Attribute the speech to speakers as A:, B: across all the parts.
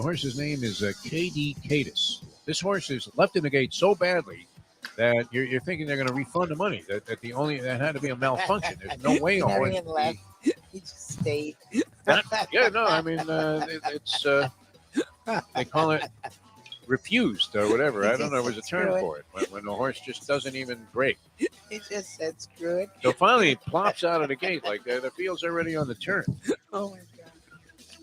A: The horse's name is KD Cadis. This horse is left in the gate so badly that you're thinking they're going to refund the money. That had to be a malfunction. There's no way
B: He
A: a
B: never
A: horse.
B: even left. He just stayed.
A: Yeah, no, I mean it's they call it refused or whatever. I don't know. There's a term for it when the horse just doesn't even break.
B: He just said screw it.
A: So finally, he plops out of the gate like the field's already on the turn.
B: Oh my God.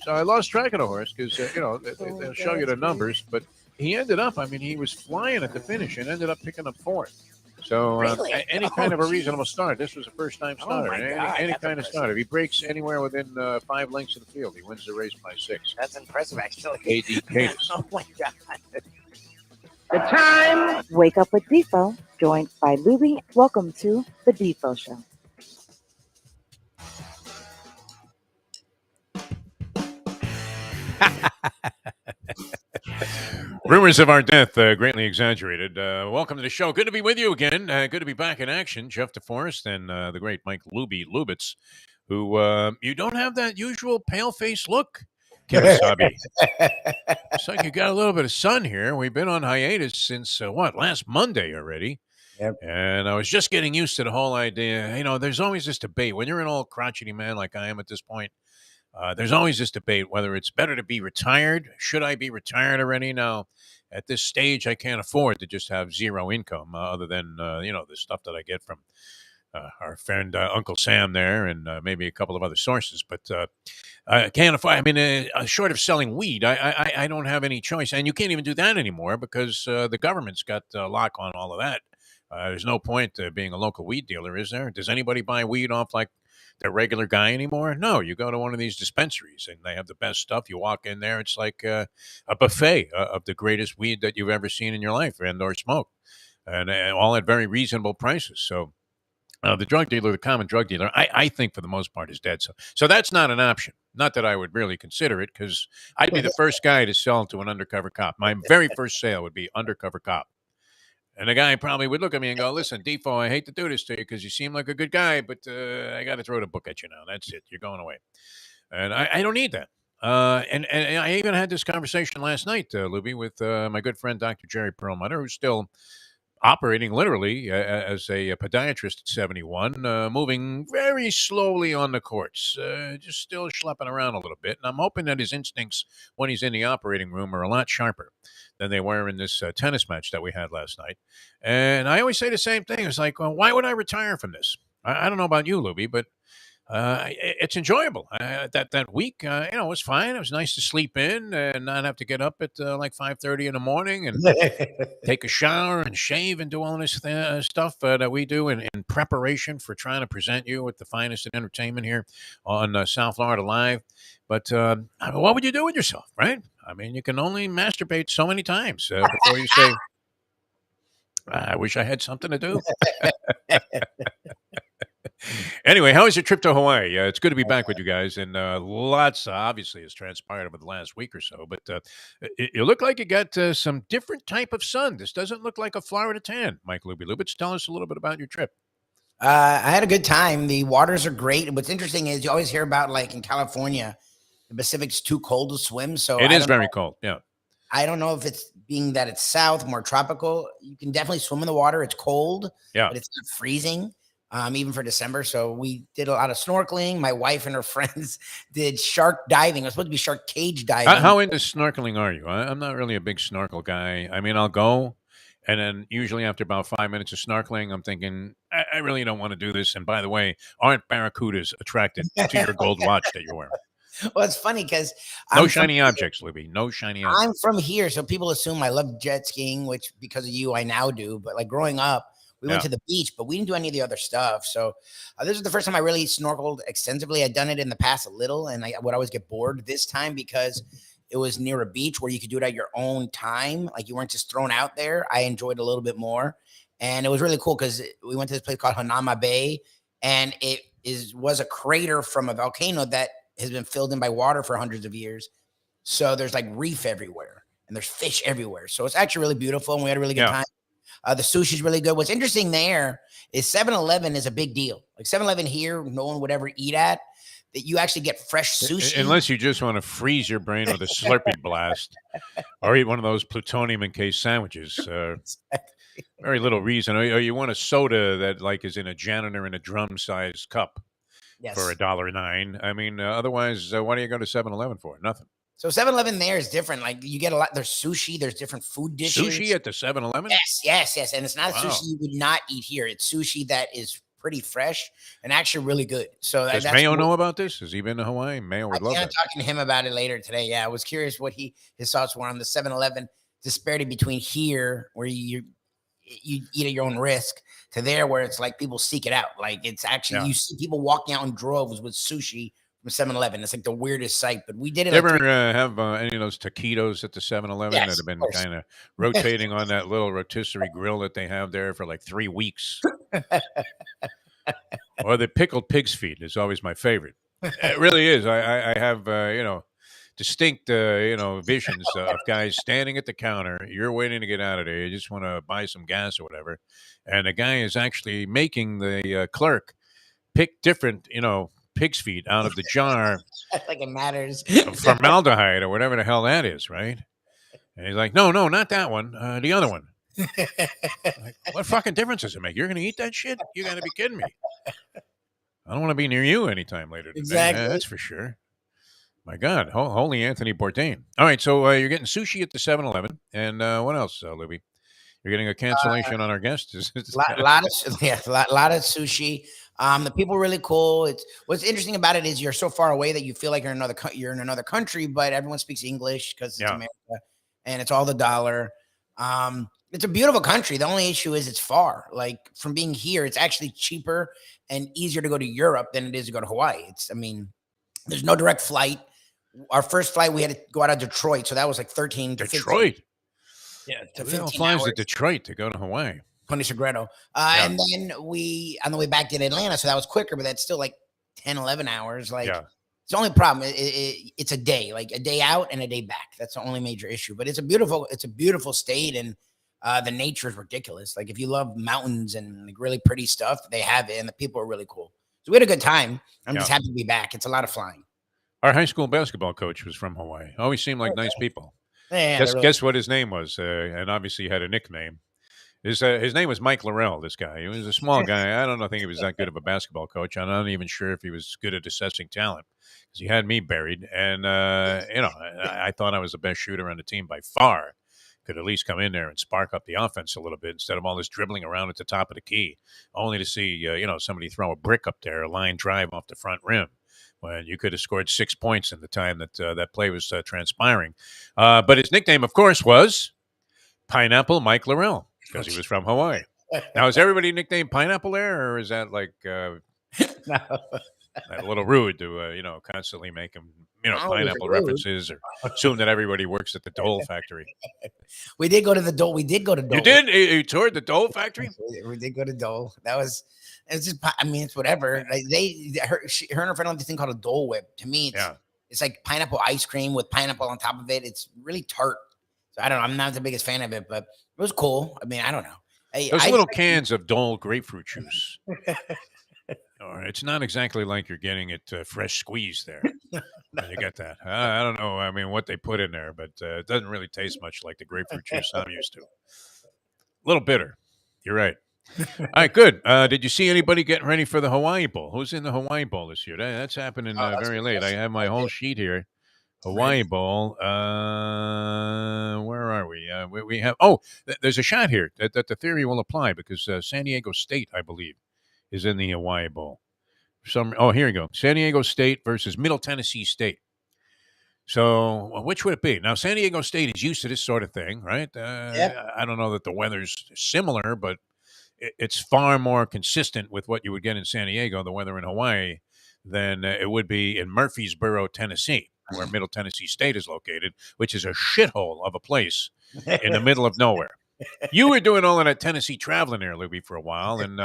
A: So I lost track of the horse because they'll show you the numbers, but he ended up. I mean, he was flying at the finish and ended up picking up fourth. So
B: Really?
A: any kind of a reasonable start. This was a first-time starter.
B: my God,
A: Any
B: that's
A: kind of
B: impressive.
A: starter. If he breaks anywhere within 5 lengths of the field, he wins the race by 6.
B: That's impressive, actually.
A: KD Cadis.
B: Oh my God.
C: The time. Wake up with Defo, joined by Lubie. Welcome to the Defo Show.
A: Rumors of our death greatly exaggerated. Welcome to the show. Good to be with you again. Good to be back in action. Jeff DeForest and the great Mike Lubitz, who you don't have that usual pale-faced look, Kemosabe. It's like you got a little bit of sun here. We've been on hiatus since, last Monday already.
B: Yep.
A: And I was just getting used to the whole idea. You know, there's always this debate. When you're an old crotchety man like I am at this point, there's always this debate whether it's better to be retired. Should I be retired already? Now, at this stage, I can't afford to just have zero income other than, the stuff that I get from our friend Uncle Sam there and maybe a couple of other sources. But I can't afford, I mean, short of selling weed, I don't have any choice. And you can't even do that anymore because the government's got a lock on all of that. There's no point being a local weed dealer, is there? Does anybody buy weed off like the regular guy anymore? No, you go to one of these dispensaries and they have the best stuff. You walk in there, it's like a buffet of the greatest weed that you've ever seen in your life and or smoke, and all at very reasonable prices. So the drug dealer, the common drug dealer, I think for the most part is dead. So that's not an option. Not that I would really consider it, because I'd be the first guy to sell to an undercover cop. My very first sale would be undercover cop. And the guy probably would look at me and go, listen, Defo, I hate to do this to you because you seem like a good guy, but I got to throw the book at you now. That's it. You're going away. And I don't need that. And I even had this conversation last night, Lubie, with my good friend, Dr. Jerry Perlmutter, who's still operating literally as a podiatrist at 71, moving very slowly on the courts, just still schlepping around a little bit. And I'm hoping that his instincts when he's in the operating room are a lot sharper than they were in this tennis match that we had last night. And I always say the same thing. It's like, well, why would I retire from this? I don't know about you, Lubie, but it's enjoyable. That week, it was fine. It was nice to sleep in and not have to get up at like 5:30 in the morning and take a shower and shave and do all this stuff that we do in preparation for trying to present you with the finest in entertainment here on South Florida Live. But what would you do with yourself, right? I mean, you can only masturbate so many times before you say, I wish I had something to do. Anyway, how was your trip to Hawaii? It's good to be back with you guys, and lots obviously has transpired over the last week or so. But you look like you got some different type of sun. This doesn't look like a Florida tan, Mike Lubitz. Tell us a little bit about your trip.
B: I had a good time. The waters are great. What's interesting is you always hear about, like in California, the Pacific's too cold to swim. So
A: it is very cold. Yeah.
B: I don't know if it's being that it's south, more tropical. You can definitely swim in the water. It's cold,
A: yeah,
B: but it's not freezing. Even for December. So we did a lot of snorkeling. My wife and her friends did shark diving. It was supposed to be shark cage diving.
A: How into snorkeling are you? I'm not really a big snorkel guy. I mean, I'll go, and then usually after about 5 minutes of snorkeling, I'm thinking, I really don't want to do this. And by the way, aren't barracudas attracted to your gold watch that you're wearing?
B: Well, it's funny because
A: no shiny objects, Lubie. No shiny objects.
B: I'm from here, so people assume I love jet skiing, which because of you, I now do. But like growing up, we went to the beach, but we didn't do any of the other stuff. So this is the first time I really snorkeled extensively. I'd done it in the past a little, and I would always get bored this time because it was near a beach where you could do it at your own time. Like you weren't just thrown out there. I enjoyed it a little bit more. And it was really cool because we went to this place called Hanama Bay, and it was a crater from a volcano that has been filled in by water for hundreds of years. So there's like reef everywhere, and there's fish everywhere. So it's actually really beautiful, and we had a really good time. The sushi is really good. What's interesting there is 7-Eleven is a big deal. Like 7-Eleven here, no one would ever eat at that you actually get fresh sushi.
A: Unless you just want to freeze your brain with a Slurpee blast or eat one of those plutonium encased sandwiches. Very little reason. Or you want a soda that like is in a janitor in a drum sized cup for
B: Yes.
A: $1.09. I mean, otherwise, why do you go to 7-Eleven for? Nothing.
B: So 7-Eleven there is different. Like you get a lot. There's sushi. There's different food dishes.
A: Sushi at the 7-Eleven?
B: Yes. And it's not
A: Wow.
B: sushi you would not eat here. It's sushi that is pretty fresh and actually really good. So
A: Does
B: that's
A: Mayo know about this? Has he been to Hawaii? Mayo would love
B: I'm
A: that.
B: talking to him about it later today. Yeah, I was curious what his thoughts were on the 7-Eleven disparity between here, where you eat at your own risk, to there where it's like people seek it out. Like it's actually you see people walking out in droves with sushi from 7-Eleven. It's like the weirdest sight. But we did it.
A: You ever have any of those taquitos at the 7-Eleven that have been kind of rotating on that little rotisserie grill that they have there for like 3 weeks? Or the pickled pig's feet is always my favorite. It really is. I have, distinct, visions of guys standing at the counter. You're waiting to get out of there. You just want to buy some gas or whatever. And the guy is actually making the clerk pick different, pig's feet out of the jar.
B: Like it matters.
A: Formaldehyde or whatever the hell that is, right? And he's like, no, not that one. The other one. Like, what fucking difference does it make? You're going to eat that shit? You got to be kidding me. I don't want to be near you anytime later today.
B: Exactly.
A: Yeah, that's for sure. My God. Holy Anthony Bourdain. All right, so you're getting sushi at the 7-Eleven. And what else, Lubie? You're getting a cancellation on our guest?
B: lot of sushi. The people are really cool. What's interesting about it is you're so far away that you feel like you're in another country, but everyone speaks English because it's America and it's all the dollar. It's a beautiful country. The only issue is it's far. Like from being here, it's actually cheaper and easier to go to Europe than it is to go to Hawaii. There's no direct flight. Our first flight, we had to go out of Detroit. So that was like 13 to 15.
A: Detroit?
B: Yeah, to
A: Who
B: 15
A: flies
B: hours.
A: to Detroit to go to Hawaii?
B: Ponte Segredo. And then we, on the way back, did Atlanta. So that was quicker, but that's still like 10, 11 hours. Like, it's the only problem. It's a day, like a day out and a day back. That's the only major issue. But it's a beautiful state, and the nature is ridiculous. Like if you love mountains and like really pretty stuff, they have it, and the people are really cool. So we had a good time. I'm just happy to be back. It's a lot of flying.
A: Our high school basketball coach was from Hawaii. Always seemed like nice people.
B: Yeah,
A: guess what his name was? And obviously he had a nickname. His name was Mike Laurel, this guy. He was a small guy. I think he was that good of a basketball coach. I'm not even sure if he was good at assessing talent because he had me buried. And, I thought I was the best shooter on the team by far. Could at least come in there and spark up the offense a little bit instead of all this dribbling around at the top of the key, only to see, somebody throw a brick up there, a line drive off the front rim, when you could have scored 6 points in the time that that play was transpiring. But his nickname, of course, was Pineapple Mike Laurel because he was from Hawaii. Now, is everybody nicknamed Pineapple there, or is that like a little rude to, constantly make him, pineapple references or assume that everybody works at the Dole factory?
B: We did go to the Dole.
A: You did? You toured the Dole factory?
B: We did go to Dole. It's just, it's whatever. Like her and her friend had this thing called a Dole Whip. To me, it's like pineapple ice cream with pineapple on top of it. It's really tart. So I don't know. I'm not the biggest fan of it, but it was cool. I don't know.
A: Those little cans of Dole grapefruit juice. It's not exactly like you're getting it fresh squeezed there. You get that. I don't know. What they put in there, but it doesn't really taste much like the grapefruit juice I'm used to. A little bitter. You're right. All right, good. Did you see anybody getting ready for the Hawaii Bowl? Who's in the Hawaii Bowl this year? That's happening very late. I have my whole sheet here. Hawaii Bowl. Where are we? We have. There's a shot here that the theory will apply because San Diego State, I believe, is in the Hawaii Bowl. Here you go. San Diego State versus Middle Tennessee State. So, which would it be? Now, San Diego State is used to this sort of thing, right? I don't know that the weather's similar, but it's far more consistent with what you would get in San Diego, the weather in Hawaii, than it would be in Murfreesboro, Tennessee, where Middle Tennessee State is located, which is a shithole of a place in the middle of nowhere. You were doing all of that Tennessee traveling there, Lubie, for a while, and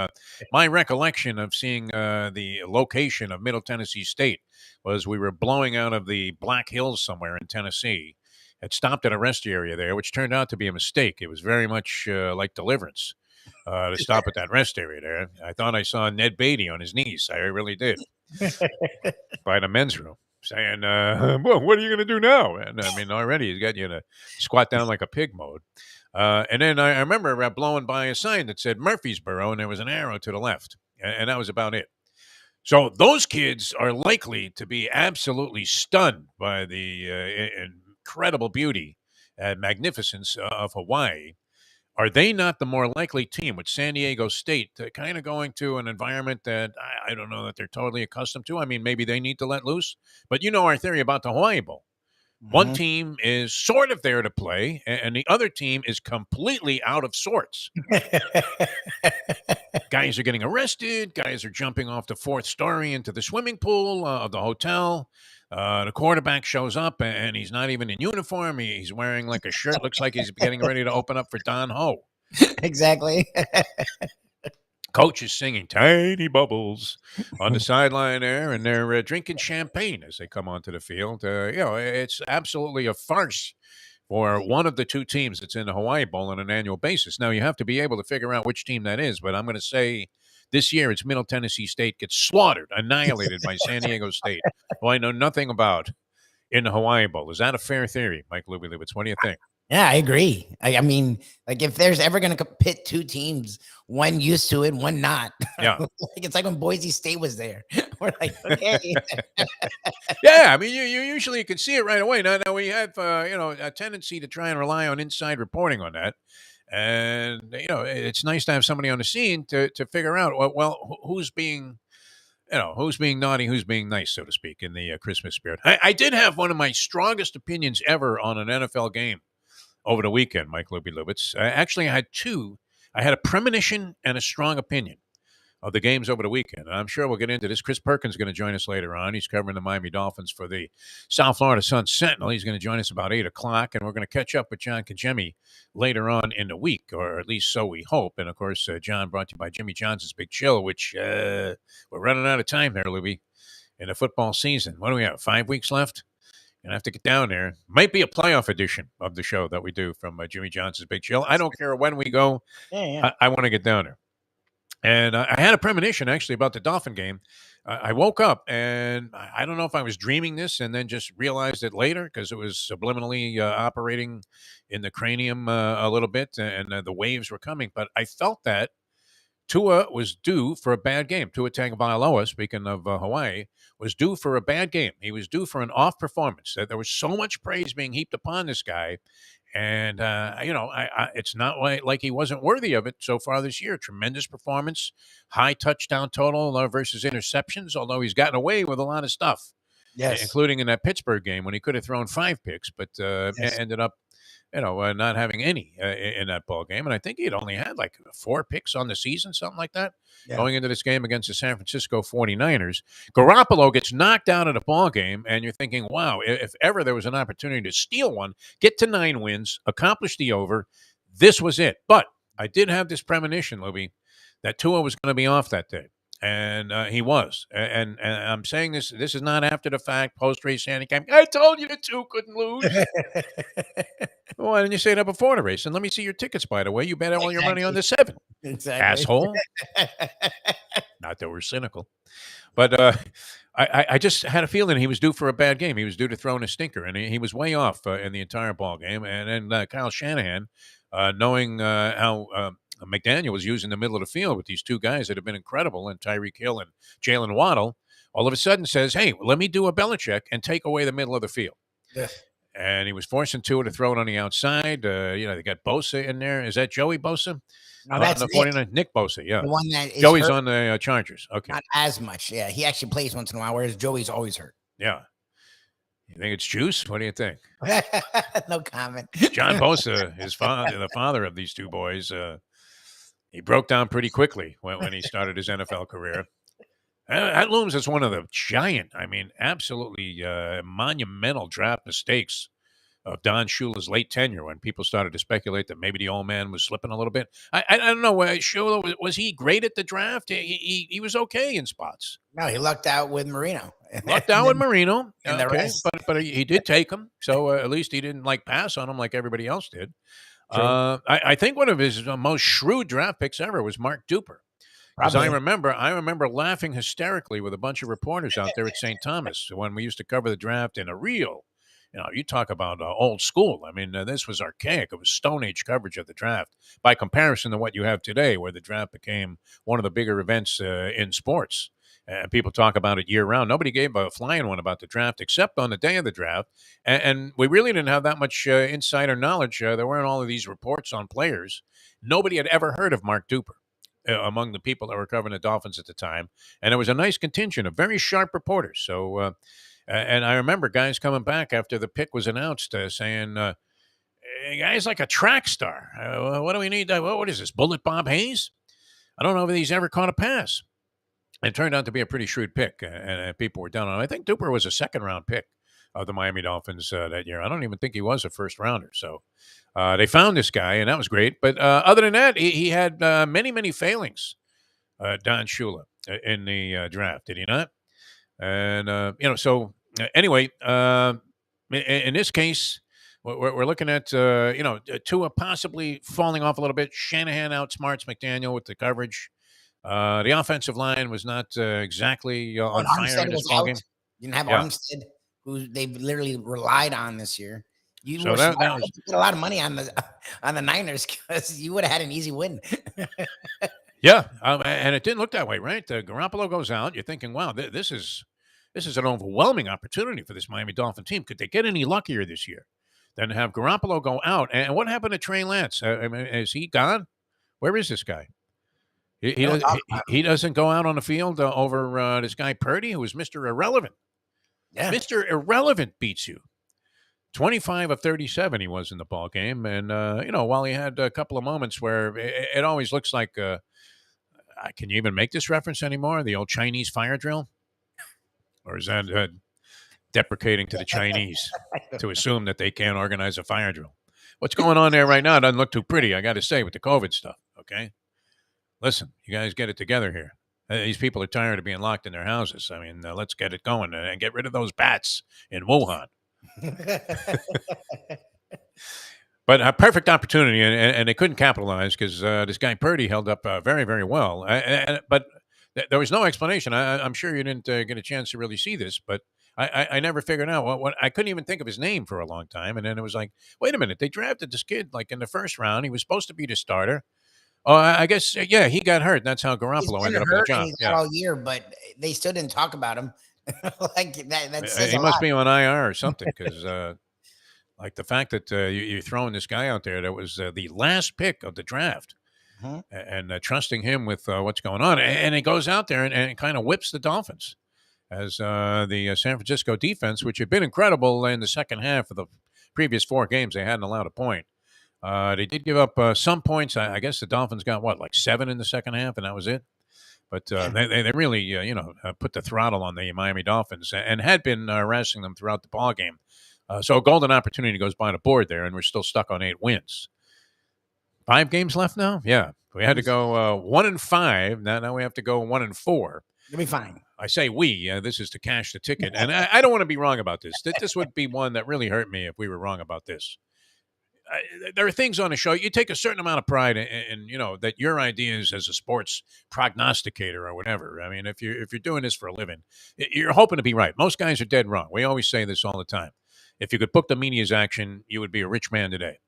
A: my recollection of seeing the location of Middle Tennessee State was we were blowing out of the Black Hills somewhere in Tennessee, had stopped at a rest area there, which turned out to be a mistake. It was very much like Deliverance to stop at that rest area there. I thought I saw Ned Beatty on his knees. I really did. by the men's room saying, well, what are you going to do now? And I mean, already he's got you to squat down like a pig mode. And then I remember blowing by a sign that said Murfreesboro, and there was an arrow to the left. And that was about it. So those kids are likely to be absolutely stunned by the incredible beauty and magnificence of Hawaii. Are they not the more likely team with San Diego State kind of going to an environment that I don't know that they're totally accustomed to? I mean, maybe they need to let loose. But you know our theory about the Hawaii Bowl. One team is sort of there to play, and the other team is completely out of sorts. Guys are getting arrested. Guys are jumping off the fourth story into the swimming pool of the hotel. The quarterback shows up, and he's not even in uniform. He's wearing like a shirt. Looks like he's getting ready to open up for Don Ho.
B: Exactly.
A: Coach is singing Tiny Bubbles on the sideline there, and they're drinking champagne as they come onto the field. It's absolutely a farce for one of the two teams that's in the Hawaii Bowl on an annual basis. Now, you have to be able to figure out which team that is, but I'm going to say this year it's Middle Tennessee State gets slaughtered, annihilated by San Diego State, who I know nothing about in the Hawaii Bowl. Is that a fair theory, Mike Lubie? What do you think?
B: Yeah, I agree. I mean, like if there's ever going to pit two teams, one used to it, one not.
A: Yeah.
B: It's like when Boise State was there. We're like, okay.
A: Yeah, I mean, you usually can see it right away. Now we have, a tendency to try and rely on inside reporting on that. And, it's nice to have somebody on the scene to figure out, who's being naughty, who's being nice, so to speak, in the Christmas spirit. I did have one of my strongest opinions ever on an NFL game over the weekend, Mike Lubitz. Actually, I had two. I had a premonition and a strong opinion of the games over the weekend. And I'm sure we'll get into this. Chris Perkins is going to join us later on. He's covering the Miami Dolphins for the South Florida Sun-Sentinel. He's going to join us about 8 o'clock, and we're going to catch up with John Kajemi later on in the week, or at least so we hope. And, of course, John brought to you by Jimmy Johnson's Big Chill, which we're running out of time there, Lubie, in the football season. What do we have, 5 weeks left? Gonna have to get down there. Might be a playoff edition of the show that we do from Jimmy Johnson's Big Chill. I don't care when we go.
B: Yeah.
A: I want to get down there. And I had a premonition, actually, about the Dolphin game. I woke up, and I don't know if I was dreaming this and then just realized it later because it was subliminally operating in the cranium a little bit, and the waves were coming. But I felt that Tua was due for a bad game. Tua Tagovailoa, speaking of Hawaii, was due for a bad game. He was due for an off performance. There was so much praise being heaped upon this guy. And, it's not like he wasn't worthy of it so far this year. Tremendous performance, high touchdown total versus interceptions, although he's gotten away with a lot of stuff.
B: Yes.
A: Including in that Pittsburgh game when he could have thrown 5 picks, but ended up not having any in that ball game. And I think he had only had like 4 picks on the season, something like that, going into this game against the San Francisco 49ers. Garoppolo gets knocked out of the ball game, and you're thinking, wow, if ever there was an opportunity to steal one, get to 9 wins, accomplish the over, this was it. But I did have this premonition, Lubie, that Tua was going to be off that day. And he was. And I'm saying this is not after the fact, post-race handicap. I told you the 2 couldn't lose. Why didn't you say that before the race? And let me see your tickets, by the way. You bet all your money on the 7.
B: Exactly.
A: Asshole. Not that we're cynical. But I just had a feeling he was due for a bad game. He was due to throw in a stinker, and he was way off in the entire ball game. And then Kyle Shanahan, knowing how McDaniel was using the middle of the field with these 2 guys that have been incredible, and Tyreek Hill and Jalen Waddle, all of a sudden says, hey, let me do a Belichick and take away the middle of the field.
B: Yeah.
A: And he was forcing Tua to throw it on the outside. They got Bosa in there. Is that Joey Bosa?
B: No, that's
A: the 49. Nick Bosa, yeah.
B: The one that is
A: Joey's
B: hurt,
A: on the Chargers. Okay.
B: not as much. Yeah, he actually plays once in a while, whereas Joey's always hurt.
A: Yeah. You think it's juice? What do you think?
B: No comment.
A: John Bosa, the father of these 2 boys, he broke down pretty quickly when he started his NFL career. That looms as one of the absolutely monumental draft mistakes of Don Shula's late tenure, when people started to speculate that maybe the old man was slipping a little bit. I don't know. Shula, was he great at the draft? He was okay in spots.
B: No, he lucked out with Marino.
A: Lucked out with Marino.
B: And the rest.
A: But he did take him. So at least he didn't pass on him like everybody else did. I think one of his most shrewd draft picks ever was Mark Duper. Because I
B: Probably.
A: remember laughing hysterically with a bunch of reporters out there at St. Thomas when we used to cover the draft in a real, you talk about old school. I mean, this was archaic. It was Stone Age coverage of the draft by comparison to what you have today, where the draft became one of the bigger events in sports. And people talk about it year round. Nobody gave a flying one about the draft except on the day of the draft. And we really didn't have that much insider knowledge. There weren't all of these reports on players. Nobody had ever heard of Mark Duper among the people that were covering the Dolphins at the time. And it was a nice contingent of very sharp reporters. So, and I remember guys coming back after the pick was announced saying, guy's like a track star. What do we need? What is this, Bullet Bob Hayes? I don't know if he's ever caught a pass. It turned out to be a pretty shrewd pick, and people were down on him. I think Duper was a second-round pick of the Miami Dolphins that year. I don't even think he was a first-rounder. So they found this guy, and that was great. But other than that, he had many, many failings, Don Shula, in the draft. Did he not? And, so anyway, in this case, we're looking at, Tua possibly falling off a little bit. Shanahan outsmarts McDaniel with the coverage. The offensive line was not exactly on fire in this ballgame.
B: You didn't have Armstead, who they literally relied on this year. You
A: So
B: were
A: that
B: smart.
A: was
B: You put a lot of money on the Niners because you would have had an easy win.
A: yeah, and it didn't look that way, right? Garoppolo goes out. You're thinking, wow, this is an overwhelming opportunity for this Miami Dolphin team. Could they get any luckier this year than to have Garoppolo go out? And what happened to Trey Lance? I mean, is he gone? Where is this guy? He doesn't go out on the field over this guy Purdy, who is Mr. Irrelevant.
B: Yeah.
A: Mr. Irrelevant beats you. 25 of 37 he was in the ball game. And, while he had a couple of moments where it always looks like, can you even make this reference anymore? The old Chinese fire drill? Or is that deprecating to the Chinese to assume that they can't organize a fire drill? What's going on there right now doesn't look too pretty, I got to say, with the COVID stuff, okay? Listen, you guys get it together here. These people are tired of being locked in their houses. I mean, let's get it going and get rid of those bats in Wuhan. But a perfect opportunity, and they couldn't capitalize because this guy Purdy held up very, very well. But there was no explanation. I'm sure you didn't get a chance to really see this, but I never figured out what I couldn't even think of his name for a long time. And then it was like, wait a minute, they drafted this kid like in the first round. He was supposed to be the starter. Oh, I guess, he got hurt. That's how Garoppolo ended up in the job.
B: He's out all year, but they still didn't talk about him. Like that says
A: he
B: a
A: must
B: lot.
A: be on IR or something because, like the fact that you're throwing this guy out there that was the last pick of the draft and trusting him with what's going on. And he goes out there and kind of whips the Dolphins as the San Francisco defense, which had been incredible in the second half of the previous 4 games. They hadn't allowed a point. They did give up some points. I guess the Dolphins got, like 7 in the second half, and that was it. But they really, put the throttle on the Miami Dolphins and had been harassing them throughout the ballgame. So a golden opportunity goes by the board there, and we're still stuck on 8 wins. 5 games left now? Yeah. We had to go 1-5. Now we have to go 1-4.
B: You'll be fine.
A: I say we. This is to cash the ticket. And I don't want to be wrong about this. This would be one that really hurt me if we were wrong about this. There are things on the show. You take a certain amount of pride in that your ideas as a sports prognosticator or whatever. I mean, if you're doing this for a living, you're hoping to be right. Most guys are dead wrong. We always say this all the time. If you could book the media's action, you would be a rich man today.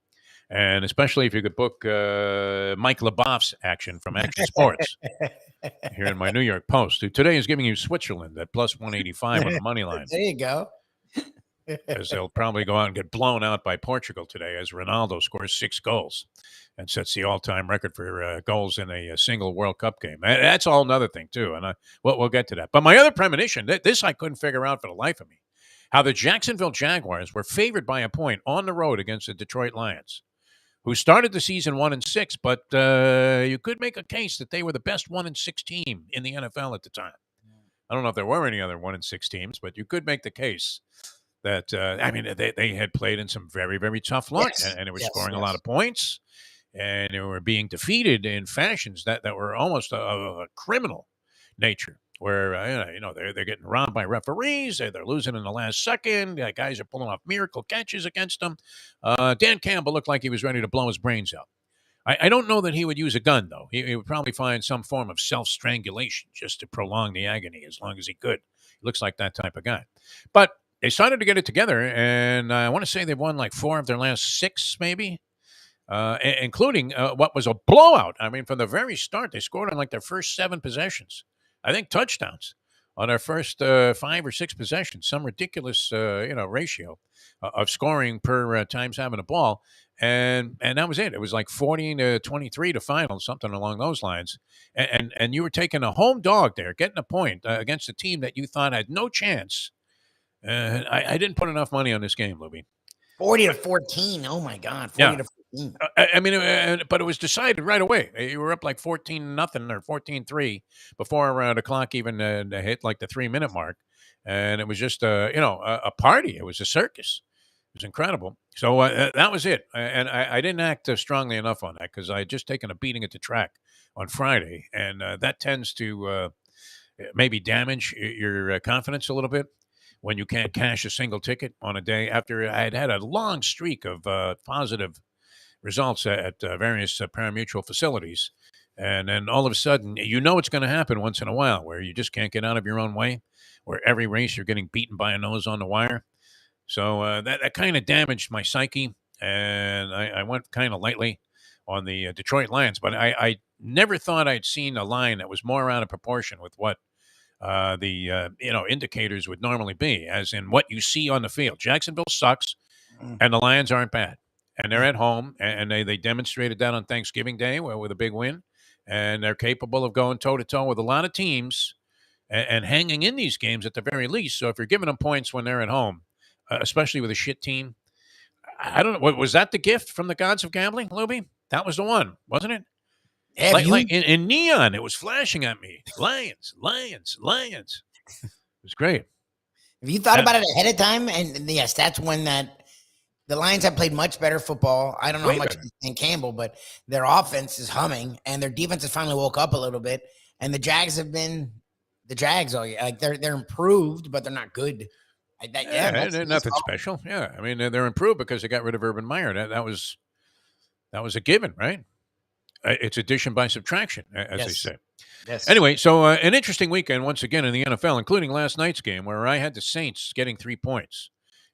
A: And especially if you could book Mike LeBoff's action from Action Sports here in my New York Post, who today is giving you Switzerland at plus 185 on the money line.
B: There you go.
A: Because they'll probably go out and get blown out by Portugal today as Ronaldo scores 6 goals and sets the all-time record for goals in a single World Cup game. That's all another thing, too, and we'll get to that. But my other premonition, this I couldn't figure out for the life of me, how the Jacksonville Jaguars were favored by a point on the road against the Detroit Lions, who started the season 1-6, but you could make a case that they were the best 1-6 team in the NFL at the time. I don't know if there were any other 1-6 teams, but you could make the case that, they had played in some very, very tough luck, and they were scoring a lot of points, and they were being defeated in fashions that were almost a criminal nature, where, they're getting robbed by referees, they're losing in the last second, guys are pulling off miracle catches against them. Dan Campbell looked like he was ready to blow his brains out. I don't know that he would use a gun, though. He would probably find some form of self-strangulation just to prolong the agony as long as he could. He looks like that type of guy. But they started to get it together, and I want to say they've won like 4 of their last 6, maybe, including what was a blowout. I mean, from the very start, they scored on like their first 7 possessions. I think touchdowns on their first 5 or 6 possessions, some ridiculous ratio of scoring per times having a ball. And that was it. It was like 40-23 to final, something along those lines. And you were taking a home dog there, getting a point against a team that you thought had no chance. I didn't put enough money on this game, Lubie.
B: 40-14. Oh my God, 40-14.
A: I mean, but it was decided right away. You were up like 14-0 or 14-3 before the clock even hit like the 3-minute mark, and it was just a party. It was a circus. It was incredible. So that was it. And I didn't act strongly enough on that because I had just taken a beating at the track on Friday. And that tends to maybe damage your confidence a little bit when you can't cash a single ticket on a day after I had a long streak of positive results at various parimutuel facilities. And then all of a sudden, it's going to happen once in a while where you just can't get out of your own way, where every race you're getting beaten by a nose on the wire. So that kind of damaged my psyche, and I went kind of lightly on the Detroit Lions. But I never thought I'd seen a line that was more out of proportion with what the indicators would normally be, as in what you see on the field. Jacksonville sucks, and the Lions aren't bad, and they're at home, and they demonstrated that on Thanksgiving Day with a big win, and they're capable of going toe-to-toe with a lot of teams and hanging in these games at the very least. So if you're giving them points when they're at home, especially with a shit team. I don't know. Was that the gift from the gods of gambling, Lubie? That was the one, wasn't it? Like in neon, it was flashing at me. Lions, Lions, Lions. It was great.
B: Have you thought about it ahead of time? And yes, that's when the Lions have played much better football. I don't know how much in Campbell, but their offense is humming, and their defense has finally woke up a little bit. And the Jags have been the Jags all year. Like they're improved, but they're not good.
A: Nothing special. Yeah, I mean they're improved because they got rid of Urban Meyer. That was a given, right? It's addition by subtraction, as they say.
B: Yes.
A: Anyway, so an interesting weekend once again in the NFL, including last night's game where I had the Saints getting 3 points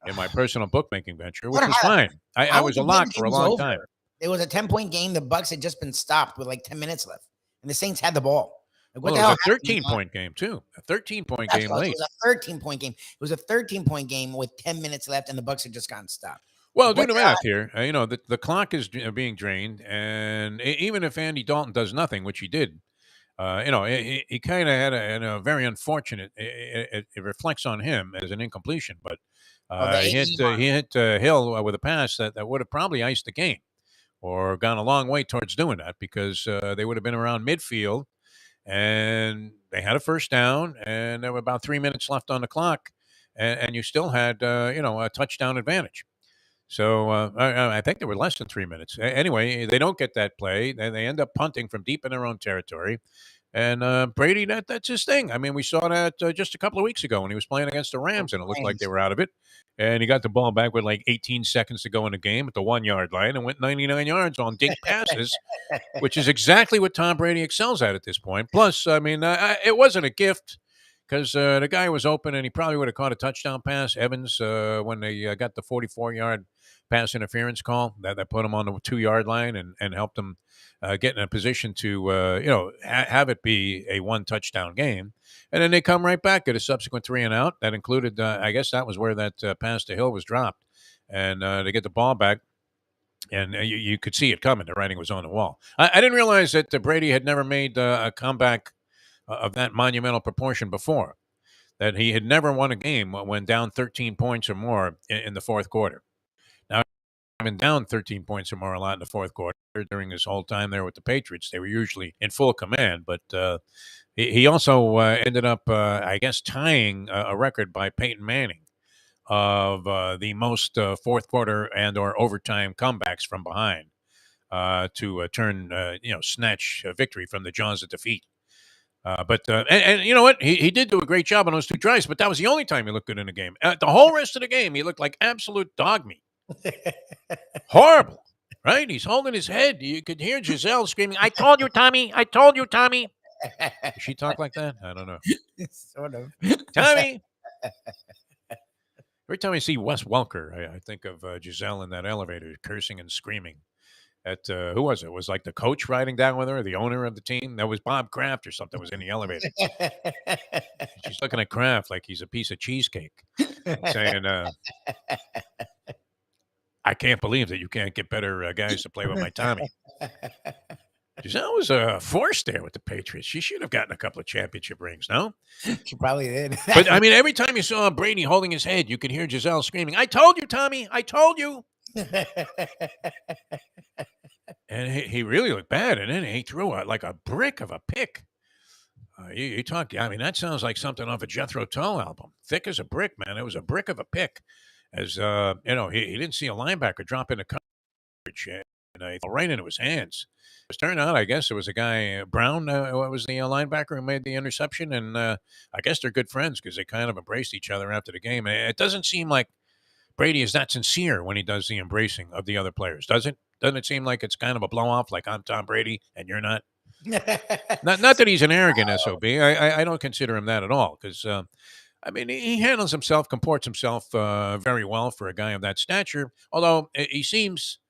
A: in my personal bookmaking venture, which was fine. I was a lock for a long time.
B: It was a 10-point game. The Bucs had just been stopped with like 10 minutes left, and the Saints had the ball.
A: Like, what the hell? It was a 13-point game, too. A 13-point game late.
B: It was a 13-point game. It was a 13-point game with 10 minutes left, and the Bucs had just gotten stopped.
A: Well, do the math here. The clock is being drained, and even if Andy Dalton does nothing, which he did, he kind of had a very unfortunate. It reflects on him as an incompletion, but he hit Hill with a pass that would have probably iced the game, or gone a long way towards doing that because they would have been around midfield. And they had a first down, and there were about 3 minutes left on the clock, and you still had, a touchdown advantage. So I think there were less than 3 minutes. Anyway, they don't get that play. They end up punting from deep in their own territory. And Brady, that's his thing. I mean, we saw that just a couple of weeks ago when he was playing against the Rams, and it looked like they were out of it. And he got the ball back with like 18 seconds to go in the game at the 1-yard line and went 99 yards on dink passes, which is exactly what Tom Brady excels at this point. Plus, I mean, it wasn't a gift because the guy was open and he probably would have caught a touchdown pass, Evans, when they got the 44-yard pass interference call that put him on the 2-yard line and helped him get in a position to, have it be a 1-touchdown game. And then they come right back at a subsequent 3-and-out. That included, I guess that was where that pass to Hill was dropped. And they get the ball back. And you could see it coming. The writing was on the wall. I didn't realize that Brady had never made a comeback of that monumental proportion before, that he had never won a game when down 13 points or more in the fourth quarter. Now, been down 13 points or more a lot in the fourth quarter during his whole time there with the Patriots. They were usually in full command, but he also ended up, I guess, tying a record by Peyton Manning of the most fourth quarter and or overtime comebacks from behind to snatch a victory from the jaws of defeat. But you know what? He did do a great job on those 2 drives, but that was the only time he looked good in the game. The whole rest of the game, he looked like absolute dog meat. Horrible. right? He's holding his head. You could hear Giselle screaming, "I told you, Tommy! I told you, Tommy!" Does she talk like that? I don't know.
B: Sort of.
A: Tommy. Every time I see Wes Welker, I think of Giselle in that elevator, cursing and screaming at who was it? It was like the coach riding down with her, the owner of the team. That was Bob Kraft or something. Was in the elevator. She's looking at Kraft like he's a piece of cheesecake, saying, "I can't believe that you can't get better guys to play with my Tommy." Giselle was a force there with the Patriots. She should have gotten a couple of championship rings, no?
B: She probably did.
A: But, I mean, every time you saw Brady holding his head, you could hear Giselle screaming, "I told you, Tommy! I told you!" And he really looked bad, and then he threw like a brick of a pick. You talk, I mean, that sounds like something off a Jethro Tull album. Thick as a brick, man. It was a brick of a pick. As, he didn't see a linebacker drop into coverage, and he fell right into his hands. It turned out, I guess, it was a guy, Brown, what was the linebacker who made the interception, and I guess they're good friends because they kind of embraced each other after the game. And it doesn't seem like Brady is that sincere when he does the embracing of the other players, does it? Doesn't it seem like it's kind of a blow-off, like I'm Tom Brady and you're not? Not that he's an arrogant SOB. I don't consider him that at all because, I mean, he handles himself, comports himself very well for a guy of that stature, although he seems –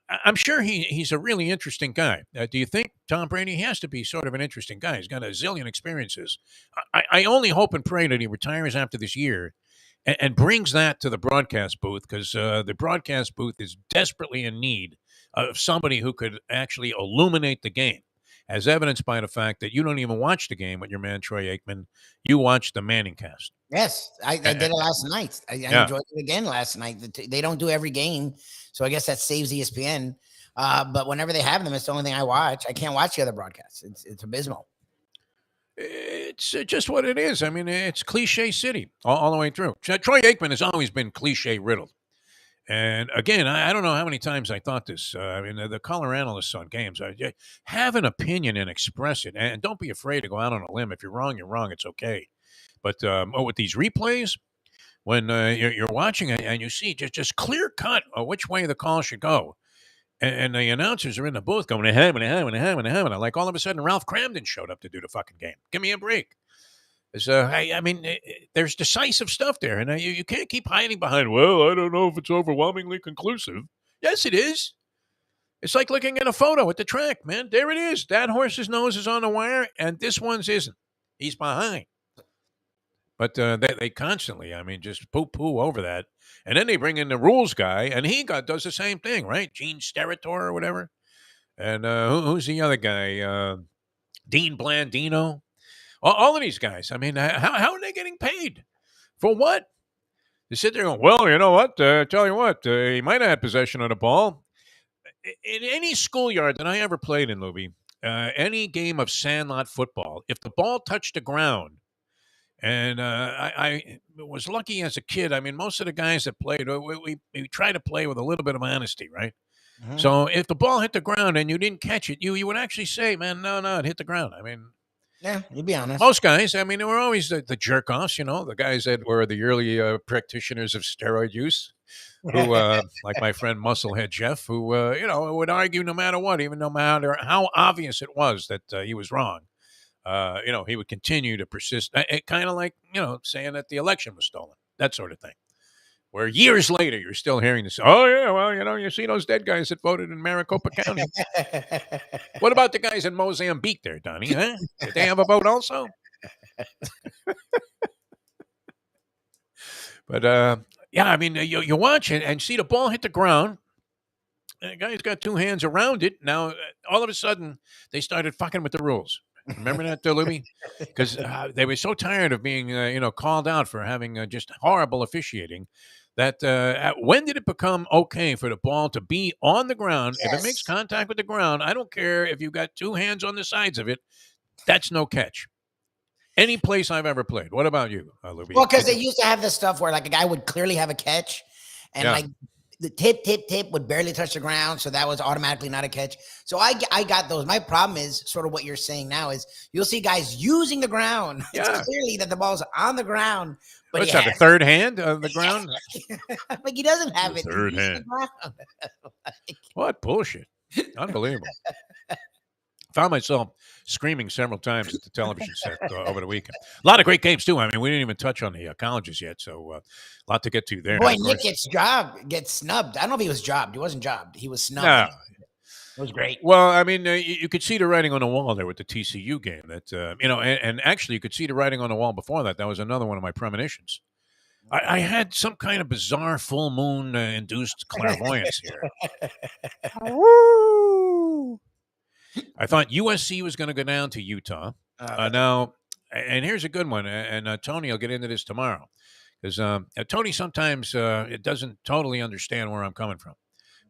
A: I'm sure he's a really interesting guy. Do you think Tom Brady has to be sort of an interesting guy? He's got a zillion experiences. I only hope and pray that he retires after this year and brings that to the broadcast booth because the broadcast booth is desperately in need of somebody who could actually illuminate the game, as evidenced by the fact that you don't even watch the game with your man Troy Aikman. You watch the Manning cast.
B: Yes, I did it last night. I enjoyed it again last night. They don't do every game, so I guess that saves ESPN. But whenever they have them, it's the only thing I watch. I can't watch the other broadcasts. It's abysmal.
A: It's just what it is. I mean, it's cliche city all the way through. Troy Aikman has always been cliche riddled. And again, I don't know how many times I thought this. I mean, the color analysts on games, have an opinion and express it. And don't be afraid to go out on a limb. If you're wrong, you're wrong. It's okay. But with these replays, when you're watching it and you see just clear cut which way the call should go, and the announcers are in the booth going, and like all of a sudden Ralph Cramden showed up to do the fucking game. Give me a break. I mean, there's decisive stuff there, and you can't keep hiding behind, well, I don't know if it's overwhelmingly conclusive. Yes, it is. It's like looking at a photo at the track, man. There it is. That horse's nose is on the wire, and this one's isn't. He's behind. But they constantly, I mean, just poo-poo over that. And then they bring in the rules guy, and he does the same thing, right? Gene Steratore or whatever. And who's the other guy? Dean Blandino. All of these guys. I mean, how are they getting paid? For what? They sit there going, well, you know what? Tell you what, he might have had possession of the ball. In any schoolyard that I ever played in, Lubie, any game of sandlot football, if the ball touched the ground, and I was lucky as a kid. I mean, most of the guys that played, we try to play with a little bit of honesty, right? Mm-hmm. So if the ball hit the ground and you didn't catch it, you would actually say, man, no, it hit the ground. I mean,
B: yeah, you'd be honest.
A: Most guys, I mean, they were always the jerk-offs, you know, the guys that were the early practitioners of steroid use, who, like my friend Musclehead Jeff, who, would argue no matter what, even no matter how obvious it was that he was wrong. He would continue to persist. Kind of like, saying that the election was stolen, that sort of thing. Where years later, you're still hearing this. Oh, yeah, well, you see those dead guys that voted in Maricopa County. What about the guys in Mozambique there, Donnie? Huh? Did they have a vote also? But, I mean, you watch it and see the ball hit the ground. And the guy's got two hands around it. Now, all of a sudden, they started fucking with the rules. Remember that, Lubie? Because they were so tired of being, called out for having just horrible officiating that when did it become okay for the ball to be on the ground? Yes. If it makes contact with the ground, I don't care if you've got two hands on the sides of it. That's no catch. Any place I've ever played. What about you, Lubie?
B: Well, because they used to have this stuff where like a guy would clearly have a catch and like the tip would barely touch the ground, so that was automatically not a catch. So I got those. My problem is sort of what you're saying now is you'll see guys using the ground. It's clearly that the ball's on the ground, but
A: What's that? The third hand on the ground?
B: Like he doesn't have
A: The
B: it.
A: third hand. What bullshit! Unbelievable. Found myself screaming several times at the television set over the weekend. A lot of great games too. I mean, we didn't even touch on the colleges yet, so a lot to get to there.
B: Boy, Nick gets snubbed. I don't know if he was jobbed. He wasn't jobbed. He was snubbed.
A: No.
B: It was great.
A: Well, I mean, you could see the writing on the wall there with the TCU game. That and actually, you could see the writing on the wall before that. That was another one of my premonitions. I had some kind of bizarre full moon induced clairvoyance here. I thought USC was going to go down to Utah. Now, and here's a good one, and Tony will get into this tomorrow, because Tony sometimes it doesn't totally understand where I'm coming from.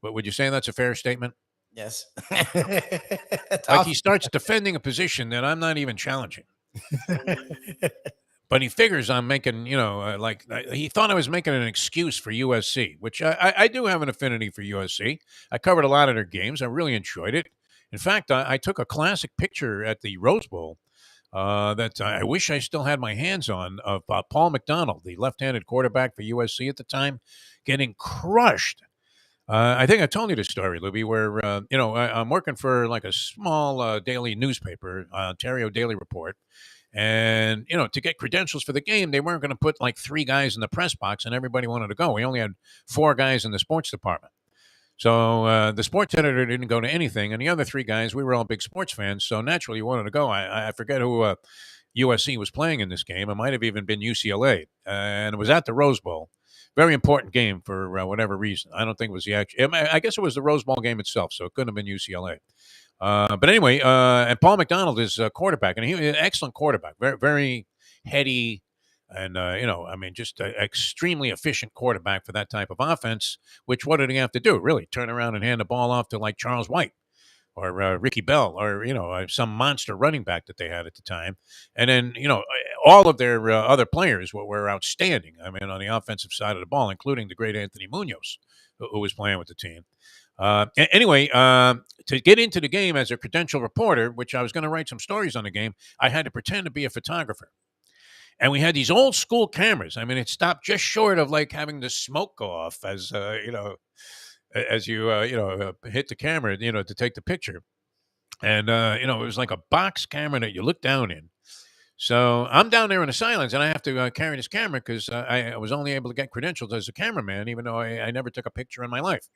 A: But would you say that's a fair statement?
B: Yes.
A: Like he starts defending a position that I'm not even challenging. But he figures I'm making, he thought I was making an excuse for USC, which I do have an affinity for USC. I covered a lot of their games. I really enjoyed it. In fact, I took a classic picture at the Rose Bowl that I wish I still had my hands on of Paul McDonald, the left-handed quarterback for USC at the time, getting crushed. I think I told you this story, Lubie, where, I'm working for like a small daily newspaper, Ontario Daily Report. And, to get credentials for the game, they weren't going to put like 3 guys in the press box and everybody wanted to go. We only had 4 guys in the sports department. So the sports editor didn't go to anything. And the other 3 guys, we were all big sports fans. So naturally, you wanted to go. I forget who USC was playing in this game. It might have even been UCLA. And it was at the Rose Bowl. Very important game for whatever reason. I don't think it was the actual. I guess it was the Rose Bowl game itself. So it couldn't have been UCLA. But anyway, and Paul McDonald is a quarterback. And he was an excellent quarterback. Very, very heady. And, just an extremely efficient quarterback for that type of offense, which what did he have to do? Really turn around and hand the ball off to like Charles White or Ricky Bell or, some monster running back that they had at the time. And then, all of their other players were outstanding. I mean, on the offensive side of the ball, including the great Anthony Munoz, who was playing with the team. Anyway, to get into the game as a credential reporter, which I was going to write some stories on the game, I had to pretend to be a photographer. And we had these old school cameras. I mean, it stopped just short of like having the smoke go off as you hit the camera, to take the picture. And, it was like a box camera that you look down in. So I'm down there in the silence, and I have to carry this camera because I was only able to get credentials as a cameraman, even though I never took a picture in my life.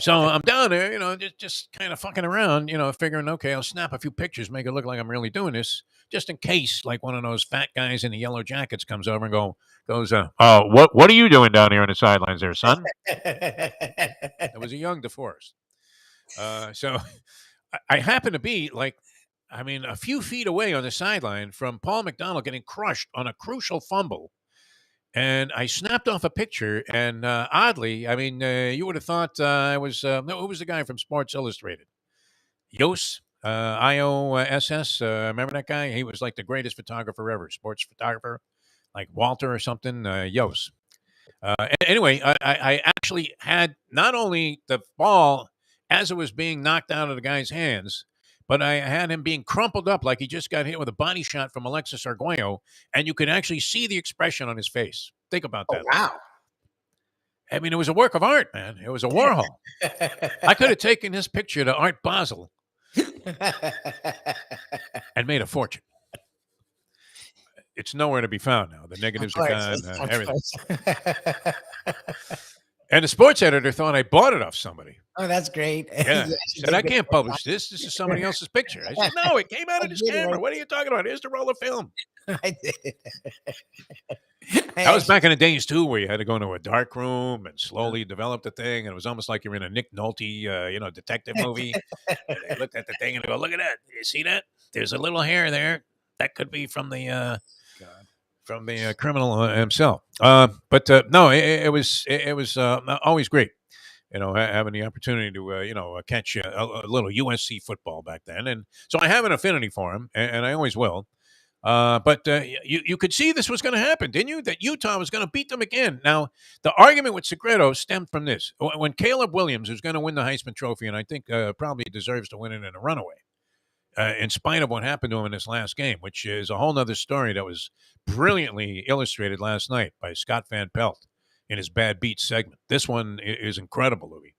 A: So I'm down there, just kind of fucking around, figuring, okay, I'll snap a few pictures, make it look like I'm really doing this, just in case, like one of those fat guys in the yellow jackets comes over and goes, what are you doing down here on the sidelines there, son? It was a young DeForest. So I happen to be a few feet away on the sideline from Paul McDonald getting crushed on a crucial fumble. And I snapped off a picture, and oddly, you would have thought I was, who was the guy from Sports Illustrated? Yoss, IOSS, remember that guy? He was like the greatest photographer ever, sports photographer, like Walter or something, Yoss. Anyway, I actually had not only the ball as it was being knocked out of the guy's hands, but I had him being crumpled up like he just got hit with a body shot from Alexis Arguello, and you could actually see the expression on his face. Think about that.
B: Oh, wow.
A: I mean, it was a work of art, man. It was a Warhol. I could have taken this picture to Art Basel and made a fortune. It's nowhere to be found now. The negatives are gone, everything. And the sports editor thought I bought it off somebody.
B: Oh, that's great.
A: Yeah. He said, I can't publish this. This is somebody else's picture. I said, no, it came out of this camera. What are you talking about? Here's the roll of film.
B: I did.
A: That was back in the days, too, where you had to go into a dark room and slowly develop the thing. And it was almost like you're in a Nick Nolte, detective movie. And they looked at the thing and they go, look at that. You see that? There's a little hair there. That could be from the... From the criminal himself, but no, it was always great, having the opportunity to catch a little USC football back then, and so I have an affinity for him, and I always will. But you could see this was going to happen, didn't you? That Utah was going to beat them again. Now, the argument with Segredo stemmed from this. When Caleb Williams, who's going to win the Heisman Trophy, and I think probably deserves to win it in a runaway, in spite of what happened to him in this last game, which is a whole other story that was brilliantly illustrated last night by Scott Van Pelt in his Bad Beats segment. This one is incredible, Louis.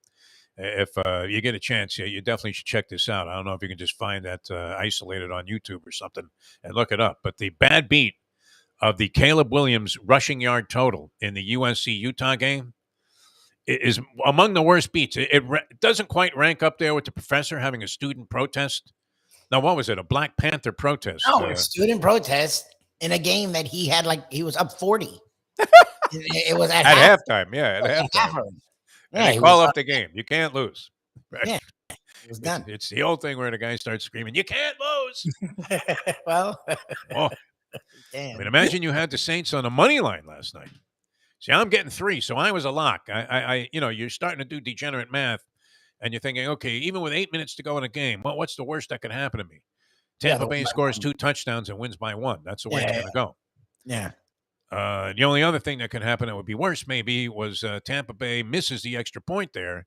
A: If you get a chance, you definitely should check this out. I don't know if you can just find that isolated on YouTube or something and look it up. But the bad beat of the Caleb Williams rushing yard total in the USC-Utah game is among the worst beats. It doesn't quite rank up there with the professor having a student protest. Now, what was it? A Black Panther protest?
B: No, a student protest in a game that he had he was up 40. It was at
A: halftime. Yeah, at halftime. Yeah, call up the game. You can't lose. Right?
B: Yeah, it was done.
A: It's the old thing where the guy starts screaming, "You can't lose."
B: Well,
A: damn. I mean, imagine you had the Saints on the money line last night. See, I'm getting 3, so I was a lock. You're starting to do degenerate math, and you're thinking, okay, even with 8 minutes to go in a game, what's the worst that could happen to me? Tampa Bay scores 2 touchdowns and wins by 1. That's the way it's going to go.
B: Yeah.
A: The only other thing that could happen that would be worse maybe was Tampa Bay misses the extra point there,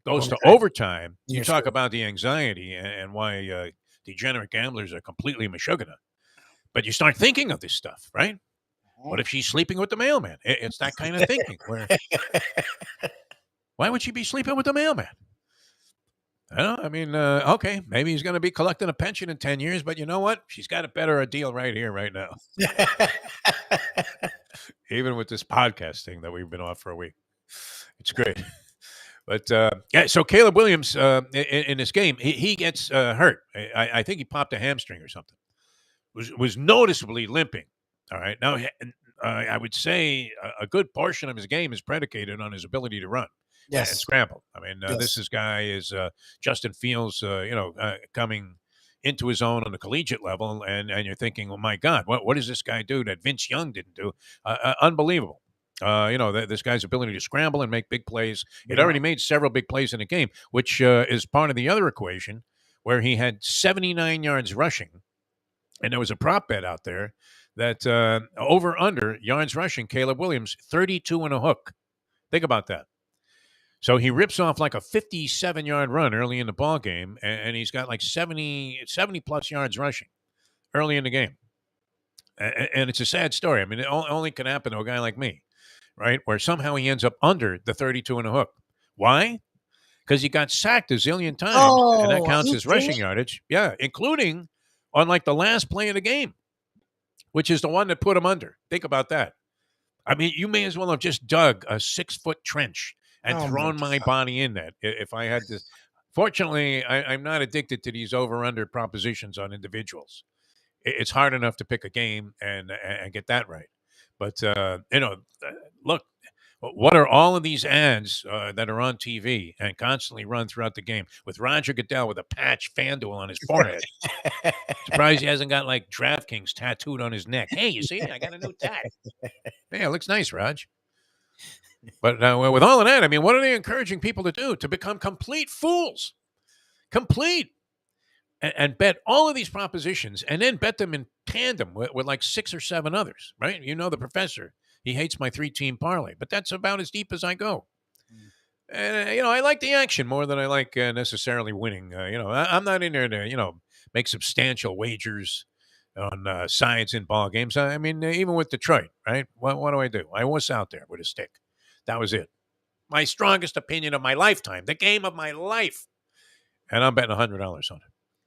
A: goes to overtime. You talk about the anxiety and why degenerate gamblers are completely mashugana. But you start thinking of this stuff, right? What if she's sleeping with the mailman? It's that kind of thinking. Why would she be sleeping with the mailman? I mean, okay, maybe he's going to be collecting a pension in 10 years, but you know what? She's got a better deal right here, right now. Even with this podcast thing that we've been off for a week. It's great. But, so Caleb Williams, in this game, he gets hurt. I think he popped a hamstring or something. Was noticeably limping. All right. Now, I would say a good portion of his game is predicated on his ability to run.
B: Yes.
A: And scramble. I mean, this guy is Justin Fields, coming into his own on the collegiate level, and you're thinking, oh, my God, what does this guy do that Vince Young didn't do? Unbelievable. This guy's ability to scramble and make big plays. It already made several big plays in the game, which is part of the other equation where he had 79 yards rushing, and there was a prop bet out there that over-under yards rushing, Caleb Williams, 32 and a hook. Think about that. So he rips off like a 57-yard run early in the ball game, and he's got like 70-plus yards rushing early in the game. And it's a sad story. I mean, it only can happen to a guy like me, right, where somehow he ends up under the 32 and a hook. Why? Because he got sacked a zillion times, and that counts as rushing yardage. Yeah, including on like the last play of the game, which is the one that put him under. Think about that. I mean, you may as well have just dug a 6-foot trench and thrown my body in that if I had to. Fortunately, I'm not addicted to these over-under propositions on individuals. It's hard enough to pick a game and get that right. But, look, what are all of these ads that are on TV and constantly run throughout the game with Roger Goodell with a patch FanDuel on his forehead? Surprised he hasn't got like DraftKings tattooed on his neck. Hey, you see, I got a new tat. Yeah, it looks nice, Raj. But with all of that, I mean, what are they encouraging people to do? To become complete fools. Complete. And bet all of these propositions and then bet them in tandem with like 6 or 7 others, right? You know the professor. He hates my 3-team parlay, but that's about as deep as I go. And, I like the action more than I like necessarily winning. I'm not in there to, make substantial wagers on sides in ball games. I mean, even with Detroit, right? What do I do? I was out there with a stick. That was it. My strongest opinion of my lifetime, the game of my life. And I'm betting $100 on it.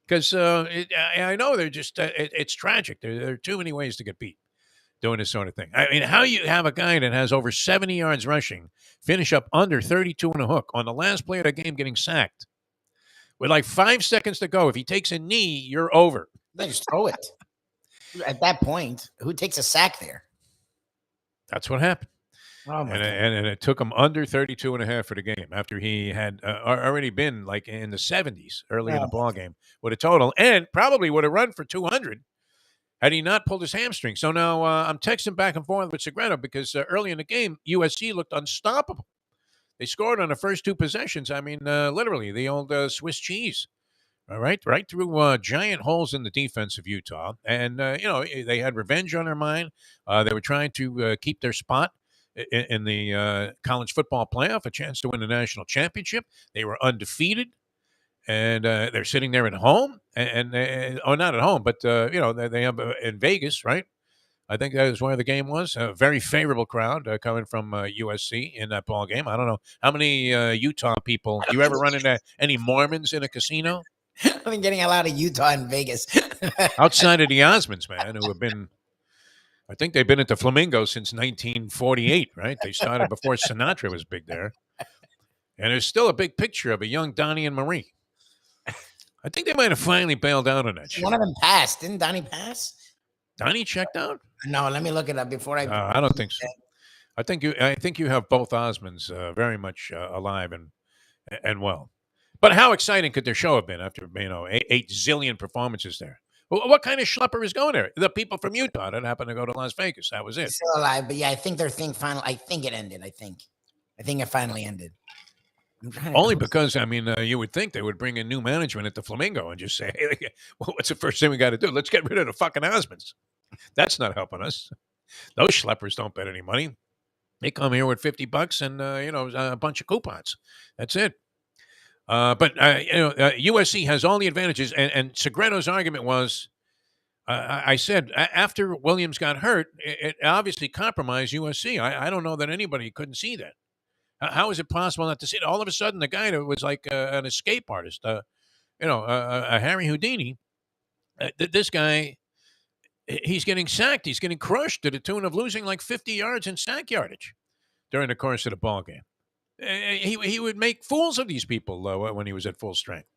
A: Because I know they're just, it's tragic. There are too many ways to get beat doing this sort of thing. I mean, how you have a guy that has over 70 yards rushing finish up under 32 and a hook on the last play of the game getting sacked with like 5 seconds to go. If he takes a knee, you're over.
B: They just throw it. At that point, who takes a sack there?
A: That's what happened.
B: Oh my God.
A: And it took him under 32 and a half for the game after he had already been like in the 70s early in the ball game with a total and probably would have run for 200 had he not pulled his hamstring. So now I'm texting back and forth with Segredo because early in the game, USC looked unstoppable. They scored on the first 2 possessions. I mean, literally the old Swiss cheese, right through giant holes in the defense of Utah. And, they had revenge on their mind. They were trying to keep their spot in the college football playoff, a chance to win the national championship. They were undefeated. And they're sitting there at home, not at home, but they have in Vegas, right? I think that is where the game was. A very favorable crowd coming from USC in that ball game. I don't know how many Utah people. Do you ever run into any Mormons in a casino?
B: I've been getting a lot of Utah and Vegas.
A: Outside of the Osmonds, man, who have been, I think they've been at the Flamingo since 1948, right? They started before Sinatra was big there. And there's still a big picture of a young Donnie and Marie. I think they might have finally bailed out on that shit.
B: One of them passed. Didn't Donnie pass?
A: Donnie checked out?
B: No, let me look it up before I.
A: I don't think so. I think you have both Osmonds very much alive and well. But how exciting could their show have been after 8 zillion performances there? What kind of schlepper is going there? The people from Utah that happened to go to Las Vegas. That was it.
B: It's still alive, but yeah, I think their thing finally. I think it ended. I think it finally ended.
A: Only because, you would think they would bring in new management at the Flamingo and just say, hey, well, what's the first thing we got to do? Let's get rid of the fucking Osmonds. That's not helping us. Those schleppers don't bet any money. They come here with $50 and, a bunch of coupons. That's it. But USC has all the advantages. And Segredo's argument was, I said, after Williams got hurt, it obviously compromised USC. I don't know that anybody couldn't see that. How is it possible not to see it? All of a sudden, the guy that was like an escape artist, a Harry Houdini, this guy, he's getting sacked. He's getting crushed to the tune of losing like 50 yards in sack yardage during the course of the ball game. He would make fools of these people when he was at full strength.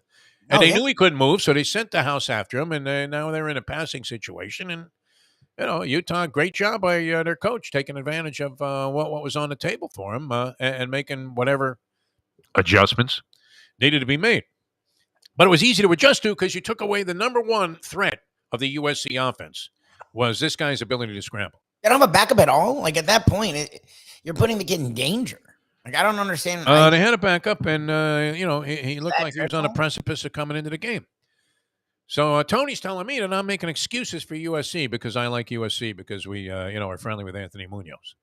A: And they knew he couldn't move, so they sent the house after him, and now they're in a passing situation. And Utah, great job by their coach taking advantage of what was on the table for him and making whatever adjustments needed to be made. But it was easy to adjust to because you took away the number one threat of the USC offense was this guy's ability to scramble.
B: They don't have a backup at all? Like, at that point, you're putting the kid in danger. Like, I don't understand.
A: They had a backup, and, he looked like he was on a precipice of coming into the game. So Tony's telling me that I'm making excuses for USC because I like USC because we, are friendly with Anthony Munoz.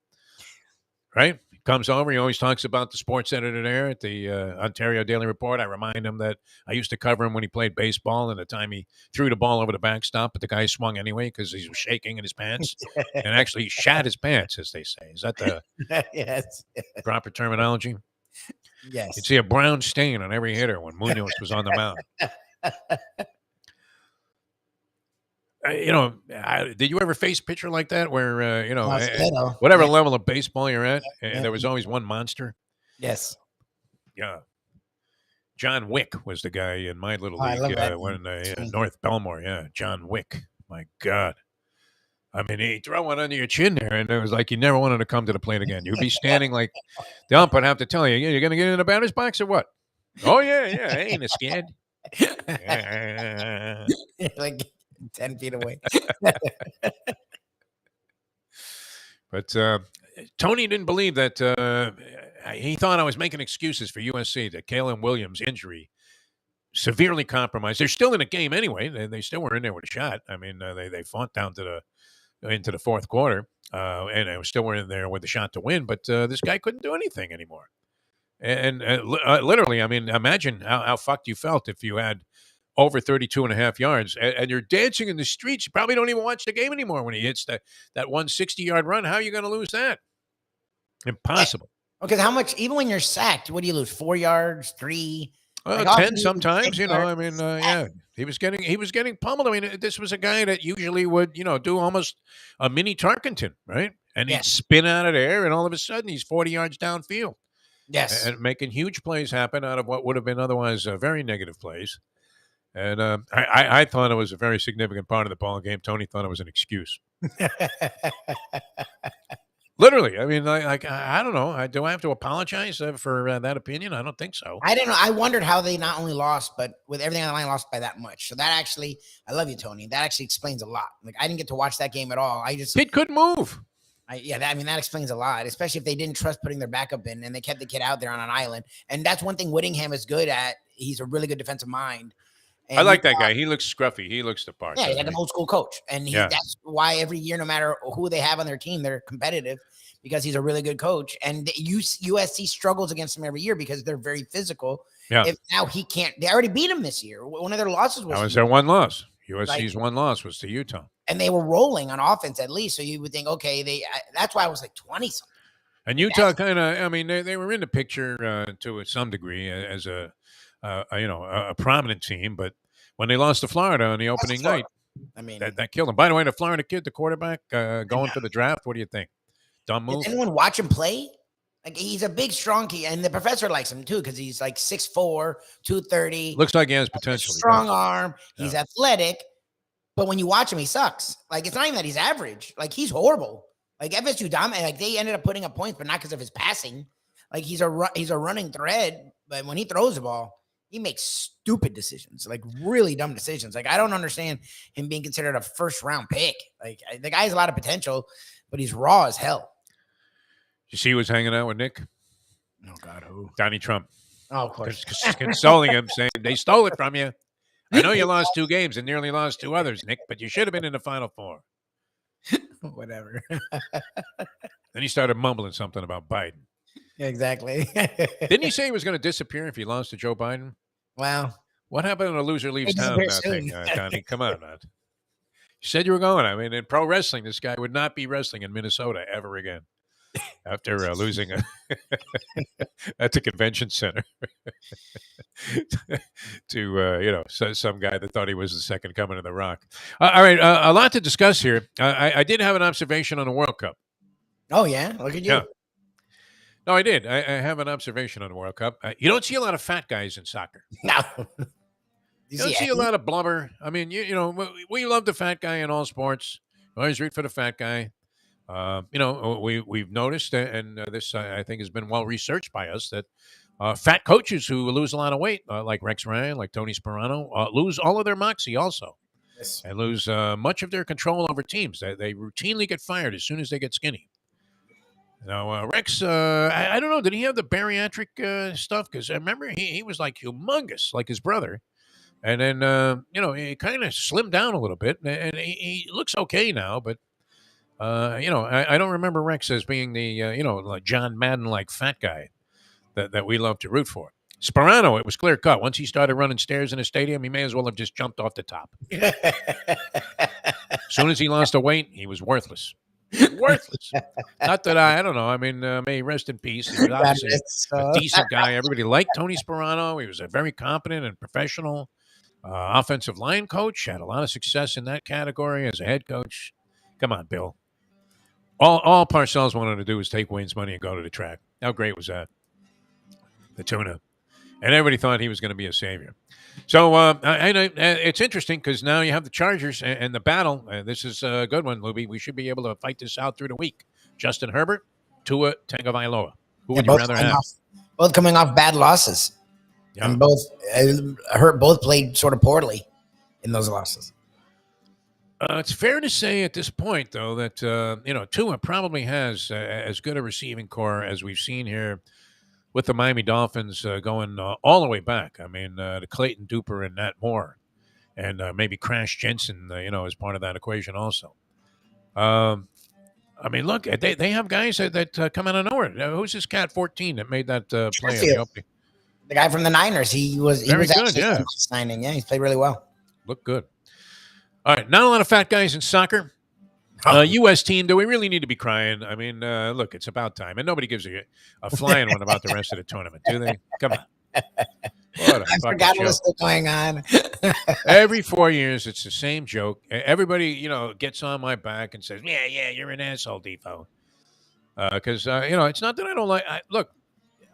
A: Right? He comes over. He always talks about the sports editor there at the Ontario Daily Report. I remind him that I used to cover him when he played baseball and the time he threw the ball over the backstop, but the guy swung anyway because he was shaking in his pants and actually shat his pants, as they say. Is that the
B: yes.
A: proper terminology?
B: Yes.
A: You'd see a brown stain on every hitter when Munoz was on the mound. Did you ever face a pitcher like that where, whatever level of baseball you're at, there was always one monster?
B: Yes.
A: Yeah. John Wick was the guy in my little league when North Belmore. Yeah, John Wick. My God. I mean, he'd throw one under your chin there, and it was like you never wanted to come to the plate again. You'd be standing like the umpire would have to tell you, you're going to get in the batter's box or what? Oh, yeah, I ain't scared.
B: Like 10 feet away.
A: But Tony didn't believe that. He thought I was making excuses for USC, that Kalen Williams' injury severely compromised. They're still in the game anyway. They still were in there with a shot. I mean, they fought down into the fourth quarter, and they still were in there with a shot to win. But this guy couldn't do anything anymore. And literally, I mean, imagine how fucked you felt if you had over 32 and a half yards, and you're dancing in the streets. You probably don't even watch the game anymore when he hits that 160-yard run. How are you going to lose that? Impossible.
B: Okay, how much, even when you're sacked, what do you lose? 4 yards, 3?
A: 10 sometimes, I mean, yeah. He was getting pummeled. I mean, this was a guy that usually would, do almost a mini Tarkenton, right? And he'd spin out of there, and all of a sudden he's 40 yards downfield.
B: Yes.
A: And making huge plays happen out of what would have been otherwise very negative plays. And I thought it was a very significant part of the ball game. Tony thought it was an excuse. Literally. I mean, I don't know. Do I have to apologize for that opinion? I don't think so.
B: I didn't know. I wondered how they not only lost, but with everything on the line, lost by that much. So that actually, I love you, Tony. That actually explains a lot. Like, I didn't get to watch that game at all.
A: Kid couldn't move.
B: That explains a lot, especially if they didn't trust putting their backup in and they kept the kid out there on an island. And that's one thing Whittingham is good at. He's a really good defensive mind.
A: I
B: And
A: like that guy. He looks scruffy. He looks the part.
B: yeah, he's
A: doesn't
B: like an
A: he?
B: old school coach, and that's why every year, no matter who they have on their team, they're competitive because he's a really good coach. And USC struggles against him every year because they're very physical.
A: Yeah.
B: If now he can't, they already beat him this year. One of their losses was
A: That was their one loss. USC's
B: like,
A: one loss was to Utah,
B: and they were rolling on offense at least. So you would think, okay, that's why I was like 20 something.
A: and Utah kind of. I mean, they were in the picture to some degree as a prominent team, but when they lost to Florida on the opening night,
B: I mean,
A: that killed them. By the way, the Florida kid, the quarterback, going for the draft. What do you think? Dumb move.
B: Did anyone watch him play? Like, he's a big, strong kid, and the professor likes him too because he's like 6'4", 230.
A: Looks like he has potential.
B: Strong arm. He's athletic, but when you watch him, he sucks. Like, it's not even that he's average. Like, he's horrible. Like, FSU dominated. Like, they ended up putting up points, but not because of his passing. Like, he's a running thread, but when he throws the ball, he makes stupid decisions, like really dumb decisions. Like, I don't understand him being considered a first-round pick. Like, the guy has a lot of potential, but he's raw as hell.
A: You see, he was hanging out with Nick.
B: Oh God, who?
A: Donnie Trump.
B: Oh, of course.
A: Consoling him, saying they stole it from you. I know you lost 2 games and nearly lost 2 others, Nick, but you should have been in the Final Four.
B: Whatever.
A: Then he started mumbling something about Biden.
B: Exactly.
A: Didn't he say he was going to disappear if he lost to Joe Biden?
B: Wow.
A: What happened when a loser leaves town? Donnie, come on, man. You said you were going. I mean, in pro wrestling, this guy would not be wrestling in Minnesota ever again after losing at the convention center to some guy that thought he was the second coming of The Rock. All right, a lot to discuss here. I did have an observation on the World Cup.
B: Oh yeah, look at you.
A: Yeah. No, I did. I have an observation on the World Cup. You don't see a lot of fat guys in soccer.
B: No.
A: You don't see a lot of blubber. I mean, we love the fat guy in all sports. We always root for the fat guy. We've noticed, and this I think has been well researched by us, that fat coaches who lose a lot of weight, like Rex Ryan, like Tony Sperano, lose all of their moxie also, and lose much of their control over teams. They routinely get fired as soon as they get skinny. Now, Rex, I don't know, did he have the bariatric stuff? Because I remember he was like humongous, like his brother. And then, he kind of slimmed down a little bit, and he looks okay now. But, I don't remember Rex as being the, like John Madden-like fat guy that we love to root for. Sperano, it was clear cut. Once he started running stairs in a stadium, he may as well have just jumped off the top. As soon as he lost the weight, he was worthless. Worthless. Not that I don't know. I mean, may he rest in peace. He was obviously a decent guy. Everybody liked Tony Sperano. He was a very competent and professional offensive line coach. Had a lot of success in that category as a head coach. Come on, Bill. All Parcells wanted to do was take Wayne's money and go to the track. How great was that? The tuna. And everybody thought he was going to be a savior. So it's interesting because now you have the Chargers and the battle. This is a good one, Lubie. We should be able to fight this out through the week. Justin Herbert, Tua Tagovailoa. Who would you rather have?
B: Both coming off bad losses. Yeah. And both played sort of poorly in those losses.
A: It's fair to say at this point, though, that Tua probably has as good a receiving core as we've seen here with the Miami Dolphins going all the way back. I mean, to Clayton Duper and Nat Moore, and maybe Crash Jensen, as part of that equation also. I mean, look, they have guys that come out of nowhere. Who's this cat 14 that made that play in the opening?
B: The guy from the Niners. He was
A: good,
B: actually
A: yeah.
B: signing. Yeah, he's played really well.
A: Looked good. All right, not a lot of fat guys in soccer. U.S. team, do we really need to be crying? I mean, look, it's about time. And nobody gives a flying one about the rest of the tournament, do they? Come on.
B: I forgot what was still going on.
A: Every 4 years, it's the same joke. Everybody, gets on my back and says, yeah, you're an asshole, Defo. Because, it's not that I don't like look,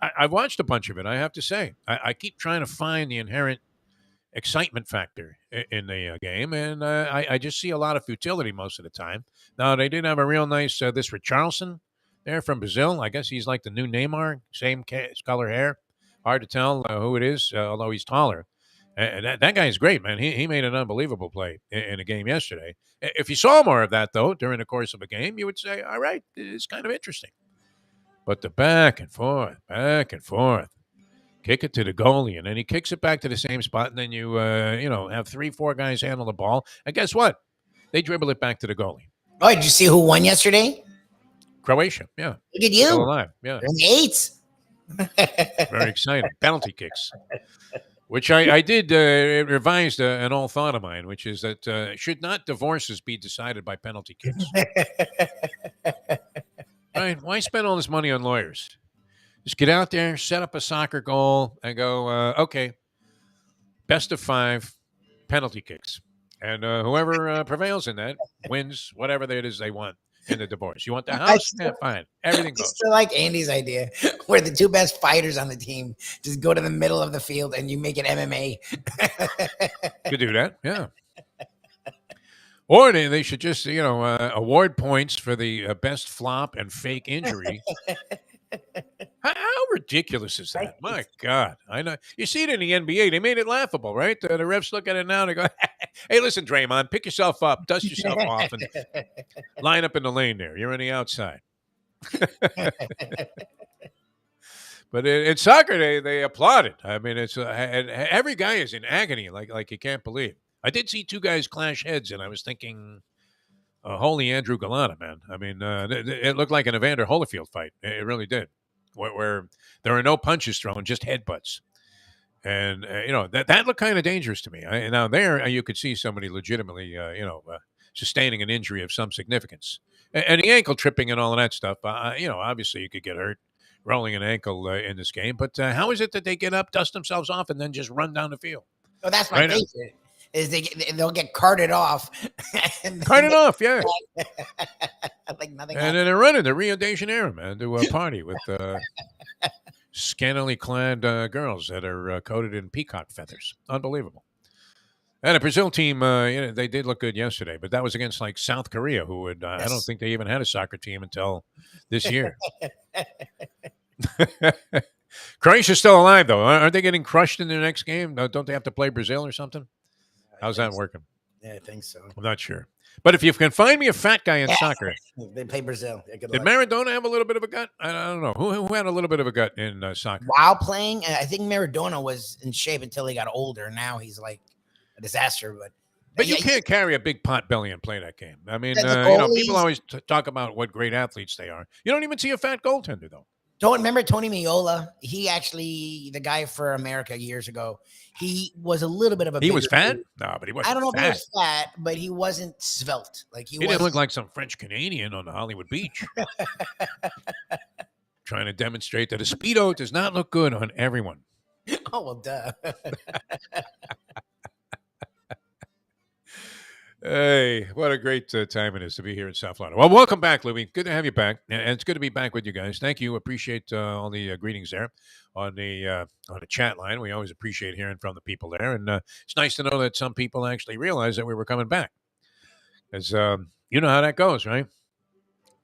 A: I've watched a bunch of it, I have to say. I keep trying to find the inherent excitement factor in the game, and I just see a lot of futility most of the time. Now, they did have a real nice, this Richarlison there from Brazil. I guess he's like the new Neymar, same color hair. Hard to tell who it is, although he's taller. And that guy's great, man. He made an unbelievable play in a game yesterday. If you saw more of that, though, during the course of a game, you would say, all right, it's kind of interesting. But the back and forth, kick it to the goalie, and then he kicks it back to the same spot, and then you have 3-4 guys handle the ball, and guess what? They dribble it back to the goalie.
B: Oh, did you see who won yesterday?
A: Croatia, yeah.
B: Look at you.
A: Still alive, yeah.
B: They're in the eights.
A: Very exciting. Penalty kicks. Which I did revised an old thought of mine, which is that should not divorces be decided by penalty kicks? Right? Why spend all this money on lawyers? Just get out there, set up a soccer goal, and go, okay, best of 5 penalty kicks. And whoever prevails in that wins whatever it is they want in the divorce. You want the house? Yeah, fine. Everything goes.
B: I still like Andy's idea, where the 2 best fighters on the team just go to the middle of the field and you make it MMA.
A: Could do that, yeah. Or they should just, award points for the best flop and fake injury. How ridiculous is that? My God. I know. You see it in the NBA. They made it laughable, right? The refs look at it now and they go, hey, listen, Draymond, pick yourself up, dust yourself off, and line up in the lane there. You're on the outside. But in soccer, they applaud it. I mean, it's and every guy is in agony, like you can't believe. I did see 2 guys clash heads, and I was thinking, holy Andrew Galata, man. I mean, it looked like an Evander Holyfield fight. It really did, where there are no punches thrown, just headbutts. And, that looked kind of dangerous to me. Now, there, you could see somebody legitimately, sustaining an injury of some significance. And the ankle tripping and all of that stuff, obviously you could get hurt rolling an ankle in this game. But how is it that they get up, dust themselves off, and then just run down the field?
B: Oh, that's my favorite. Is they'll get carted off.
A: Carted off, yeah.
B: Like nothing.
A: And then they're running to Rio de Janeiro, man, to a party with scantily clad girls that are coated in peacock feathers. Unbelievable. And the Brazil team, they did look good yesterday, but that was against like South Korea, who would I don't think they even had a soccer team until this year. Croatia's still alive, though. Aren't they getting crushed in their next game? Don't they have to play Brazil or something? How's that working?
B: Yeah, I think so.
A: I'm not sure. But if you can find me a fat guy in soccer.
B: They play Brazil.
A: Did Maradona have a little bit of a gut? I don't know. Who had a little bit of a gut in soccer?
B: While playing, I think Maradona was in shape until he got older. Now he's like a disaster. But
A: you can't carry a big pot belly and play that game. I mean, people always talk about what great athletes they are. You don't even see a fat goaltender, though.
B: Don't remember Tony Miola? He actually, the guy for America years ago, he was a little bit of a.
A: He was fat? No, but he wasn't.
B: I don't know
A: fat.
B: if he was fat, but he wasn't svelte. Like he
A: didn't look like some French Canadian on the Hollywood beach, trying to demonstrate that a Speedo does not look good on everyone.
B: Oh well, duh.
A: Hey, what a great time it is to be here in South Florida. Well, welcome back, Lubie. Good to have you back, and it's good to be back with you guys. Thank you. Appreciate all the greetings there on the chat line. We always appreciate hearing from the people there, and it's nice to know that some people actually realized that we were coming back. As you know how that goes, right?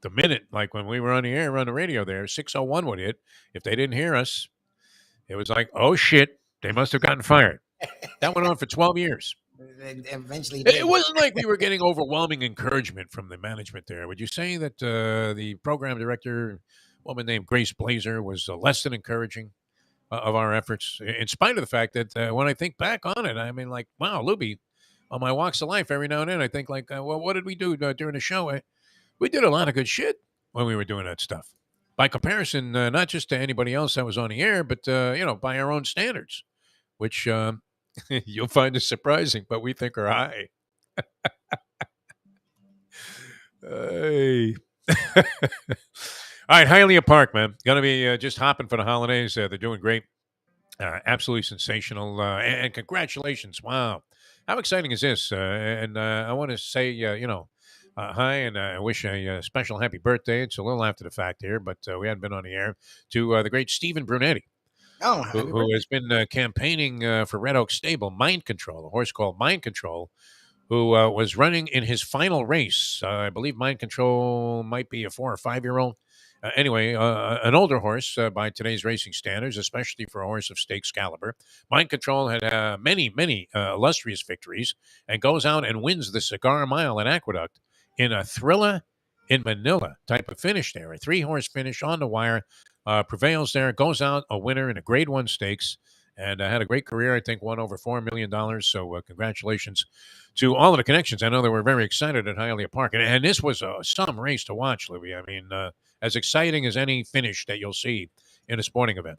A: The minute, like when we were on the air, on the radio there, 6:01 would hit. If they didn't hear us, it was like, oh, shit, they must have gotten fired. That went on for 12 years.
B: Eventually,
A: it wasn't like we were getting overwhelming encouragement from the management there. Would you say that the program director, woman named Grace Blazer, was less than encouraging of our efforts, in spite of the fact that when I think back on it, I mean, like, wow, Lubie, on my walks of life, every now and then, I think like, well, what did we do during the show? We did a lot of good shit when we were doing that stuff. By comparison, not just to anybody else that was on the air, but, by our own standards, which you'll find it surprising, but we think are high. Hey. All right, Hialeah Park, man. Going to be just hopping for the holidays. They're doing great. Absolutely sensational. And congratulations. Wow. How exciting is this? And I want to say, hi, and I wish a special happy birthday. It's a little after the fact here, but we hadn't been on the air, to the great Stephen Brunetti. Who has been campaigning for Red Oak Stable, Mind Control, a horse called Mind Control, who was running in his final race. I believe Mind Control might be a 4 or 5 year old. Anyway, an older horse by today's racing standards, especially for a horse of stakes caliber. Mind Control had many illustrious victories and goes out and wins the Cigar Mile at Aqueduct in a Thrilla in Manila type of finish there. A 3-horse finish on the wire. prevails there, goes out a winner in a Grade 1 stakes, and had a great career. I think won over $4 million. So congratulations to all of the connections. I know they were very excited at Hialeah Park. And this was some race to watch, Lubie. I mean, as exciting as any finish that you'll see in a sporting event.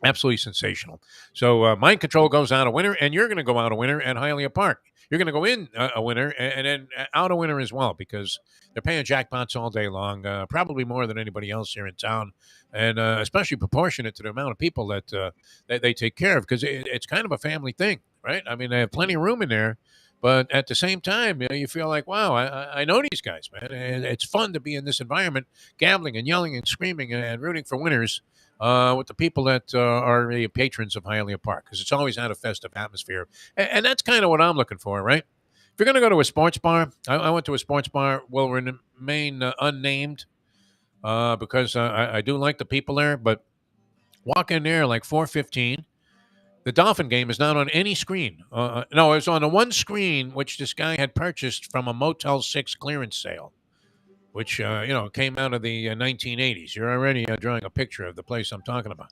A: Absolutely sensational. So Mind Control goes out a winner, and you're going to go out a winner at Hialeah Park. You're going to go in a winner and then out a winner as well, because they're paying jackpots all day long, probably more than anybody else here in town, and especially proportionate to the amount of people that they take care of, because it's kind of a family thing, right? I mean, they have plenty of room in there, but at the same time, you feel like, wow, I know these guys, man. And it's fun to be in this environment, gambling and yelling and screaming and rooting for winners. With the people that are the patrons of Hialeah Park, because it's always had a festive atmosphere. And that's kind of what I'm looking for, right? If you're going to go to a sports bar, I went to a sports bar, will remain unnamed, because I do like the people there, but walk in there like 4:15. The Dolphin game is not on any screen. No, it was on the one screen which this guy had purchased from a Motel 6 clearance sale, which, came out of the 1980s. You're already drawing a picture of the place I'm talking about.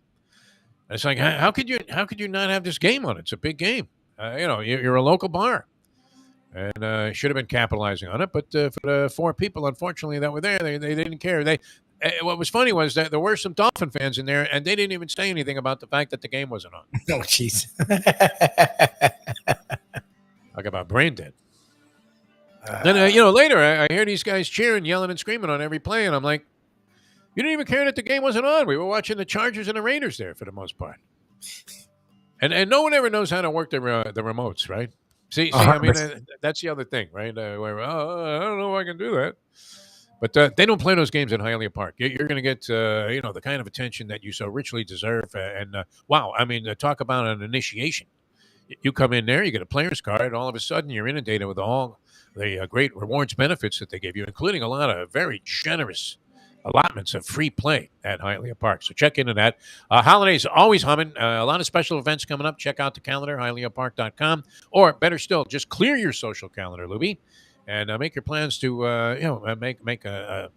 A: It's like, how could you not have this game on? It's a big game. You're a local bar, and should have been capitalizing on it. But for the 4 people, unfortunately, that were there, they didn't care. What was funny was that there were some Dolphin fans in there, and they didn't even say anything about the fact that the game wasn't on.
B: Oh, jeez.
A: Talk about brain dead. Then, later, I hear these guys cheering, yelling, and screaming on every play, and I'm like, you didn't even care that the game wasn't on. We were watching the Chargers and the Raiders there for the most part. And no one ever knows how to work the remotes, right? See, I mean, that's the other thing, right? Where, I don't know if I can do that. But they don't play those games at Hialeah Park. You're going to get, the kind of attention that you so richly deserve. And, wow, I mean, talk about an initiation. You come in there, you get a player's card, and all of a sudden you're inundated with all the great rewards benefits that they give you, including a lot of very generous allotments of free play at Hialeah Park. So check into that. Holidays always humming. A lot of special events coming up. Check out the calendar, hialeahpark.com. Or better still, just clear your social calendar, Lubie, and make your plans to make a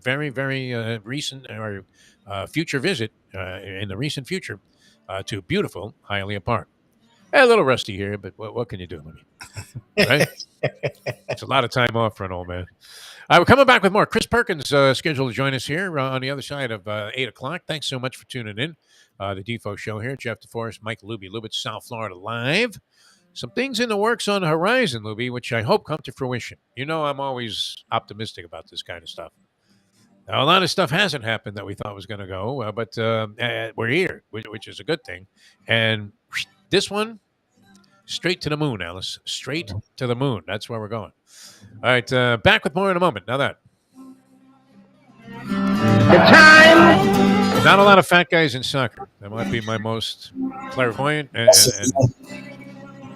A: very, very recent or future visit in the recent future to beautiful Hialeah Park. A little rusty here, but what can you do, Lubie? Right? It's a lot of time off for an old man. We're coming back with more. Chris Perkins scheduled to join us here on the other side of 8 o'clock. Thanks so much for tuning in. The Defo Show here. Jeff DeForest, Mike Lubie, South Florida Live. Some things in the works on the horizon, Lubie, which I hope come to fruition. You know I'm always optimistic about this kind of stuff. Now, a lot of stuff hasn't happened that we thought was going to go, but we're here, which is a good thing. And this one, straight to the moon, Alice. Straight to the moon. That's where we're going. All right, back with more in a moment. Now that.
B: The time.
A: Not a lot of fat guys in soccer. That might be my most clairvoyant and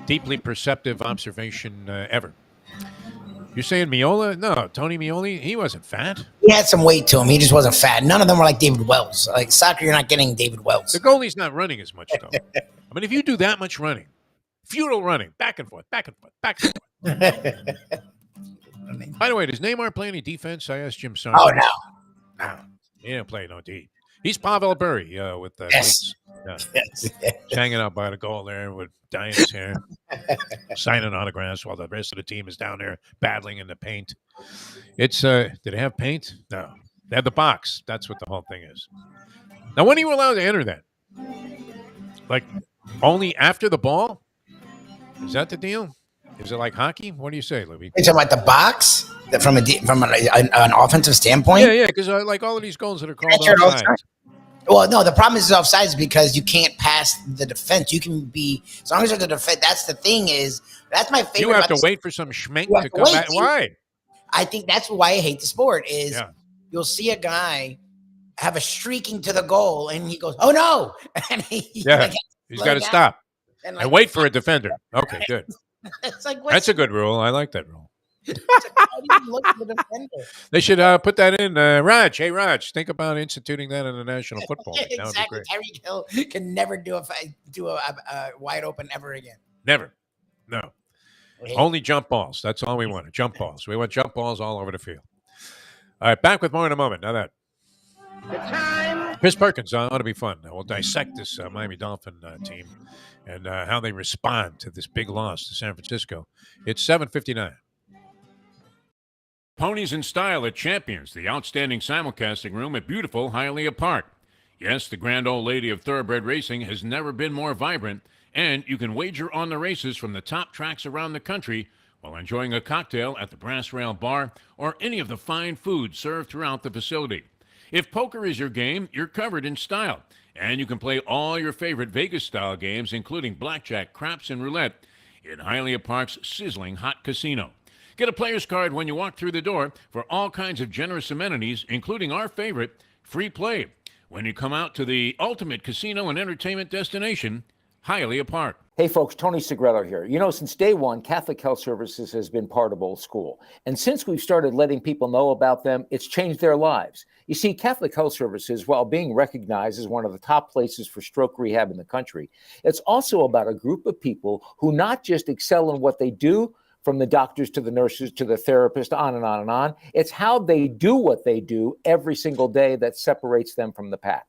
A: deeply perceptive observation ever. You're saying Miola? No, Tony Mioli, he wasn't fat.
B: He had some weight to him. He just wasn't fat. None of them were like David Wells. Like soccer, you're not getting David Wells.
A: The goalie's not running as much, though. I mean, if you do that much running, futile running, back and forth, back and forth, back and forth. By the way, does Neymar play any defense? I asked Jim Sargent.
B: Oh, no.
A: He didn't play no D. He's Pavel Burry with the
B: yes.
A: Yes. Hanging out by the goal there with dyeing his hair, signing autographs while the rest of the team is down there battling in the paint. It's did they have paint? No. They had the box. That's what the whole thing is. Now, when are you allowed to enter that? Like, only after the ball? Is that the deal? Is it like hockey? What do you say, Lubie?
B: You're talking about the box from an offensive standpoint?
A: Yeah, because like all of these goals that are called offside.
B: Well, no, the problem is offsides because you can't pass the defense. You can be, as long as you're the defense, that's the thing is, that's my favorite.
A: You have to wait for some schmenk to come back. Why?
B: I think that's why I hate the sport is you'll see a guy have a streaking to the goal and he goes, oh no. And he's got
A: to stop and wait for a defender. Okay, good.
B: It's like,
A: that's a good rule. I like that rule.
B: Look at the defender.
A: They should put that in. Raj, hey, Raj, think about instituting that in the National Football League.
B: Exactly. Tyreek Hill can never do a wide open ever again.
A: Never. No. Only jump balls. That's all we want. Jump balls. We want jump balls all over the field. All right, back with more in a moment. Now that.
B: The time.
A: Chris Perkins ought to be fun. We'll dissect this Miami Dolphin team and how they respond to this big loss to San Francisco. It's 7:59. Ponies in Style at Champions, the outstanding simulcasting room at beautiful Hialeah Park. Yes, the grand old lady of thoroughbred racing has never been more vibrant, and you can wager on the races from the top tracks around the country while enjoying a cocktail at the Brass Rail Bar or any of the fine food served throughout the facility. If poker is your game, you're covered in style, and you can play all your favorite Vegas-style games, including blackjack, craps, and roulette, in Hialeah Park's sizzling hot casino. Get a player's card when you walk through the door for all kinds of generous amenities, including our favorite, free play, when you come out to the ultimate casino and entertainment destination, Hialeah Park.
D: Hey folks, Tony Segreto here. You know, since day one, Catholic Health Services has been part of Old School. And since we've started letting people know about them, it's changed their lives. You see, Catholic Health Services, while being recognized as one of the top places for stroke rehab in the country, it's also about a group of people who not just excel in what they do, from the doctors to the nurses to the therapist, on and on and on. It's how they do what they do every single day that separates them from the pack.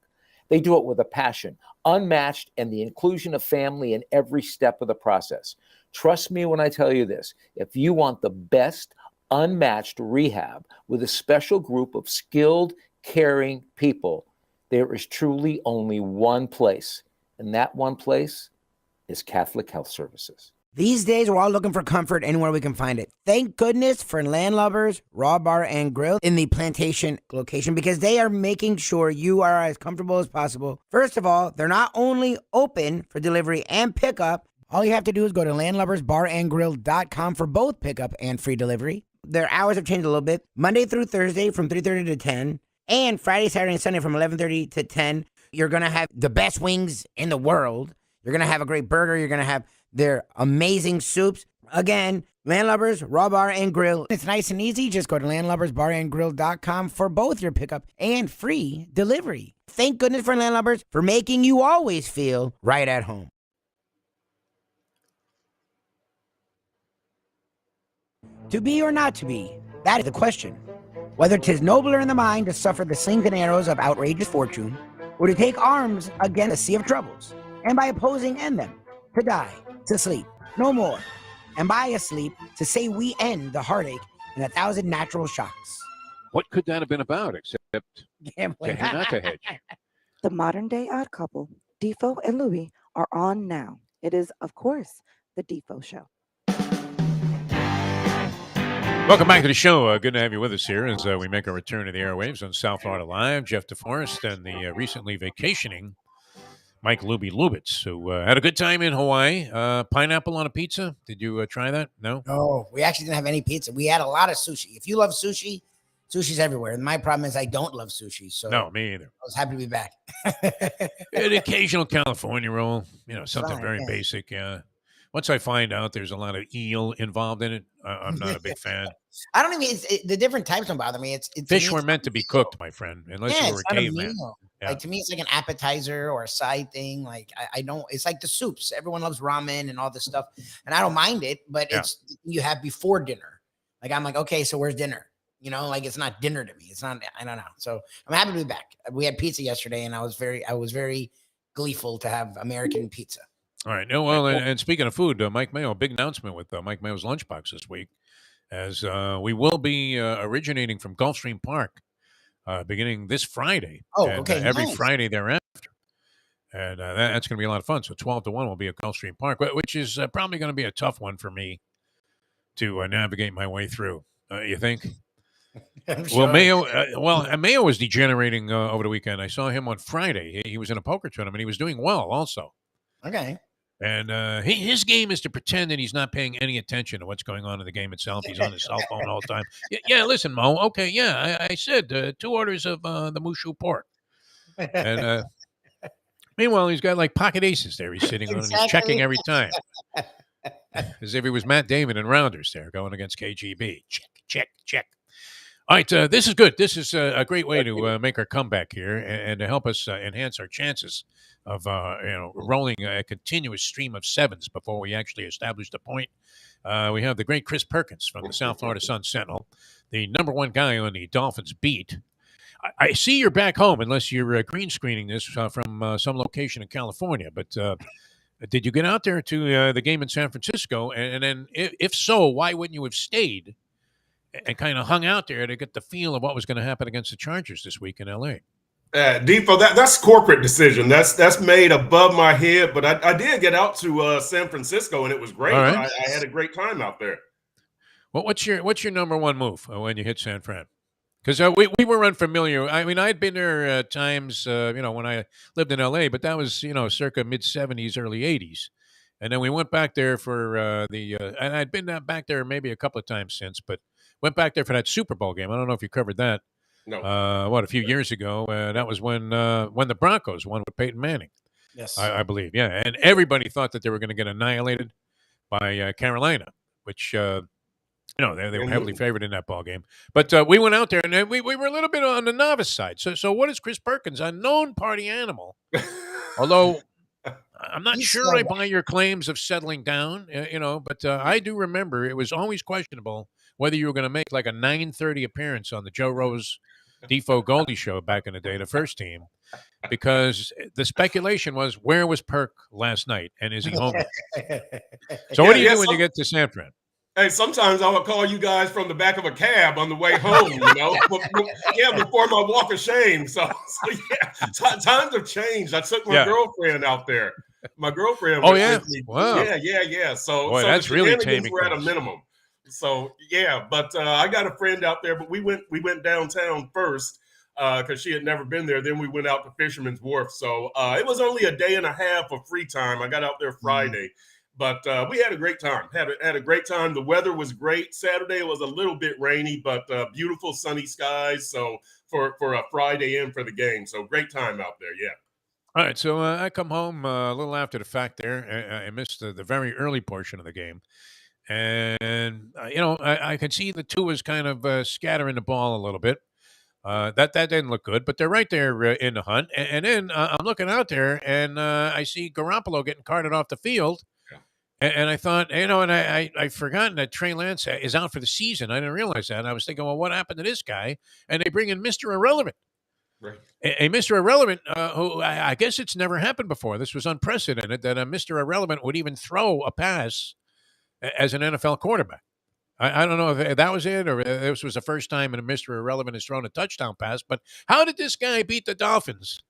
D: They do it with a passion, unmatched, and the inclusion of family in every step of the process. Trust me when I tell you this. If you want the best, unmatched rehab with a special group of skilled, caring people, there is truly only one place, and that one place is Catholic Health Services.
B: These days, we're all looking for comfort anywhere we can find it. Thank goodness for Landlubbers Raw Bar and Grill in the Plantation location, because they are making sure you are as comfortable as possible. First of all, they're not only open for delivery and pickup. All you have to do is go to landlubbersbarandgrill.com for both pickup and free delivery. Their hours have changed a little bit. Monday through Thursday from 3:30 to 10, and Friday, Saturday, and Sunday from 11:30 to 10. You're going to have the best wings in the world. You're going to have a great burger. You're going to have their amazing soups. Again, Landlubbers, Raw Bar and Grill. It's nice and easy. Just go to landlubbersbarandgrill.com for both your pickup and free delivery. Thank goodness for Landlubbers for making you always feel right at home. To be or not to be, that is the question. Whether 'tis nobler in the mind to suffer the slings and arrows of outrageous fortune, or to take arms against a sea of troubles, and by opposing end them, to die, to sleep, no more, and by asleep, to say we end the heartache and 1,000 natural shocks.
A: What could that have been about except
B: Gambling.
A: not to hedge?
C: The modern day odd couple, Defo and Lubie, are on now. It is, of course, the Defo Show.
A: Welcome back to the show. Good to have you with us here as we make our return to the airwaves on South Florida Live. Jeff DeForest and the recently vacationing Mike Lubie Lubitz, who had a good time in Hawaii. Pineapple on a pizza. Did you try that? No?
B: No, we actually didn't have any pizza. We had a lot of sushi. If you love sushi, sushi's everywhere. And my problem is I don't love sushi. So
A: no, me either.
B: I was happy to be back.
A: An occasional California roll, something
B: Fine,
A: very
B: yeah.
A: basic. Once I find out there's a lot of eel involved in it, I'm not a big fan.
B: I don't even, the different types don't bother me.
A: Fish were meant to be cooked, my friend, unless you were a caveman.
B: Yeah. Like, to me, it's like an appetizer or a side thing. Like, I don't, it's like the soups. Everyone loves ramen and all this stuff. And I don't mind it, but it's, you have before dinner. Like, I'm like, okay, so where's dinner? Like, it's not dinner to me. It's not, I don't know. So I'm happy to be back. We had pizza yesterday, and I was very gleeful to have American pizza.
A: All right. No, well, and speaking of food, Mike Mayo, big announcement with Mike Mayo's Lunchbox this week, as we will be originating from Gulfstream Park beginning this Friday.
B: Oh,
A: and,
B: okay.
A: Every
B: Nice.
A: Friday thereafter. And that's going to be a lot of fun. So 12 to 1 will be at Gulfstream Park, which is probably going to be a tough one for me to navigate my way through. You think?
B: Sure.
A: Well, Mayo was degenerating over the weekend. I saw him on Friday. He was in a poker tournament. He was doing well also.
B: Okay.
A: And his game is to pretend that he's not paying any attention to what's going on in the game itself. He's on his cell phone all the time. Yeah, listen, Mo. Okay, yeah, I said 2 orders of the Mushu pork. And meanwhile, he's got like pocket aces there. He's sitting on and he's checking every time. As if he was Matt Damon in Rounders there going against KGB. Check. All right, this is good. This is a great way to make our comeback here and to help us enhance our chances of rolling a continuous stream of sevens before we actually establish the point. We have the great Chris Perkins from the South Florida Sun-Sentinel, the number one guy on the Dolphins beat. I see you're back home, unless you're green screening this from some location in California. But did you get out there to the game in San Francisco? And then, if so, why wouldn't you have stayed and kind of hung out there to get the feel of what was going to happen against the Chargers this week in L.A.?
E: Defo, that's corporate decision. That's made above my head. But I did get out to San Francisco, and it was great.
A: Right.
E: I had a great time out there.
A: Well, what's your number one move when you hit San Fran? Because we were unfamiliar. I mean, I'd been there times, when I lived in L.A., but that was, circa mid-'70s, early '80s. And then we went back there for and I'd been back there maybe a couple of times since, but went back there for that Super Bowl game. I don't know if you covered that.
E: No.
A: A few years ago. That was when the Broncos won with Peyton Manning.
B: Yes.
A: I believe. Yeah. And everybody thought that they were going to get annihilated by Carolina, which they were heavily favored in that ball game. But we went out there, and we were a little bit on the novice side. So what is Chris Perkins? A known party animal. Although I'm not sure I buy your claims of settling down, but I do remember it was always questionable whether you were going to make like a 9:30 appearance on the Joe Rose Defo Goldie show back in the day, the first team, because the speculation was, where was Perk last night, and is he home? So what do you do when you get to San Fran?
E: Hey, sometimes I would call you guys from the back of a cab on the way home, before my walk of shame. So times have changed. I took my girlfriend out there. My girlfriend was with me.
A: Wow.
E: Yeah. So
A: that's
E: the
A: really taming
E: we're at a
A: things.
E: minimum. So but I got a friend out there, but we went downtown first because she had never been there. Then we went out to Fisherman's Wharf. So it was only a day and a half of free time. I got out there Friday. But we had a great time. Had a great time. The weather was great. Saturday was a little bit rainy, but beautiful sunny skies. So for a Friday in for the game. So great time out there. Yeah.
A: All right. So I come home a little after the fact there. I missed the very early portion of the game. And, I could see the Tua's kind of scattering the ball a little bit. That didn't look good, but they're right there in the hunt. And then I'm looking out there, and I see Garoppolo getting carted off the field. And I thought, and I'd forgotten that Trey Lance is out for the season. I didn't realize that. And I was thinking, well, what happened to this guy? And they bring in Mr. Irrelevant.
E: Right.
A: A Mr. Irrelevant, who I guess it's never happened before. This was unprecedented that a Mr. Irrelevant would even throw a pass as an NFL quarterback. I don't know if that was it, or this was the first time that a Mr. Irrelevant has thrown a touchdown pass. But how did this guy beat the Dolphins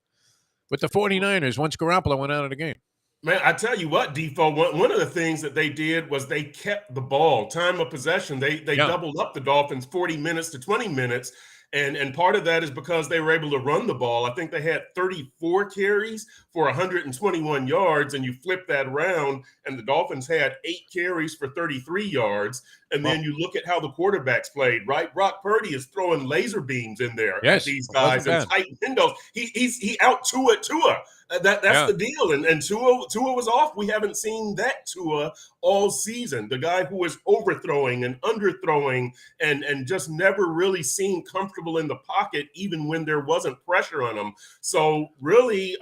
A: with the 49ers once Garoppolo went out of the game?
E: Man, I tell you what, Defo, one of the things that they did was they kept the ball, time of possession. They doubled up the Dolphins 40 minutes to 20 minutes. And part of that is because they were able to run the ball. I think they had 34 carries for 121 yards, and you flip that around, and the Dolphins had 8 carries for 33 yards. And then you look at how the quarterbacks played, right? Brock Purdy is throwing laser beams in there at these guys and tight windows. He out Tua. That's the deal. And Tua was off. We haven't seen that Tua all season. The guy who was overthrowing and underthrowing and just never really seemed comfortable in the pocket, even when there wasn't pressure on him. So really,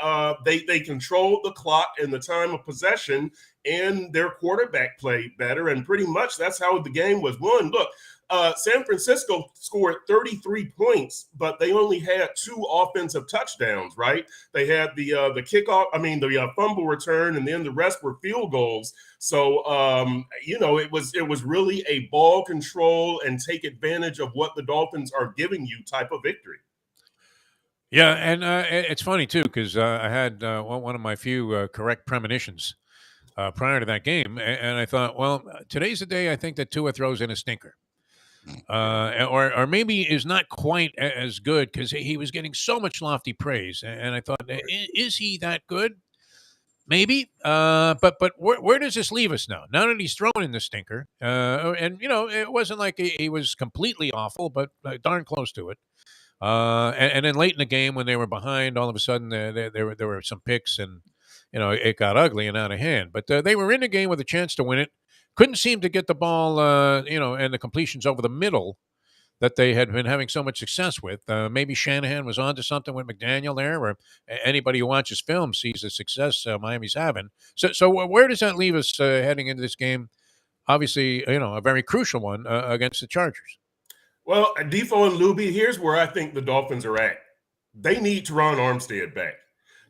E: they controlled the clock and the time of possession, and their quarterback played better. And pretty much that's how the game was won. Look, San Francisco scored 33 points, but they only had 2 offensive touchdowns, right? They had the kickoff, the fumble return, and then the rest were field goals. So, it was really a ball control and take advantage of what the Dolphins are giving you type of victory.
A: Yeah, and it's funny, too, because I had one of my few correct premonitions prior to that game, and I thought, well, today's the day I think that Tua throws in a stinker. Or maybe is not quite as good, because he was getting so much lofty praise, and I thought, is he that good? Maybe, but where does this leave us now? Now that he's thrown in the stinker, and it wasn't like he was completely awful, but darn close to it. And then late in the game, when they were behind, all of a sudden there were some picks, and it got ugly and out of hand. But they were in the game with a chance to win it. Couldn't seem to get the ball, and the completions over the middle that they had been having so much success with. Maybe Shanahan was onto something with McDaniel there, or anybody who watches film sees the success Miami's having. So where does that leave us heading into this game? Obviously, a very crucial one against the Chargers.
E: Well, Defo and Lubie, here's where I think the Dolphins are at. They need Teron Armstead back.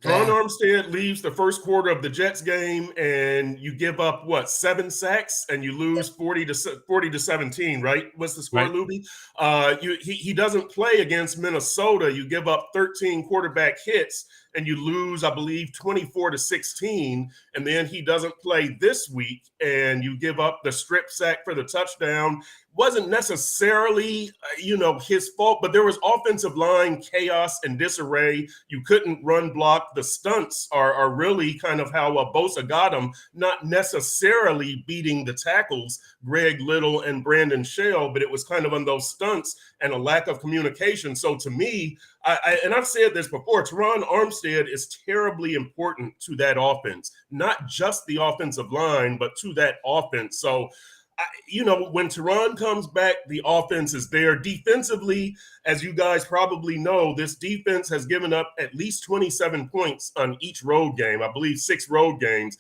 E: Teron Armstead leaves the first quarter of the Jets game, and you give up 7 sacks, and you lose 40 to 17. Right? What's the score,
A: Right.
E: Lubie? He doesn't play against Minnesota. You give up 13 quarterback hits, and you lose, I believe, 24 to 16. And then he doesn't play this week, and you give up the strip sack for the touchdown. Wasn't necessarily, his fault, but there was offensive line chaos and disarray. You couldn't run block. The stunts are really kind of how Bosa got him, not necessarily beating the tackles, Greg Little and Brandon Shell, but it was kind of on those stunts and a lack of communication. So to me, and I've said this before, Teron Armstead is terribly important to that offense, not just the offensive line, but to that offense. So when Teron comes back, the offense is there. Defensively, as you guys probably know, this defense has given up at least 27 points on each road game. I believe 6 road games.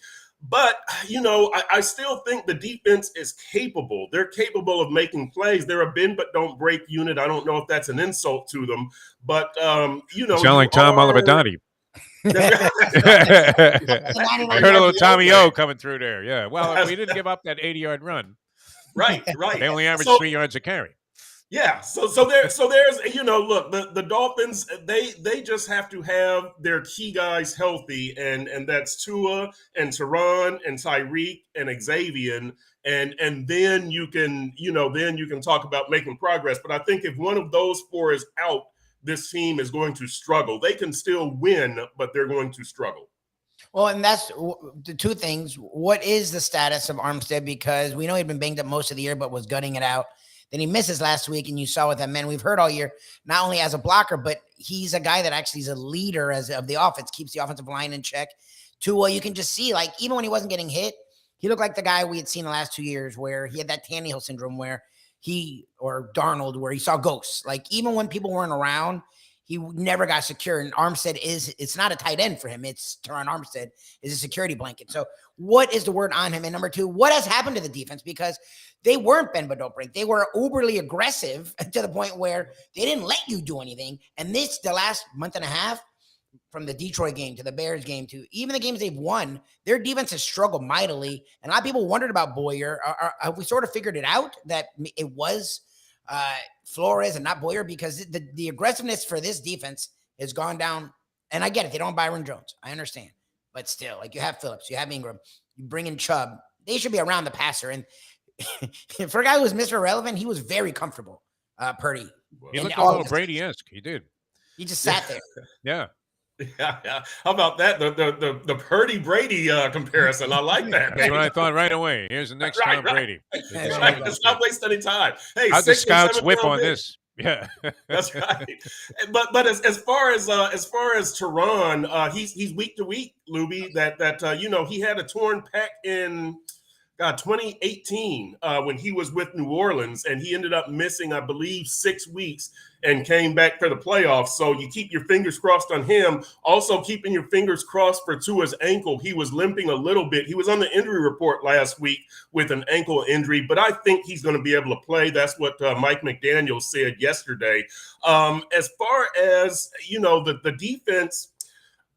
E: But, I still think the defense is capable. They're capable of making plays. They're a bend but don't break unit. I don't know if that's an insult to them. But,
A: Sound like Tom Olivedani. I heard a little Tommy O coming through there. Yeah. Well, if we didn't give up that 80-yard run.
E: Right.
A: They only averaged 3 yards a carry.
E: Yeah. So there's, look, the Dolphins, they just have to have their key guys healthy, and that's Tua and Teron and Tyreek and Xavier. And then you can talk about making progress. But I think if one of those 4 is out, this team is going to struggle. They can still win, but they're going to struggle.
B: Well, and that's the 2 things. What is the status of Armstead? Because we know he'd been banged up most of the year, but was gutting it out. Then he misses last week, and you saw with that man we've heard all year, not only as a blocker, but he's a guy that actually is a leader of the offense, keeps the offensive line in check. You can just see, like, even when he wasn't getting hit, he looked like the guy we had seen the last 2 years where he had that Tannehill syndrome where or Darnold, where he saw ghosts. Like, even when people weren't around, he never got secure. And Armstead it's not a tight end for him. It's Teron Armstead is a security blanket. So what is the word on him? And number 2, what has happened to the defense? Because they weren't bend but don't break. They were overly aggressive to the point where they didn't let you do anything. And the last month and a half, from the Detroit game to the Bears game to even the games they've won, their defense has struggled mightily. And a lot of people wondered about Boyer. Have we sort of figured it out that it was Flores and not Boyer? Because the aggressiveness for this defense has gone down. And I get it. They don't have Byron Jones. I understand. But still, like, you have Phillips, you have Ingram, you bring in Chubb. They should be around the passer. And for a guy who was Mr. Irrelevant, he was very comfortable, Purdy.
A: He looked a little Brady-esque. He did.
B: He just sat there.
A: Yeah.
E: Yeah. How about that? The Purdy Brady comparison. I like that.
A: That's what I thought right away. Here's the next Tom Brady.
E: Let's not waste any time. Hey,
A: how'd the scouts whip on this? Yeah,
E: that's right. But as far as Teron, he's week to week, Lubie. That he had a torn pec in 2018 when he was with New Orleans, and he ended up missing, I believe, 6 weeks and came back for the playoffs. So you keep your fingers crossed on him. Also keeping your fingers crossed for Tua's ankle. He was limping a little bit. He was on the injury report last week with an ankle injury, but I think he's going to be able to play. That's what Mike McDaniel said yesterday. As far as, the defense,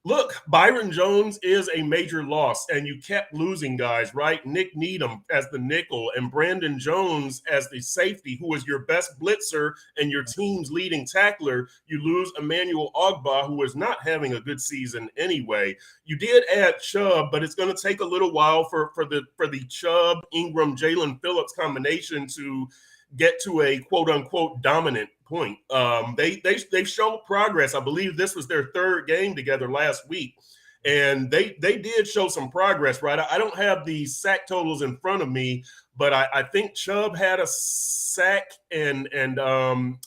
E: look, Byron Jones is a major loss, and you kept losing guys, right? Nick Needham as the nickel and Brandon Jones as the safety, who was your best blitzer and your team's leading tackler. You lose Emmanuel Ogbah, who is not having a good season anyway. You did add Chubb, but it's going to take a little while for the Chubb, Ingram, Jalen Phillips combination to get to a quote unquote dominant point. They've shown progress. I believe this was their 3rd game together last week, and they did show some progress, right? I don't have the sack totals in front of me, but I think Chubb had a sack and Ingram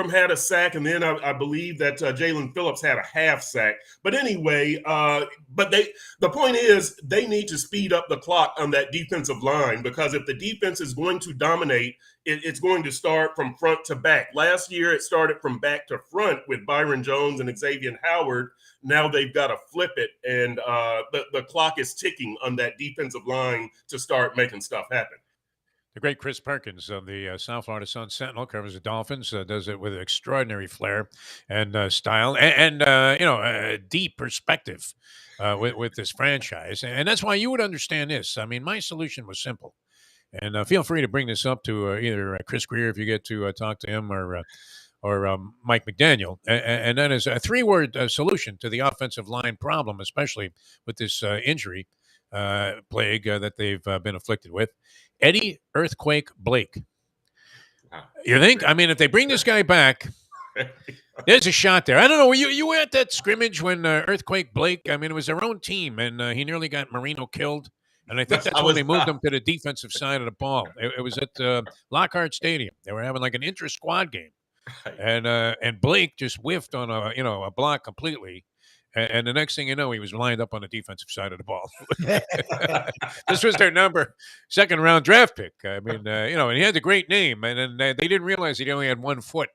E: had a sack, and then I believe that Jalen Phillips had a half sack. But anyway, the point is they need to speed up the clock on that defensive line, because if the defense is going to dominate, it's going to start from front to back. Last year, it started from back to front with Byron Jones and Xavier Howard. Now they've got to flip it, and the clock is ticking on that defensive line to start making stuff happen.
A: The great Chris Perkins of the South Florida Sun-Sentinel covers the Dolphins, does it with extraordinary flair and style and deep perspective with this franchise. And that's why you would understand this. I mean, my solution was simple. And feel free to bring this up to either Chris Greer if you get to talk to him or Mike McDaniel. And that is a three-word solution to the offensive line problem, especially with this injury plague that they've been afflicted with. Eddie Earthquake Blake. You think? I mean, if they bring this guy back, there's a shot there. I don't know. You were at that scrimmage when Earthquake Blake, I mean, it was their own team, and he nearly got Marino killed. And I think that's when they moved him to the defensive side of the ball. It was at Lockhart Stadium. They were having like an intra-squad game. And Blake just whiffed on a block completely. And the next thing you know, he was lined up on the defensive side of the ball. This was their second round draft pick. I mean, and he had a great name. And then they didn't realize he only had 1 foot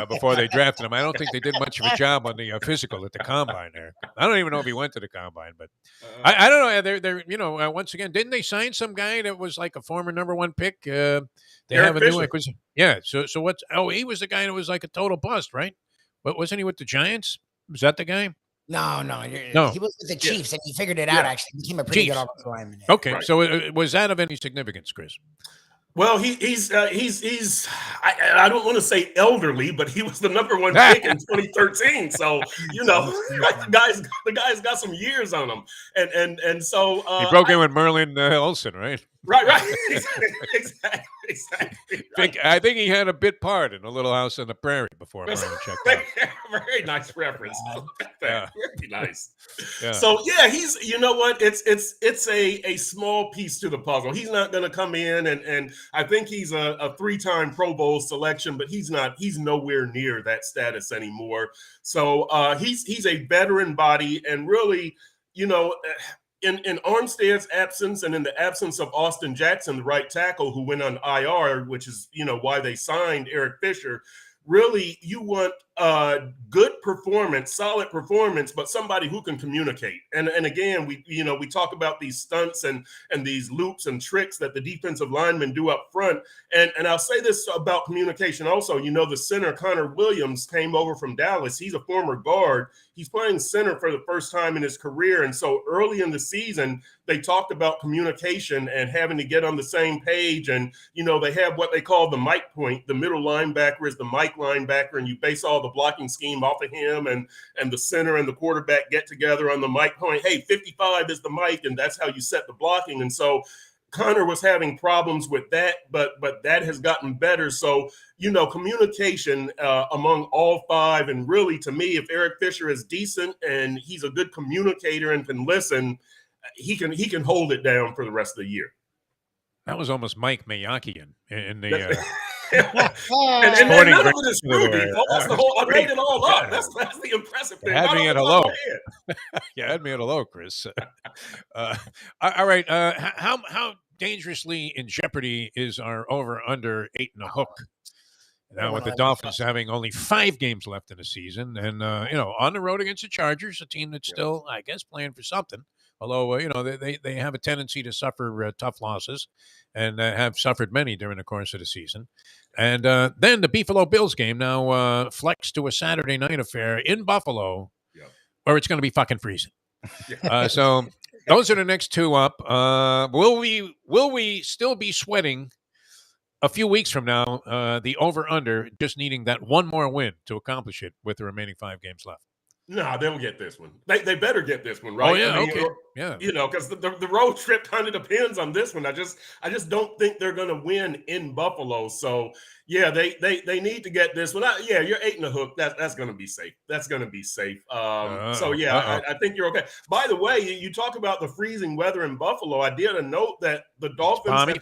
A: before they drafted him. I don't think they did much of a job on the physical at the combine there. I don't even know if he went to the combine, but I don't know. They're once again, didn't they sign some guy that was like a former number 1 pick? They have a new acquisition. Yeah. So what's? Oh, he was the guy that was like a total bust, right? But wasn't he with the Giants? Was that the guy?
B: No. He was with the Chiefs, and he figured it out. Actually, he became a pretty good offensive lineman.
A: Okay, right. So was that of any significance, Chris?
E: Well, he's I don't want to say elderly, but he was the number 1 pick in 2013. So the guy's got some years on him, and so
A: he broke in with Merlin Olsen, right?
E: Right, exactly.
A: I think he had a bit part in a Little House on the Prairie before Merlin checked out.
E: Very nice reference.
A: Yeah.
E: Very nice.
A: Yeah.
E: So he's it's a small piece to the puzzle. He's not going to come in and I think he's a 3-time Pro Bowl selection, but he's nowhere near that status anymore. So he's a veteran body, and really, in Armstead's absence and in the absence of Austin Jackson, the right tackle who went on IR, which is, why they signed Eric Fisher, really you want good performance, solid performance, but somebody who can communicate. And again, we talk about these stunts and these loops and tricks that the defensive linemen do up front. And I'll say this about communication also. The center Connor Williams came over from Dallas. He's a former guard. He's playing center for the first time in his career. And so early in the season, they talked about communication and having to get on the same page. And, they have what they call the Mike point. The middle linebacker is the Mike linebacker, and you base all the blocking scheme off of him, and the center and the quarterback get together on the Mike point. Hey, 55 is the Mike, and that's how you set the blocking. And so Connor was having problems with that, but that has gotten better. So, communication among all 5. And really, to me, if Eric Fisher is decent and he's a good communicator and can listen, he can hold it down for the rest of the year.
A: That was almost Mike Mayakian in the
E: and none of it is true, That's the whole. I made it all up. That's the impressive thing.
A: You had me at hello. You had me at hello, Chris. All right. How dangerously in jeopardy is our over/under 8.5? Now, with the Dolphins having only 5 games left in the season, and on the road against the Chargers, a team that's still, I guess, playing for something. Although, they have a tendency to suffer tough losses and have suffered many during the course of the season. And then the Buffalo Bills game now flexed to a Saturday night affair in Buffalo, where it's going to be fucking freezing. So those are the next 2 up. Will we still be sweating a few weeks from now, the over-under, just needing that 1 more win to accomplish it with the remaining 5 games left?
E: No, they'll get this one. They better get this one, right?
A: Oh, yeah, okay. Yeah.
E: Because the road trip kind of depends on this one. I just don't think they're going to win in Buffalo. So, yeah, they need to get this one. You're 8.5. That's going to be safe. That's going to be safe. I think you're okay. By the way, you talk about the freezing weather in Buffalo. I did a note that the Dolphins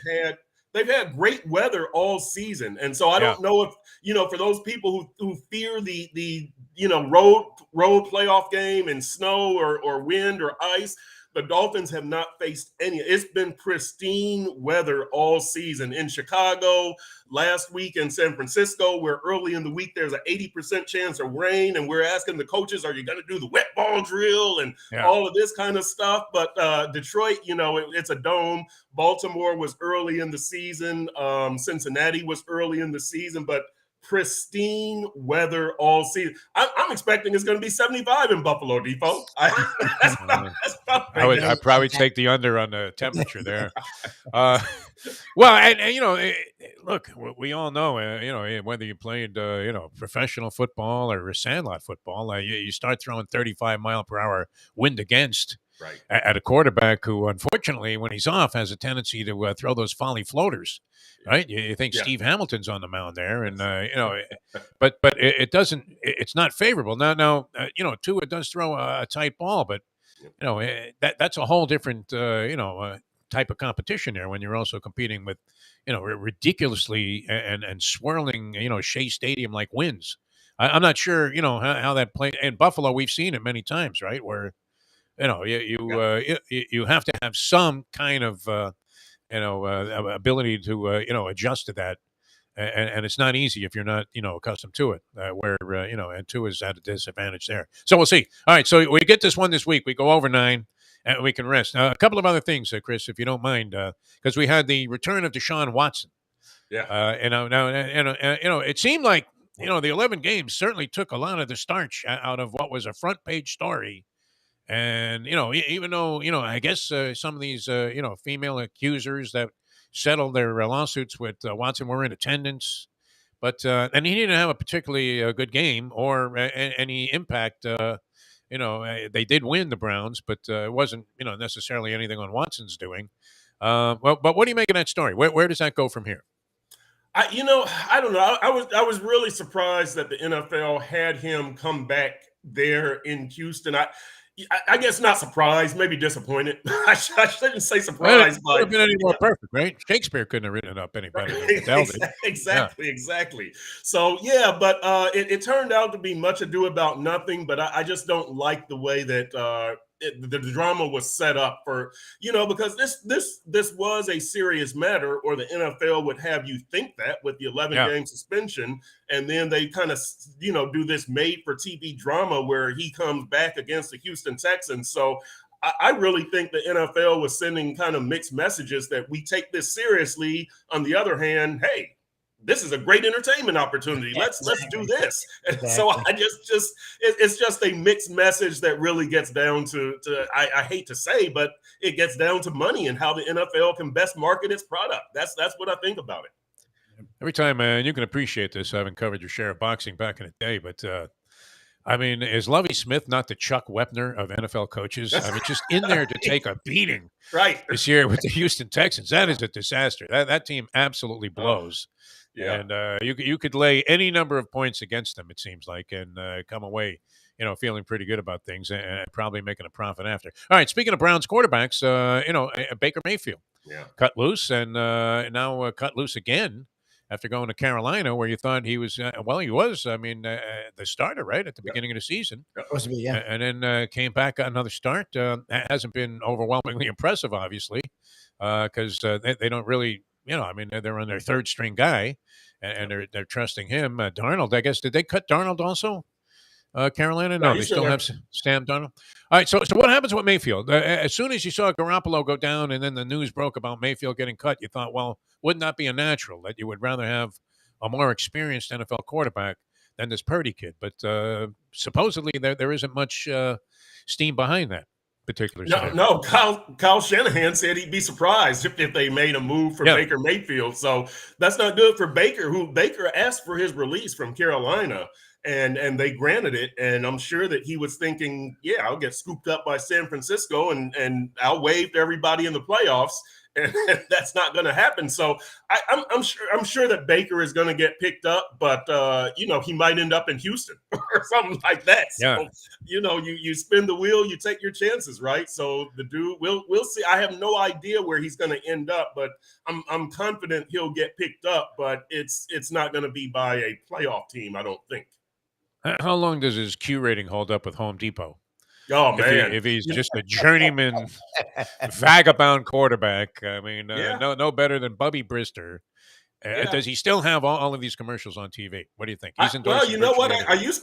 E: they've had great weather all season. And so I don't know if, for those people who fear the road playoff game and snow or wind or ice, the Dolphins have not faced any. It's been pristine weather all season in Chicago, last week in San Francisco, where early in the week there's an 80% chance of rain, and we're asking the coaches, are you going to do the wet ball drill and all of this kind of stuff? But Detroit, it's a dome. Baltimore was early in the season. Cincinnati was early in the season, but pristine weather all season. I'm expecting it's going to be 75 in Buffalo, Defo.
A: I'd probably take the under on the temperature there. Well, and look, we all know, whether you played, professional football or sandlot football, you start throwing 35 mile per hour wind against.
E: Right.
A: At a quarterback who, unfortunately, when he's off, has a tendency to throw those folly floaters, right? You think Steve Hamilton's on the mound there, and but it doesn't. It's not favorable. Now, Tua does throw a tight ball, but that's a whole different type of competition there when you're also competing with ridiculously and swirling Shea Stadium like winds. I'm not sure how that played in Buffalo. We've seen it many times, right? Where you have to have some kind of ability to adjust to that, and it's not easy if you're not accustomed to it. And two is at a disadvantage there. So we'll see. All right, so we get this one this week. We go over 9, and we can rest. A couple of other things, Chris, if you don't mind, because we had the return of Deshaun Watson.
E: Yeah.
A: It seemed like the 11 games certainly took a lot of the starch out of what was a front page story. And, even though, I guess some of these, female accusers that settled their lawsuits with Watson were in attendance, but and he didn't have a particularly good game or any impact. They did win, the Browns, but it wasn't, necessarily anything on Watson's doing. But what do you make of that story? Where does that go from here?
E: I don't know. I was really surprised that the NFL had him come back there in Houston. I guess not surprised, maybe disappointed. I shouldn't say surprised.
A: Well, it could have been any more perfect, right? Shakespeare couldn't have written it up any better than Patel did.
E: Exactly. So, but it turned out to be much ado about nothing, but I just don't like the way that the drama was set up for, because this was a serious matter, or the NFL would have you think that with the 11-game suspension, and then they kind of, do this made-for-TV drama where he comes back against the Houston Texans. So I really think the NFL was sending kind of mixed messages that we take this seriously. On the other hand, hey, this is a great entertainment opportunity. Let's do this. Exactly. So it's just a mixed message that really gets down to I hate to say, but it gets down to money and how the NFL can best market its product. That's what I think about it.
A: Every time, man, you can appreciate this, having covered your share of boxing back in the day, but is Lovie Smith not the Chuck Wepner of NFL coaches? Just in there to take a beating this year with the Houston Texans. That is a disaster. That team absolutely blows. And you could lay any number of points against them, it seems like, and come away, feeling pretty good about things and probably making a profit after. All right, speaking of Browns quarterbacks, Baker Mayfield cut loose, and now cut loose again after going to Carolina, where you thought he was, he was, the starter, right, at the beginning of the season.
B: Supposed to be,
A: And then came back, got another start. Hasn't been overwhelmingly impressive, obviously, because they don't really, they're on their third string guy, and they're trusting him. Darnold, I guess, did they cut Darnold also? Carolina? No, they still have Sam Darnold. All right, so what happens with Mayfield? As soon as you saw Garoppolo go down and then the news broke about Mayfield getting cut, you thought, well, wouldn't that be a natural that you would rather have a more experienced NFL quarterback than this Purdy kid? But supposedly there isn't much steam behind that particular scenario.
E: No, Kyle Shanahan said he'd be surprised if they made a move for Baker Mayfield. So that's not good for Baker, who Baker asked for his release from Carolina. And they granted it, and I'm sure that he was thinking, I'll get scooped up by San Francisco, and I'll wave to everybody in the playoffs, and that's not going to happen. So I'm sure that Baker is going to get picked up, but he might end up in Houston or something like that. So you spin the wheel, you take your chances, right? So the dude, we'll see. I have no idea where he's going to end up, but I'm confident he'll get picked up. But it's not going to be by a playoff team, I don't think.
A: How long does his Q rating hold up with Home Depot?
E: Oh man,
A: if he's just a journeyman vagabond quarterback. I mean,
E: yeah,
A: no better than Bubby Brister.
E: yeah.
A: Does he still have all of these commercials on TV? What do you think? He's
E: Well,
A: endorsing
E: you know what?
A: virtually anything.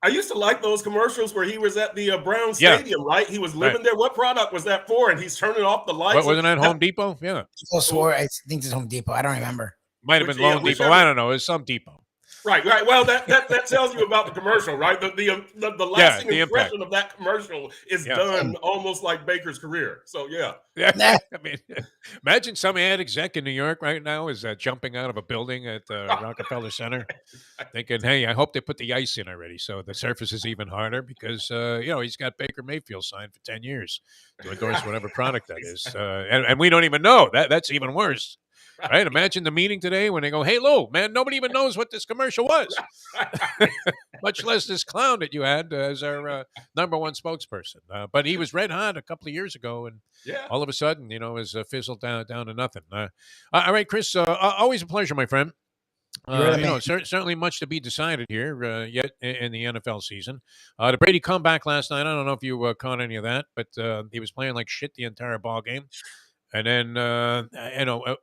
E: I used to like those commercials where he was at the Brown
A: Yeah,
E: Stadium, right? He was
A: right.
E: living there. What product was that for? And he's turning off the
A: What
E: lights.
A: wasn't that Home Depot? Yeah,
B: People swore. I think it's Home Depot. I don't remember.
A: might have been Loan Depot. I don't know. It's some depot.
E: Right. Well, that tells you about the commercial, right? The lasting
A: the impact.
E: impression of that commercial is done almost like Baker's career. So yeah.
A: Yeah, I mean, imagine some ad exec in New York right now is jumping out of a building at Rockefeller Center, thinking, "Hey, I hope they put the ice in already, so the surface is even harder because he's got Baker Mayfield signed for 10 years to endorse whatever product that is, and we don't even know that's even worse." Right? Imagine the meeting today when they go, "Hey, Lou, man, nobody even knows what this commercial was, much less this clown that you had as our number one spokesperson." But he was red hot a couple of years ago, and all of a sudden, has fizzled down to nothing. All right, Chris, always a pleasure, my friend. Certainly much to be decided here yet in the NFL season. The Brady comeback last night. I don't know if you caught any of that, but he was playing like shit the entire ball game. And then,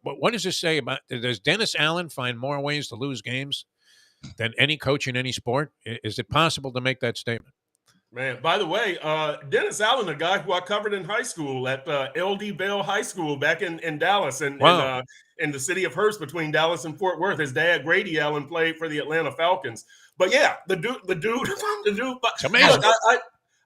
A: what does this say about? Does Dennis Allen find more ways to lose games than any coach in any sport? Is it possible to make that statement?
E: Man, by the way, Dennis Allen, a guy who I covered in high school at LD Bell High School back in Dallas and in the city of Hearst between Dallas and Fort Worth. His dad, Grady Allen, played for the Atlanta Falcons. But yeah, the dude.
A: It's amazing.
E: Look,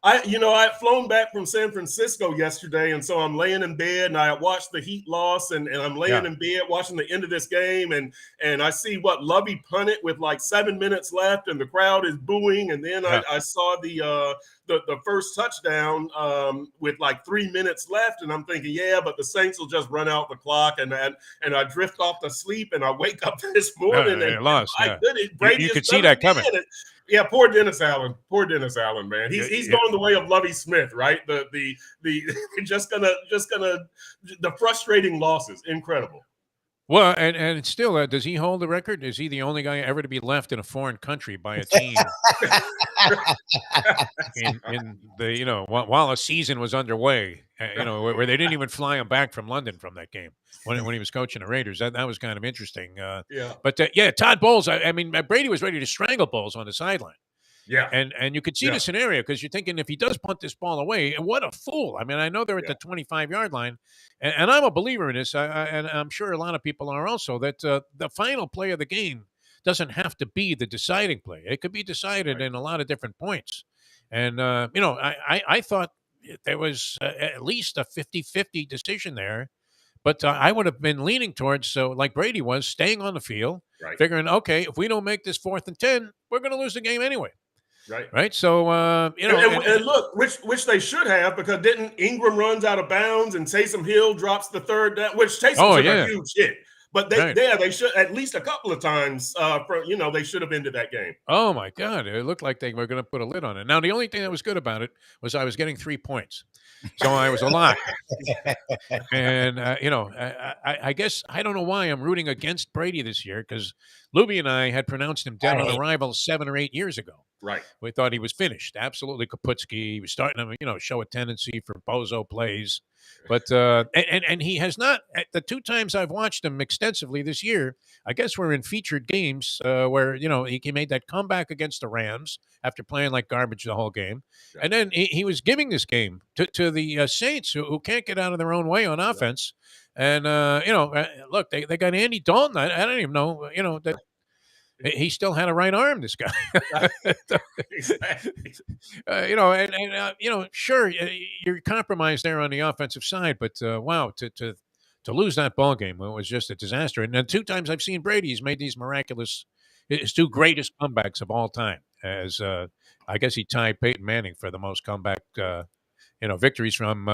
E: I had flown back from San Francisco yesterday, and so I'm laying in bed, and I watched the Heat loss, and I'm laying in bed watching the end of this game, and I see Lubie punted with like 7 minutes left, and the crowd is booing, and then I saw the first touchdown with like 3 minutes left, and I'm thinking, but the Saints will just run out the clock, and I drift off to sleep, and I wake up this morning and
A: lost.
E: Brady
A: you could see that coming.
E: Yeah, poor Dennis Allen. Poor Dennis Allen, man. He's going the way of Lovie Smith, right? The just gonna the frustrating losses. Incredible.
A: Well, and still, does he hold the record? Is he the only guy ever to be left in a foreign country by a team in the while a season was underway? Where they didn't even fly him back from London from that game when he was coaching the Raiders. That was kind of interesting. But Todd Bowles. I mean, Brady was ready to strangle Bowles on the sideline.
E: Yeah,
A: and you could see the scenario because you're thinking if he does punt this ball away, what a fool! I mean, I know they're at the 25-yard line, and I'm a believer in this, and I'm sure a lot of people are also that the final play of the game doesn't have to be the deciding play. It could be decided in a lot of different points, and I thought there was at least a 50-50 decision there. But I would have been leaning towards, like Brady was, staying on the field, figuring, okay, if we don't make this 4th and 10, we're going to lose the game anyway. Right. So,
E: and look, which they should have, because didn't Ingram runs out of bounds and Taysom Hill drops the third down, which Taysom took a huge hit. But they should at least a couple of times. They should have ended that game.
A: Oh my God! It looked like they were going to put a lid on it. Now, the only thing that was good about it was I was getting 3 points, so I was alive. And I guess I don't know why I'm rooting against Brady this year because Lubie and I had pronounced him dead on arrival 7 or 8 years ago.
E: Right.
A: We thought he was finished. Absolutely Kaputski. He was starting to, show a tendency for bozo plays. But and he has not. The 2 times I've watched him extensively this year, I guess we're in featured games where he made that comeback against the Rams after playing like garbage the whole game, and then he was giving this game to the Saints who can't get out of their own way on offense. And look, they got Andy Dalton. I don't even know that. He still had a right arm, this guy.
E: Exactly.
A: Sure, you're compromised there on the offensive side, but wow, to lose that ball game was just a disaster. And then 2 times I've seen Brady, he's made these miraculous, his 2 greatest comebacks of all time. As I guess he tied Peyton Manning for the most comeback victories from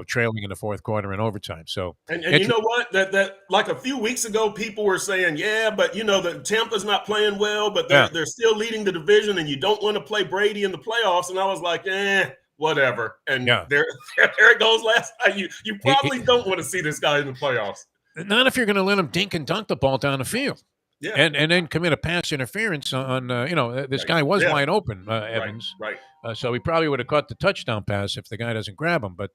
A: trailing in the 4th quarter and overtime. So
E: and you know what? That like a few weeks ago, people were saying, but the Tampa's not playing well, but they're still leading the division, and you don't want to play Brady in the playoffs. And I was like, whatever. And there it goes. Last night, you probably don't want to see this guy in the playoffs.
A: Not if you're going to let him dink and dunk the ball down the field. and then commit a pass interference on this guy was wide open, Evans.
E: Right.
A: So he probably would have caught the touchdown pass if the guy doesn't grab him. But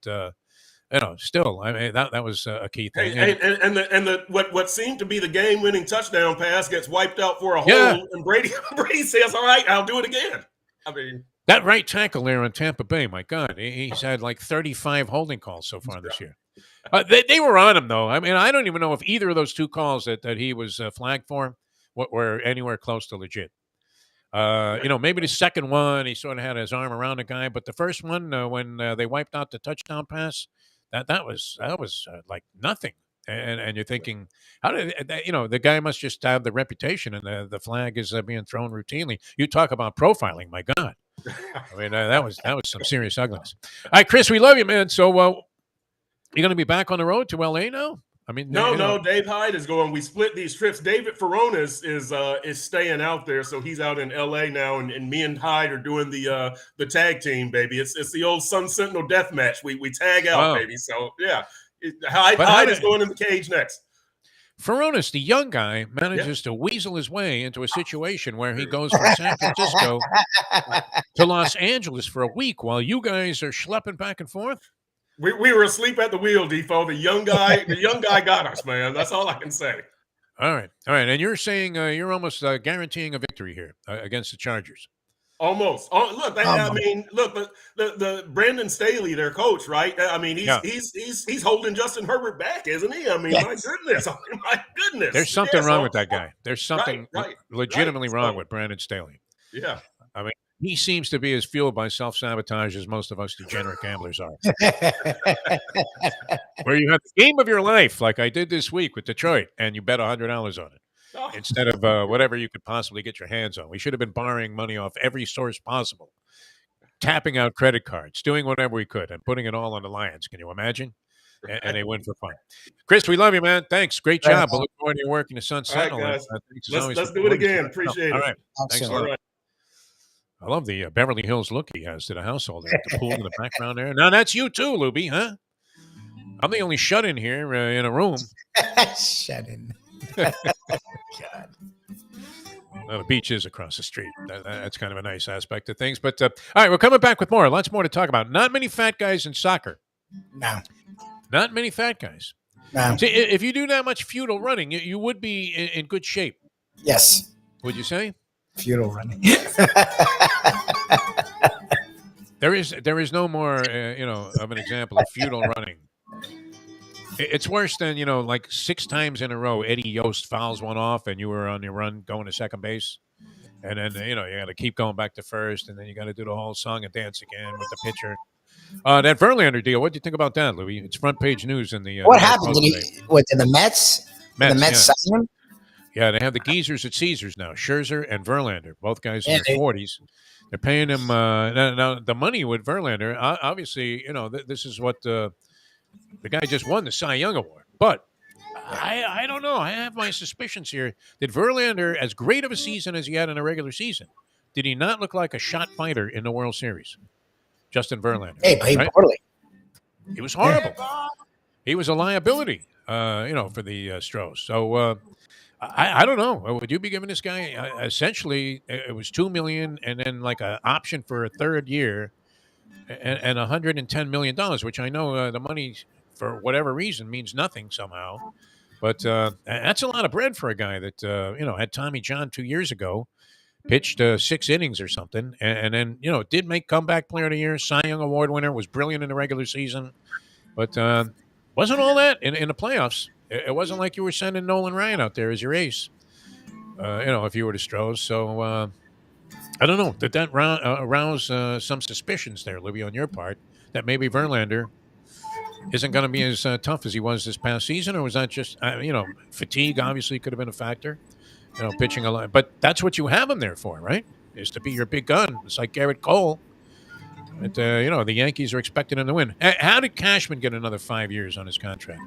A: still, I mean that was a key thing.
E: And what seemed to be the game-winning touchdown pass gets wiped out for a hole, and Brady says, "All right, I'll do it again." I mean,
A: that right tackle there on Tampa Bay, my God, he's had like 35 holding calls so far this year. They were on him, though. I mean, I don't even know if either of those two calls that he was flagged for were anywhere close to legit. Maybe the second one, he sort of had his arm around the guy, but the first one, when they wiped out the touchdown pass, that was like nothing. And you're thinking, how did the guy must just have the reputation, and the flag is being thrown routinely. You talk about profiling, my God. I mean, that was some serious ugliness. All right, Chris, we love you, man. So you're going to be back on the road to L.A. now? I mean,
E: no. Dave Hyde is going. We split these trips. David Ferrona is staying out there, so he's out in L.A. now, and me and Hyde are doing the tag team, baby. It's the old Sun-Sentinel death match. We tag out, baby. So yeah, Hyde is going in the cage next.
A: Ferronis, the young guy, manages to weasel his way into a situation where he goes from San Francisco to Los Angeles for a week while you guys are schlepping back and forth.
E: We were asleep at the wheel, Defo. The young guy got us, man. That's all I can say.
A: All right. And you're saying you're almost guaranteeing a victory here against the Chargers.
E: Almost. Look, the Brandon Staley, their coach, right? I mean, he's holding Justin Herbert back, isn't he? I mean, my goodness.
A: There's something wrong with that guy. There's something legitimately wrong with Brandon Staley.
E: Yeah.
A: I mean, he seems to be as fueled by self-sabotage as most of us degenerate gamblers are. Where you have the game of your life, like I did this week with Detroit, and you bet $100 on it. Instead of whatever you could possibly get your hands on. We should have been borrowing money off every source possible, tapping out credit cards, doing whatever we could, and putting it all on the Lions. Can you imagine? And they win for fun. Chris, we love you, man. Thanks. Great job. I look forward to your work in the Sun-Sentinel.
E: All right, guys. Let's do it again. Appreciate it.
A: All right. Thanks a lot. I love the Beverly Hills look he has to the household. The pool in the background there. Now, that's you too, Lubie, huh? I'm the only shut-in here in a room.
B: Shut-in.
A: God. Well, the beach is across the street. That's kind of a nice aspect of things. But all right, we're coming back with more. Lots more to talk about. Not many fat guys in soccer.
B: No.
A: Not many fat guys.
B: No.
A: See, if you do that much feudal running, you would be in good shape.
B: Yes.
A: Would you say?
B: Feudal running.
A: There is no more, of an example of feudal running. It's worse than, like 6 times in a row, Eddie Yost fouls one off and you were on your run going to second base. And then, you got to keep going back to first, and then you got to do the whole song and dance again with the pitcher. That Verlander deal, what do you think about that, Louis? It's front page news in the...
B: what happened? Did the Mets? Did the Mets sign him?
A: Yeah, they have the geezers at Caesars now, Scherzer and Verlander, both guys in their 40s. They're paying him... now, the money with Verlander, obviously, this is what... the guy just won the Cy Young Award. But I don't know. I have my suspicions here. Did Verlander, as great of a season as he had in a regular season, did he not look like a shot fighter in the World Series? Justin Verlander.
B: Hey, played poorly.
A: He was horrible. He was a liability, for the Stros. So I don't know. Would you be giving this guy essentially it was $2 million and then like an option for a third year and $110 million, which I know the money for whatever reason means nothing somehow. But that's a lot of bread for a guy that had Tommy John 2 years ago, pitched 6 innings or something, and then did make comeback player of the year, Cy Young Award winner, was brilliant in the regular season, but wasn't all that in the playoffs. It wasn't like you were sending Nolan Ryan out there as your ace, if you were the Stros. So I don't know. Did that arouse some suspicions there, Lubie, on your part, that maybe Verlander isn't going to be as tough as he was this past season, or was that just fatigue? Obviously, could have been a factor. Pitching a lot, but that's what you have him there for, right? Is to be your big gun. It's like Garrett Cole. But, the Yankees are expecting him to win. How did Cashman get another 5 years on his contract?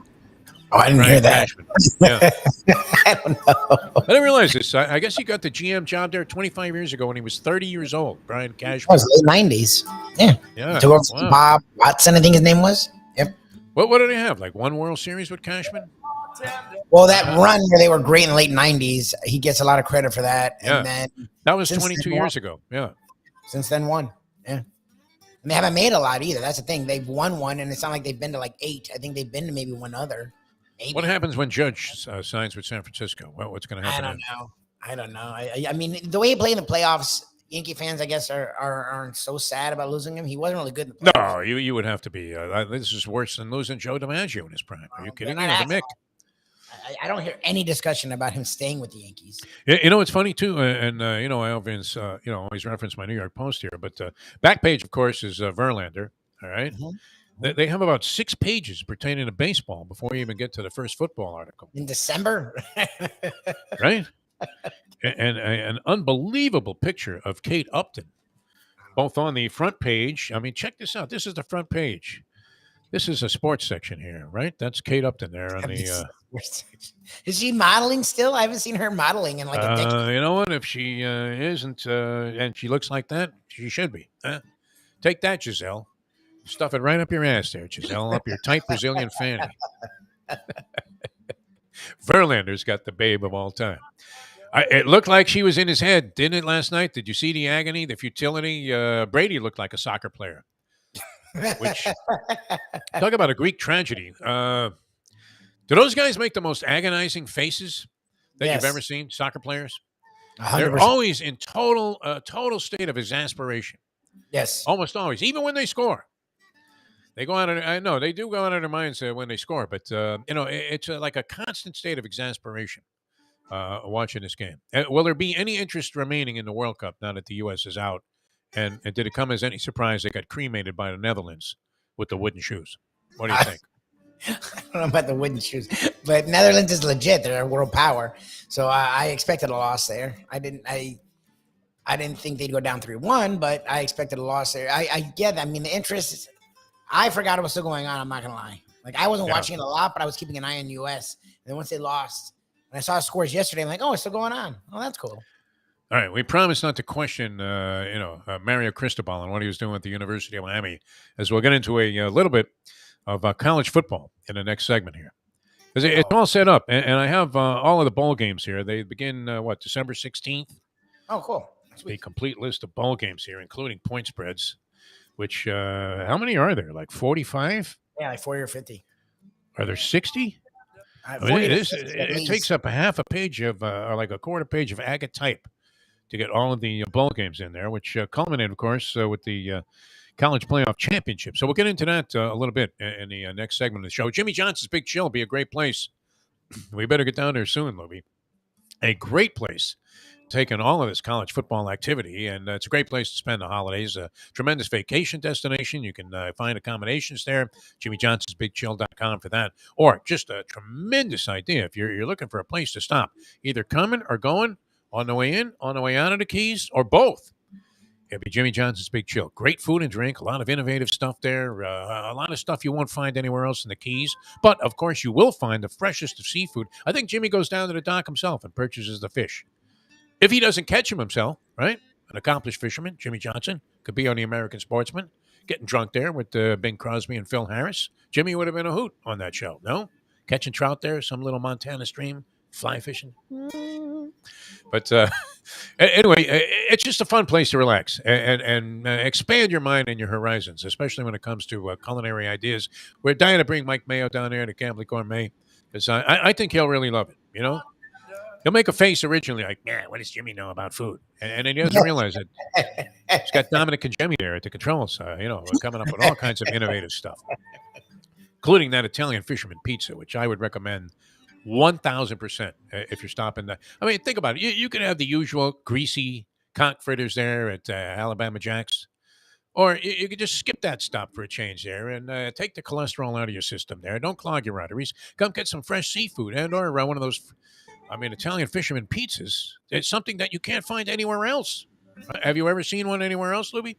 B: Oh, I didn't hear that.
A: Yeah.
B: I don't know.
A: I didn't realize this. I guess he got the GM job there 25 years ago when he was 30 years old. Brian Cashman.
B: It was late 90s. Yeah. Took over Bob Watson, I think his name was. Yep.
A: What did he have? Like one World Series with Cashman?
B: Well, that run where they were great in the late 90s, he gets a lot of credit for that.
A: Yeah.
B: And then
A: that was 22 years ago. Yeah.
B: Since then, won. Yeah. And they haven't made a lot either. That's the thing. They've won one, and it's not like they've been to like 8. I think they've been to maybe one other. Maybe.
A: What happens when Judge signs with San Francisco? What's going to happen?
B: I don't know. I mean, the way he played in the playoffs, Yankee fans, I guess, aren't so sad about losing him. He wasn't really good in the playoffs.
A: No, you would have to be. This is worse than losing Joe DiMaggio in his prime. Are you kidding me? The Mick.
B: I don't hear any discussion about him staying with the Yankees.
A: You know, it's funny too, and I always always reference my New York Post here, but back page, of course, is Verlander. All right, they have about 6 pages pertaining to baseball before you even get to the first football article
B: in December,
A: right? And an unbelievable picture of Kate Upton, both on the front page. I mean, check this out. This is the front page. This is a sports section here, right? That's Kate Upton there on the.
B: Is she modeling still? I haven't seen her modeling in like a decade.
A: You know what? If she isn't, and she looks like that, she should be. Take that, Giselle. Stuff it right up your ass there, Giselle, up your tight Brazilian fanny. Verlander's got the babe of all time. It looked like she was in his head, didn't it, last night? Did you see the agony, the futility? Brady looked like a soccer player. Which, talk about a Greek tragedy. Do those guys make the most agonizing faces that you've ever seen, soccer players? 100%. They're always in total state of exasperation.
B: Yes.
A: Almost always, even when they score. They go out of, I know they do go out of their minds when they score, but it's like a constant state of exasperation watching this game. Will there be any interest remaining in the World Cup now that the U.S. is out? And did it come as any surprise they got cremated by the Netherlands with the wooden shoes? What do you think?
B: I don't know about the wooden shoes, but Netherlands is legit. They're a world power, so I expected a loss there. I didn't think they'd go down 3-1, but I expected a loss there. I get that. I mean, the interest. I forgot it was still going on. I'm not gonna lie. Like I wasn't watching it a lot, but I was keeping an eye on U.S. And then once they lost, and I saw scores yesterday, I'm like, oh, it's still going on. Oh, that's cool.
A: All right, we promised not to question, Mario Cristobal and what he was doing at the University of Miami, as we'll get into a little bit of college football in the next segment here. Because it's all set up, and I have all of the bowl games here. They begin, December 16th?
B: Oh, cool.
A: Sweet. A complete list of bowl games here, including point spreads, which, how many are there? Like 45?
B: Yeah, like 40 or 50.
A: Are there 60? It takes up a half a page of, or like a quarter page of agate type to get all of the bowl games in there, which culminated, of course, with the college playoff championship. So we'll get into that a little bit in the next segment of the show. Jimmy Johnson's Big Chill will be a great place. We better get down there soon, Lubie. A great place, taking all of this college football activity, and it's a great place to spend the holidays. A tremendous vacation destination. You can find accommodations there. JimmyJohnson'sBigChill.com for that. Or just a tremendous idea if you're looking for a place to stop, either coming or going, on the way in, on the way out of the Keys, or both. It'll be Jimmy Johnson's Big Chill. Great food and drink, a lot of innovative stuff there, a lot of stuff you won't find anywhere else in the Keys. But, of course, you will find the freshest of seafood. I think Jimmy goes down to the dock himself and purchases the fish. If he doesn't catch him himself, right? An accomplished fisherman, Jimmy Johnson, could be on the American Sportsman, getting drunk there with Bing Crosby and Phil Harris. Jimmy would have been a hoot on that show, no? Catching trout there, some little Montana stream, fly fishing. But anyway, it's just a fun place to relax and expand your mind and your horizons, especially when it comes to culinary ideas. We're dying to bring Mike Mayo down there to Gambling Gourmet because I think he'll really love it, you know? He'll make a face originally like, man, what does Jimmy know about food? And then he doesn't realize it. He's got Dominic and Jimmy there at the controls, coming up with all kinds of innovative stuff, including that Italian fisherman pizza, which I would recommend 1,000% if you're stopping there. I mean, think about it. You could have the usual greasy conch fritters there at Alabama Jack's, or you could just skip that stop for a change there and take the cholesterol out of your system there. Don't clog your arteries. Come get some fresh seafood and/or one of those. Italian fisherman pizzas. It's something that you can't find anywhere else. Have you ever seen one anywhere else, Lubie?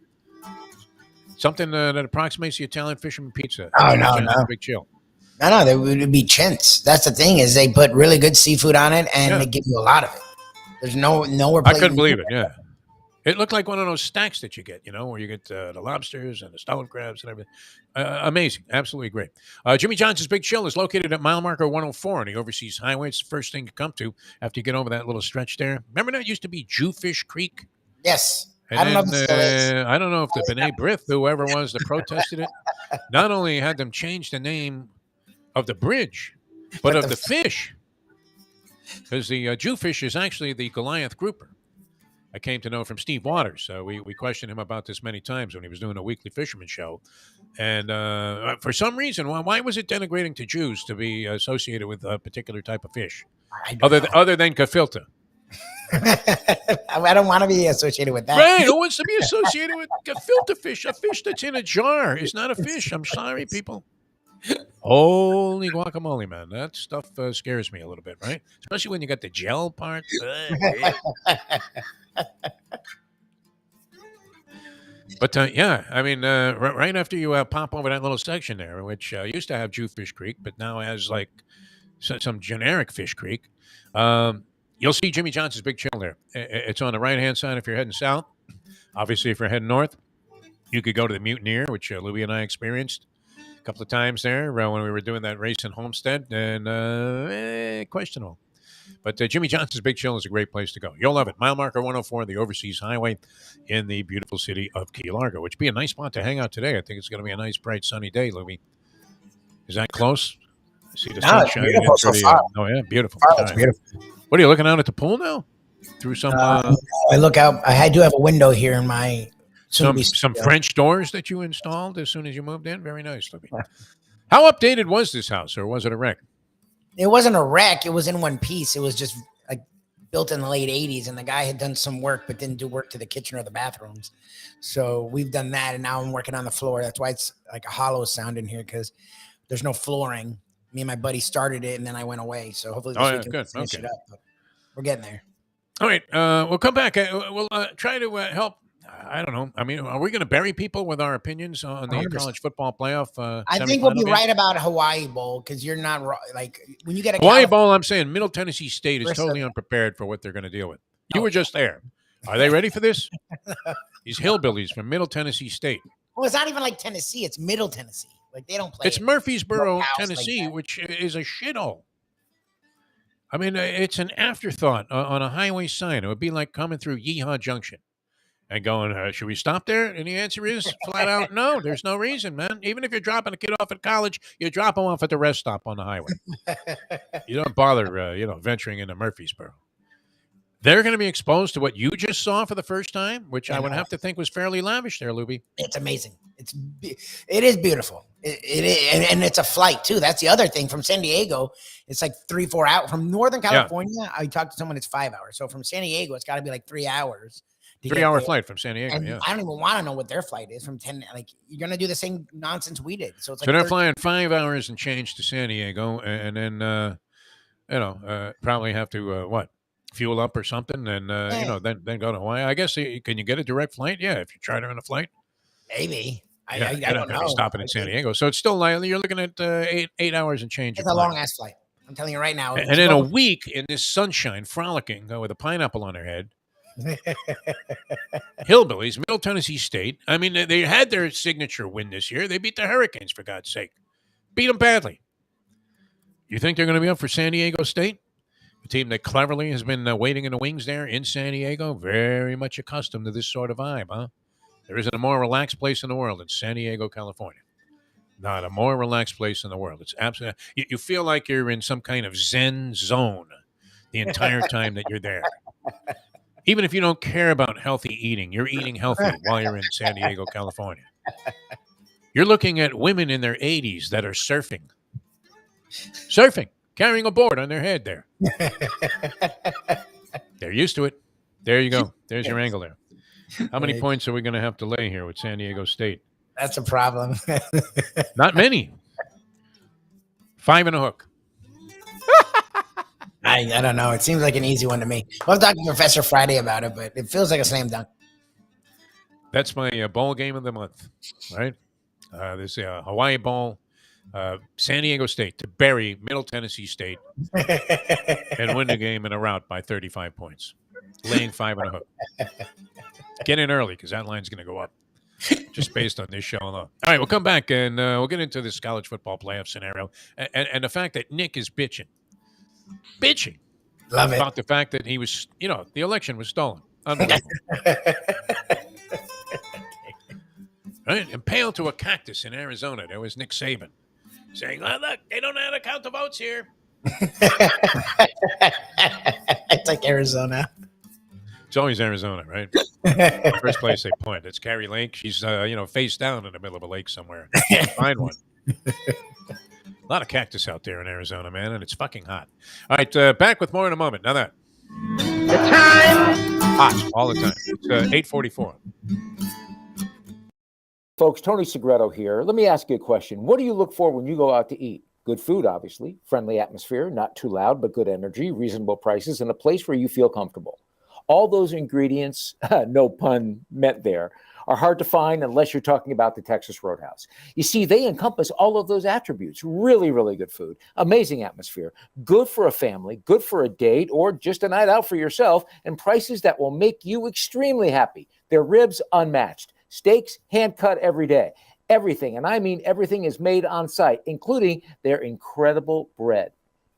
A: Something that approximates the Italian fisherman pizza.
B: Oh, no.
A: Big Chill.
B: No, they would be chintz. That's the thing is they put really good seafood on it and they give you a lot of it. There's nowhere.
A: I couldn't believe it. Yeah. It looked like one of those stacks that you get, where you get the lobsters and the stolid crabs and everything. Amazing. Absolutely great. Jimmy Johnson's Big Chill is located at mile marker 104 on the overseas highway. It's the first thing you come to after you get over that little stretch there. Remember that used to be Jewfish Creek?
B: Yes.
A: And
B: I don't know if it still is.
A: I don't know if the B'nai B'rith, whoever was that protested it, not only had them change the name of the bridge, but of the fish. Because the Jewfish is actually the Goliath grouper. I came to know from Steve Waters. We questioned him about this many times when he was doing a weekly fisherman show. And for some reason, why was it denigrating to Jews to be associated with a particular type of fish? Other than gefilte?
B: I don't want to be associated with that.
A: Right. Who wants to be associated with gefilte fish? A fish that's in a jar is not a fish. I'm sorry, people. Holy guacamole, man. That stuff scares me a little bit, right? Especially when you got the gel part. But yeah, I mean, right after you pop over that little section there, which used to have Jewfish Creek, but now has like some generic Fish Creek, you'll see Jimmy Johnson's Big Chill there. It's on the right-hand side if you're heading south. Obviously, if you're heading north, you could go to the Mutineer, which Lubie and I experienced a couple of times there when we were doing that race in Homestead, and questionable. But Jimmy Johnson's Big Chill is a great place to go. You'll love it. Mile marker 104, the overseas highway in the beautiful city of Key Largo, which would be a nice spot to hang out today. I think it's going to be a nice, bright, sunny day, Lubie. Is that close? I see the sun shining in
B: so
A: pretty.
B: far.
A: Oh, yeah, beautiful.
B: It's beautiful.
A: What are you looking out at the pool now? Through some
B: I look out. I do have a window here in my
A: some French doors that you installed as soon as you moved in. Very nice, Lubie. How updated was this house, or was it a wreck?
B: It wasn't a wreck. It was in one piece. It was just like built in the late 80s, and the guy had done some work but didn't do work to the kitchen or the bathrooms. So we've done that, and now I'm working on the floor. That's why it's like a hollow sound in here, because there's no flooring. Me and my buddy started it, and then I went away. So hopefully this week we can finish it up. But we're getting there.
A: All right. We'll come back. We'll try to help. I don't know. I mean, are we going to bury people with our opinions on the
B: 100%.
A: college football playoff?
B: I think we'll be right about Hawaii Bowl, because you're not like when you get a
A: Hawaii Bowl. I'm saying Middle Tennessee State is totally unprepared for what they're going to deal with. You were just there. Are they ready for this? These hillbillies from Middle Tennessee State.
B: Well, it's not even like Tennessee. It's Middle Tennessee. Like they don't play.
A: It's Murfreesboro, Tennessee, which is a shithole. I mean, it's an afterthought on a highway sign. It would be like coming through Yeehaw Junction and going, should we stop there? And the answer is flat out, no, there's no reason, man. Even if you're dropping a kid off at college, you drop him off at the rest stop on the highway. You don't bother, venturing into Murfreesboro. They're going to be exposed to what you just saw for the first time, which I would have to think was fairly lavish there, Lubie.
B: It's amazing. It is beautiful. It is, and it's a flight too. That's the other thing. From San Diego, it's like 3-4 hours. From Northern California, I talked to someone. It's 5 hours. So from San Diego, it's got to be like 3 hours.
A: 3-hour flight from San Diego.
B: And I don't even want to know what their flight is from 10. Like you're gonna do the same nonsense we did. So it's like
A: they're flying 5 hours and change to San Diego, and then probably have to fuel up or something, and then go to Hawaii. I guess can you get a direct flight? Yeah, if you charter in a flight.
B: Maybe. I
A: don't know. Stopping in San Diego, so it's still you're looking at 8 hours and change.
B: It's a long ass flight. I'm telling you right now.
A: And in a week in this sunshine, frolicking with a pineapple on their head. Hillbillies, Middle Tennessee State. I mean, they had their signature win this year. They beat the Hurricanes, for God's sake. Beat them badly. You think they're going to be up for San Diego State? A team that cleverly has been waiting in the wings there in San Diego. Very much accustomed to this sort of vibe, huh? There isn't a more relaxed place in the world than San Diego, California. Not a more relaxed place in the world. It's absolutely. You feel like you're in some kind of Zen zone the entire time that you're there. Even if you don't care about healthy eating, you're eating healthy while you're in San Diego, California. You're looking at women in their 80s that are surfing, carrying a board on their head there. They're used to it. There you go. There's your angle there. How many points are we going to have to lay here with San Diego State?
B: That's a problem.
A: Not many. 5 and a hook.
B: I don't know. It seems like an easy one to me. We'll talk to Professor Friday about it, but it feels like a slam dunk.
A: That's my bowl game of the month, right? This Hawaii Bowl, San Diego State to bury Middle Tennessee State and win the game in a rout by 35 points, laying 5 and a hook. Get in early because that line's going to go up just based on this show alone. All right, we'll come back and we'll get into this college football playoff scenario and the fact that Nick is bitching.
B: Love it.
A: About the fact that he was, the election was stolen. Unbelievable. Right? Impaled to a cactus in Arizona. There was Nick Saban saying, "Oh, look, they don't know how to count the votes here."
B: It's like Arizona.
A: It's always Arizona, right? First place they point. It's Carrie Lake. She's, face down in the middle of a lake somewhere. Find one. A lot of cactus out there in Arizona, man, and it's fucking hot. All right, back with more in a moment. Now that.
B: The time.
A: Hot all the time. It's 8:44.
D: Folks, Tony Segreto here. Let me ask you a question. What do you look for when you go out to eat? Good food, obviously. Friendly atmosphere, not too loud, but good energy, reasonable prices, and a place where you feel comfortable. All those ingredients, no pun meant there, are hard to find unless you're talking about the Texas Roadhouse. You see, they encompass all of those attributes. Really, really good food, amazing atmosphere, good for a family, good for a date, or just a night out for yourself, and prices that will make you extremely happy. Their ribs, unmatched. Steaks, hand-cut every day. Everything, and I mean everything, is made on site, including their incredible bread.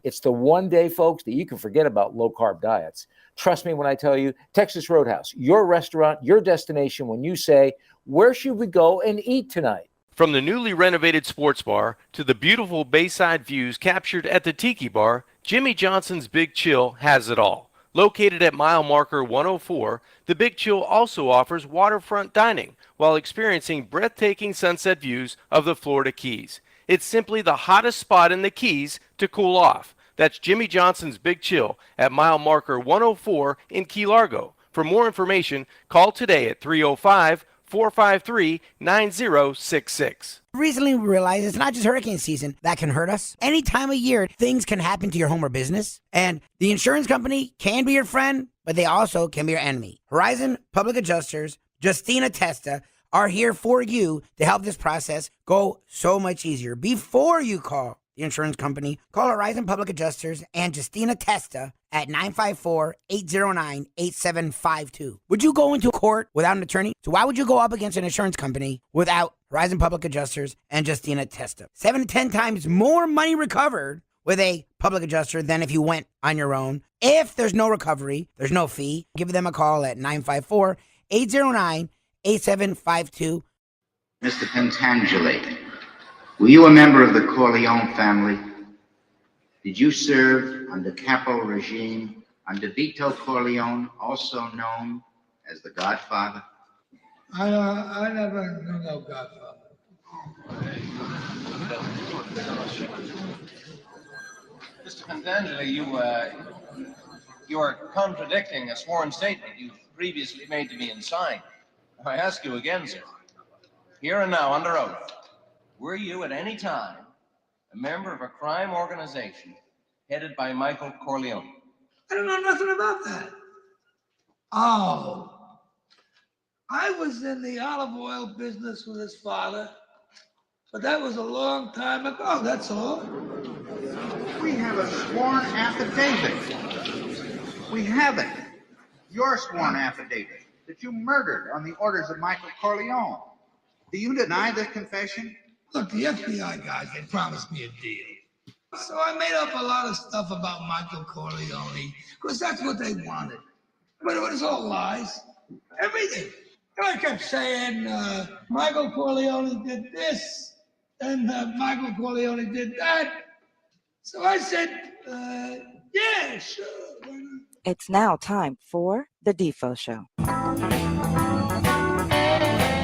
D: It's the one day, folks, that you can forget about low-carb diets. Trust me when I tell you, Texas Roadhouse, your restaurant, your destination when you say, where should we go and eat tonight?
F: From the newly renovated sports bar to the beautiful bayside views captured at the Tiki Bar, Jimmy Johnson's Big Chill has it all. Located at mile marker 104, the Big Chill also offers waterfront dining while experiencing breathtaking sunset views of the Florida Keys. It's simply the hottest spot in the Keys to cool off. That's Jimmy Johnson's Big Chill at mile marker 104 in Key Largo. For more information, call today at 305-453-9066.
B: Recently, we realized it's not just hurricane season that can hurt us. Any time of year, things can happen to your home or business. And the insurance company can be your friend, but they also can be your enemy. Horizon Public Adjusters, Justina Testa, are here for you to help this process go so much easier. Before you call the insurance company, call Horizon Public Adjusters and Justina Testa at 954-809-8752. Would you go into court without an attorney? So why would you go up against an insurance company without Horizon Public Adjusters and Justina Testa? 7 to 10 times more money recovered with a public adjuster than if you went on your own. If there's no recovery, there's no fee. Give them a call at 954-809-8752.
G: Mr. Pentangeli, were you a member of the Corleone family? Did you serve under Capo regime under Vito Corleone, also known as the Godfather?
H: I never knew no Godfather.
I: Mr. Pentangeli, you are contradicting a sworn statement you previously made to me and signed. I ask you again, sir, here and now under oath, were you at any time a member of a crime organization headed by Michael Corleone?
H: I don't know nothing about that. Oh, I was in the olive oil business with his father, but that was a long time ago, that's all.
G: We have a sworn affidavit. We have it. Your sworn affidavit that you murdered on the orders of Michael Corleone. Do you deny this confession?
H: Look, the FBI guys, they promised me a deal. So I made up a lot of stuff about Michael Corleone, because that's what they wanted. But it was all lies. Everything. And I kept saying, Michael Corleone did this, and Michael Corleone did that. So I said, yeah, sure.
C: It's now time for the Defo Show.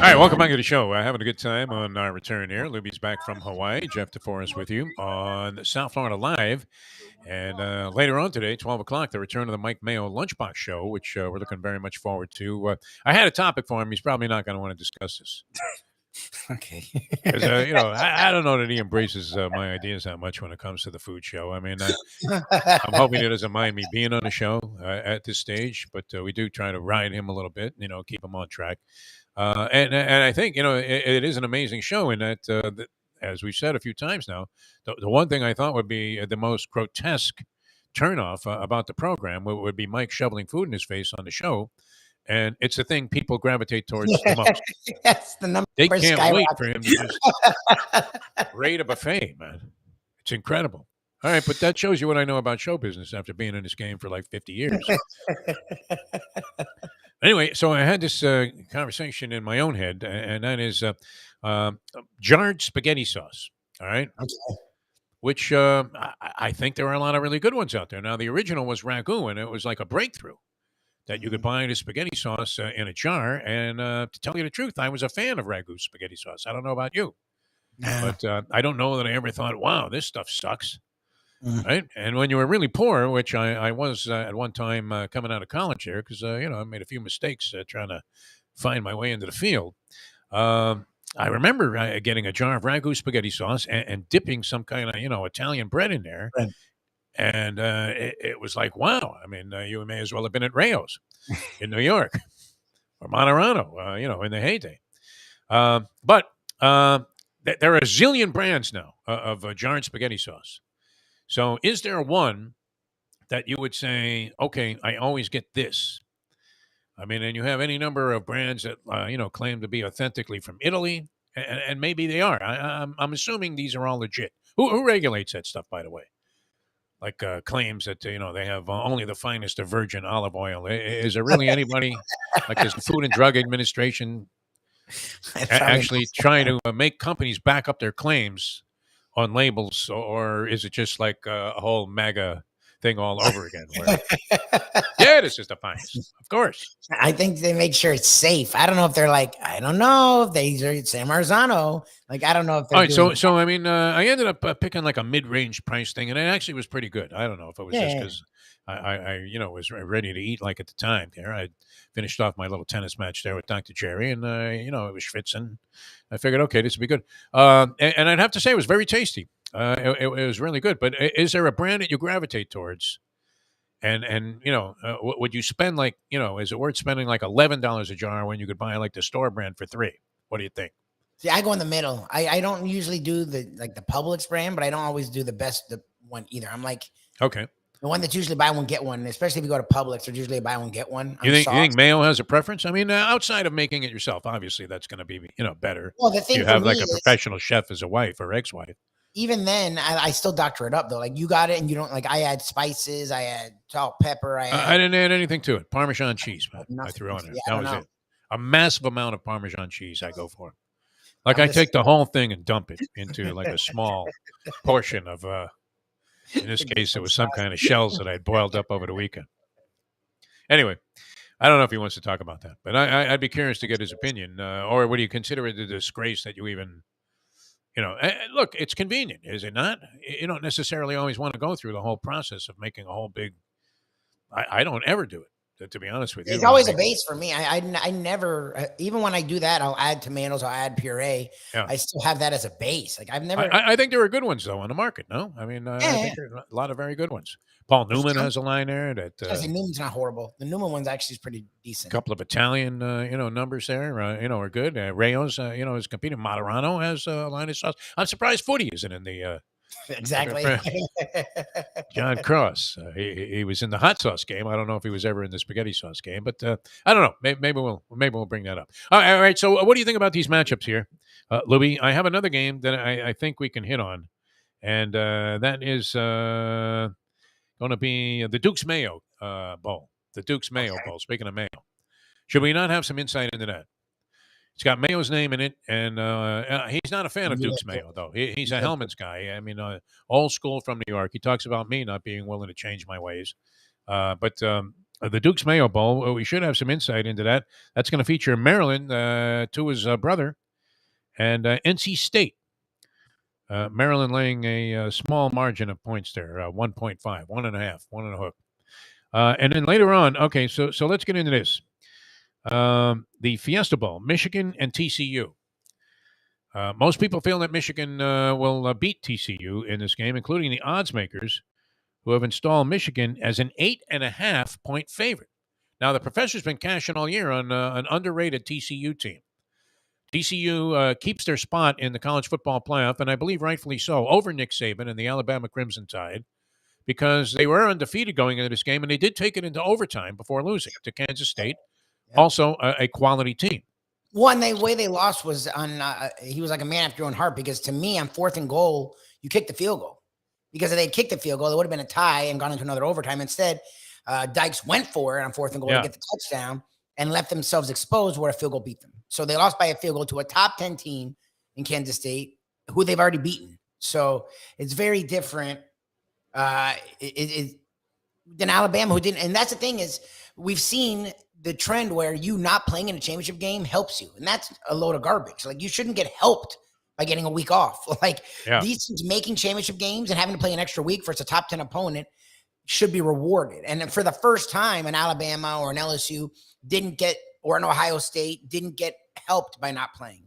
A: All right, welcome back to the show. Having a good time on our return here. Lubie's back from Hawaii. Jeff DeForest with you on South Florida Live. And later on today, 12 o'clock, the return of the Mike Mayo Lunchbox Show, which we're looking very much forward to. I had a topic for him. He's probably not going to want to discuss this.
B: Okay.
A: Because, I don't know that he embraces my ideas that much when it comes to the food show. I mean, I'm hoping he doesn't mind me being on the show at this stage, but we do try to ride him a little bit, keep him on track. And I think, it is an amazing show in that, as we've said a few times now, the one thing I thought would be the most grotesque turnoff about the program would be Mike shoveling food in his face on the show. and it's the thing people gravitate towards the most.
B: Yes, the number
A: They can't wait
B: skyrocket.
A: for him to just raid a buffet, man. It's incredible. All right, but that shows you what I know about show business after being in this game for like 50 years. Anyway, so I had this conversation in my own head, and that is jarred spaghetti sauce. All right.
B: Okay.
A: Which I think there are a lot of really good ones out there. Now, the original was ragu, and it was like a breakthrough that you could buy the spaghetti sauce in a jar. And to tell you the truth, I was a fan of ragu spaghetti sauce. I don't know about you, but I don't know that I ever thought, wow, this stuff sucks. Right. And when you were really poor, which I was at one time coming out of college here, because, I made a few mistakes trying to find my way into the field. I remember getting a jar of ragu spaghetti sauce and dipping some kind of, Italian bread in there.
B: Right.
A: And it was like, wow. I mean, you may as well have been at Rayo's in New York or Monterano, in the heyday. But there are a zillion brands now of jarred spaghetti sauce. So is there one that you would say, okay, I always get this? I mean, and you have any number of brands that, claim to be authentically from Italy, and maybe they are. I'm assuming these are all legit. Who regulates that stuff, by the way? Like claims that, they have only the finest of virgin olive oil. Is there really anybody, like does the Food and Drug Administration actually try to make companies back up their claims on labels, or is it just like a whole MAGA thing all over again? Where, yeah, this is the finest, of course.
B: I think they make sure it's safe. I don't know if they're like, I don't know if they are San Marzano. Like, I don't know if they're
A: all right. So I mean, I ended up picking like a mid-range price thing, and it actually was pretty good. I don't know if it was just because I was ready to eat like at the time there. I finished off my little tennis match there with Dr. Jerry, and it was schwitzing. I figured, okay, this would be good. And I'd have to say it was very tasty. It was really good. But is there a brand that you gravitate towards? And would you spend like, is it worth spending like $11 a jar when you could buy like the store brand for $3? What do you think?
B: See, I go in the middle. I don't usually do the Publix brand, but I don't always do the one either. I'm like,
A: okay,
B: the one that's usually buy one get one, especially if you go to Publix, there's usually a buy one get one.
A: You think Mayo has a preference? I mean, outside of making it yourself, obviously that's going to be better.
B: Well, the thing
A: you have like a professional chef as a wife or ex-wife.
B: Even then, I still doctor it up though. Like you got it, and you don't like. I add spices, I add salt, pepper. I
A: didn't add anything to it. Parmesan cheese, man. I threw on it.
B: Yeah,
A: that was it. A massive amount of Parmesan cheese I go for. Like I take the whole thing and dump it into like a small portion of. In this case, it was some kind of shells that I had boiled up over the weekend. Anyway, I don't know if he wants to talk about that, but I'd be curious to get his opinion. Or would you consider it a disgrace that you even, look, it's convenient, is it not? You don't necessarily always want to go through the whole process of making a whole big. I don't ever do it. To be honest with you,
B: it's always a base for me. I never, even when I do that, I'll add tomatoes, I'll add puree. Yeah. I still have that as a base. Like I've never.
A: I think there are good ones though on the market. No, I mean, I think there are a lot of very good ones. Paul Newman has a line there that.
B: Newman's not horrible. The Newman one's actually pretty decent.
A: A couple of Italian, numbers there, are good. Rayo's, is competing. Monterano has a line of sauce. I'm surprised Footy isn't in the.
B: Exactly.
A: John Cross. He was in the hot sauce game. I don't know if he was ever in the spaghetti sauce game, but I don't know. Maybe we'll bring that up. All right. So what do you think about these matchups here, Lubie? I have another game that I think we can hit on, and that is going to be the Duke's Mayo Bowl. The Duke's Mayo Bowl. Speaking of Mayo, should we not have some insight into that? It's got Mayo's name in it, and he's not a fan of Duke's Mayo, though. He's a Hellman's guy. I mean, old school from New York. He talks about me not being willing to change my ways. But the Duke's Mayo Bowl, we should have some insight into that. That's going to feature Maryland to his brother and NC State. Maryland laying a small margin of points there, 1.5, 1.5, 1.5. And then later on, okay, so let's get into this. The Fiesta Bowl, Michigan and TCU. Most people feel that Michigan will beat TCU in this game, including the odds makers, who have installed Michigan as an 8.5 point favorite. Now, the professor's been cashing all year on an underrated TCU team. TCU keeps their spot in the college football playoff, and I believe rightfully so, over Nick Saban and the Alabama Crimson Tide, because they were undefeated going into this game, and they did take it into overtime before losing to Kansas State, also a quality team.
B: One, the way they lost was on, he was like a man after your own heart, because to me, on 4th and goal, you kick the field goal. Because if they'd kicked the field goal, it would have been a tie and gone into another overtime. Instead, Dykes went for it on 4th and goal to get the touchdown and left themselves exposed where a field goal beat them. So they lost by a field goal to a top 10 team in Kansas State, who they've already beaten. So it's very different than Alabama, who didn't. And that's the thing, is we've seen the trend where you not playing in a championship game helps you. And that's a load of garbage. Like, you shouldn't get helped by getting a week off. Like, these teams making championship games and having to play an extra week for it's a top 10 opponent should be rewarded. And for the first time, an Alabama or an LSU didn't get, or an Ohio State didn't get helped by not playing.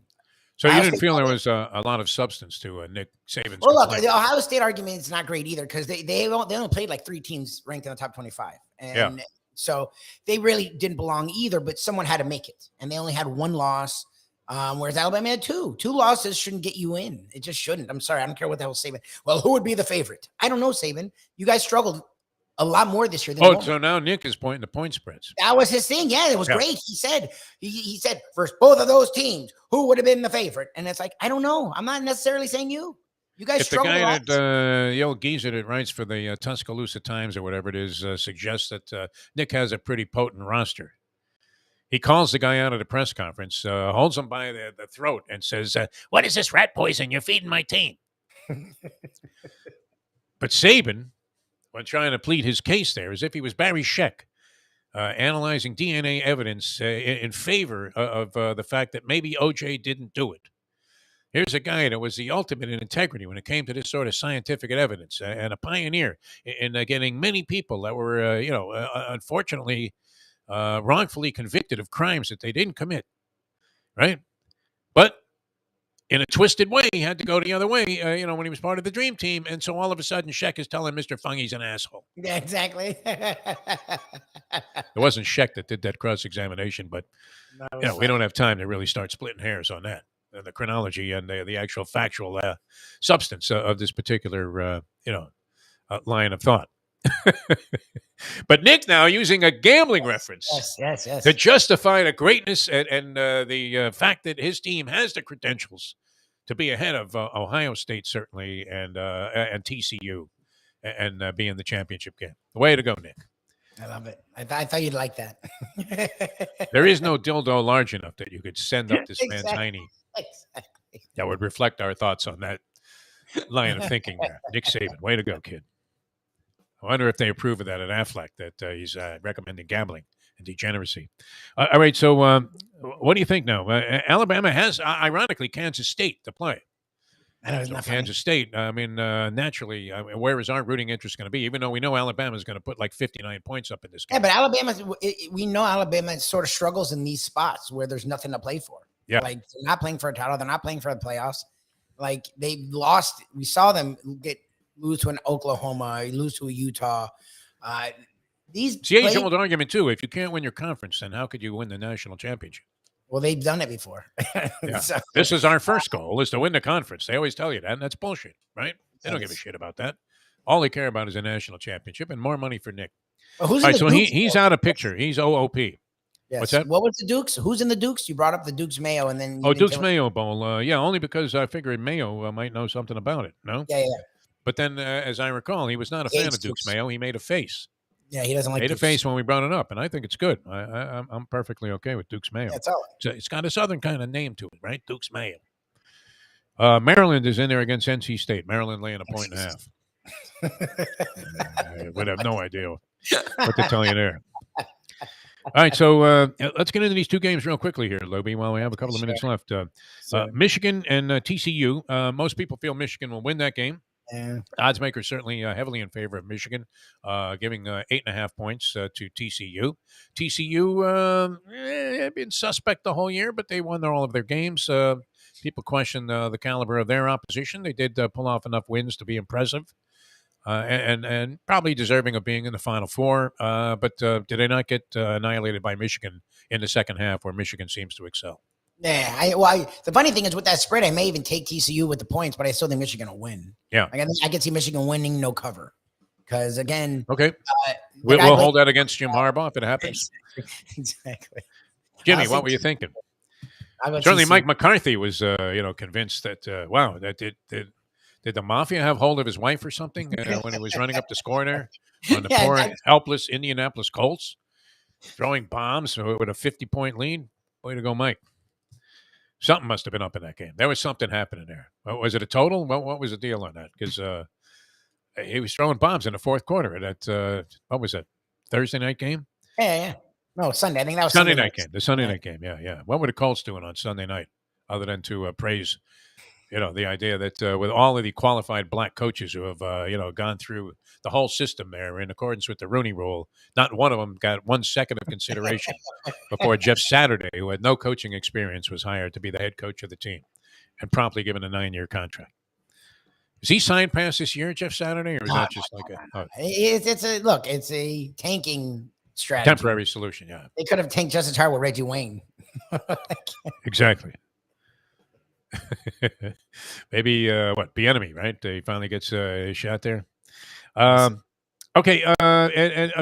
A: So you didn't feel there was a lot of substance to Nick Saban's
B: Well, look, the Ohio State argument is not great either, because they only played like 3 teams ranked in the top 25. And so they really didn't belong either, but someone had to make it. And they only had 1 loss, whereas Alabama had 2. 2 losses shouldn't get you in. It just shouldn't. I'm sorry. I don't care what the hell Saban. Well, who would be the favorite? I don't know, Saban. You guys struggled a lot more this year than
A: so now Nick is pointing to point spreads.
B: That was his thing. Yeah, it was great. He said, he said, for both of those teams, who would have been the favorite? And it's like, I don't know. I'm not necessarily saying you. You guys struggled.
A: The guy that the old geezer that writes for the Tuscaloosa Times or whatever it is suggests that Nick has a pretty potent roster. He calls the guy out at a press conference, holds him by the throat, and says, "What is this rat poison you're feeding my team?" But Saban, when trying to plead his case there, as if he was Barry Scheck, analyzing DNA evidence in favor of the fact that maybe OJ didn't do it. Here's a guy that was the ultimate in integrity when it came to this sort of scientific evidence, and a pioneer in getting many people that were, unfortunately, wrongfully convicted of crimes that they didn't commit, right? But in a twisted way, he had to go the other way, when he was part of the dream team. And so all of a sudden, Scheck is telling Mr. Fung he's an asshole.
B: Yeah, exactly.
A: It wasn't Scheck that did that cross-examination, but we don't have time to really start splitting hairs on that. The chronology and the actual factual substance of this particular, line of thought. But Nick now using a gambling reference to justify the greatness and the fact that his team has the credentials to be ahead of Ohio State, certainly, and TCU, and be in the championship game. Way to go, Nick.
B: I love it. I thought you'd like that.
A: There is no dildo large enough that you could send up this man's hiney.
B: Exactly.
A: That would reflect our thoughts on that line of thinking there. Nick Saban, way to go, kid. I wonder if they approve of that at Aflac, that he's recommending gambling and degeneracy. All right, so what do you think now? Alabama has, ironically, Kansas State to play.
B: I know, it's not funny.
A: Kansas State, naturally, where is our rooting interest going to be? Even though we know Alabama is going to put like 59 points up in this game.
B: Yeah, but we know Alabama sort of struggles in these spots where there's nothing to play for.
A: Yeah.
B: Like, they're not playing for a title. They're not playing for the playoffs. Like, they lost. We saw them lose to an Oklahoma, lose to a Utah. It's the
A: age-old argument, too. If you can't win your conference, then how could you win the national championship?
B: Well, they've done it before.
A: Yeah. So, this is our first goal, is to win the conference. They always tell you that, and that's bullshit, right? They don't give a shit about that. All they care about is a national championship and more money for Nick.
B: Well,
A: all right, so he's out of picture. He's OOP.
B: Yes.
A: What's that?
B: What was the Dukes? Who's in the Dukes? You brought up the Dukes Mayo, and then
A: Dukes Mayo Bowl. Only because I figured Mayo might know something about it. No.
B: Yeah.
A: But then, as I recall, he was not a fan of Dukes Mayo. He made a face.
B: Yeah, he doesn't like.
A: Made a face when we brought it up, and I think it's good. I'm perfectly okay with Dukes Mayo.
B: That's all right.
A: It's got a Southern kind of name to it, right? Dukes Mayo. Maryland is in there against NC State. Maryland laying a 1.5. I would have no idea what to tell you there. All right, so let's get into these two games real quickly here, Lubie, while we have a couple of minutes left. Michigan and TCU. Most people feel Michigan will win that game.
B: Yeah.
A: Odds makers certainly heavily in favor of Michigan, giving 8.5 points to TCU. TCU have been suspect the whole year, but they won all of their games. People question the caliber of their opposition. They did pull off enough wins to be impressive. And probably deserving of being in the Final Four. But did they not get annihilated by Michigan in the second half, where Michigan seems to excel?
B: Yeah. The funny thing is, with that spread, I may even take TCU with the points, but I still think Michigan will win.
A: Yeah.
B: I can see Michigan winning, no cover. Because, again.
A: Okay. We'll hold that against Jim Harbaugh if it happens.
B: Exactly.
A: Jimmy, what were you thinking? Certainly, Mike McCarthy was, convinced that wow, that did the mafia have hold of his wife or something when he was running up the score there on the poor, helpless Indianapolis Colts, throwing bombs with a 50-point lead? Way to go, Mike. Something must have been up in that game. There was something happening there. Was it a total? What was the deal on that? Because he was throwing bombs in the fourth quarter. That what was that? Thursday night game?
B: Yeah. No, Sunday. I think that was
A: Sunday night game. The Sunday night game. Yeah. What were the Colts doing on Sunday night, other than to praise, the idea that with all of the qualified black coaches who have, gone through the whole system there in accordance with the Rooney Rule, not one of them got 1 second of consideration before Jeff Saturday, who had no coaching experience, was hired to be the head coach of the team and promptly given a 9-year contract. Is he signed past this year, Jeff Saturday, or is that just like a?
B: It's a tanking strategy.
A: Temporary solution, yeah.
B: They could have tanked just as hard with Reggie Wayne.
A: Exactly. Maybe Bieniemy, right? He finally gets a shot there. Okay.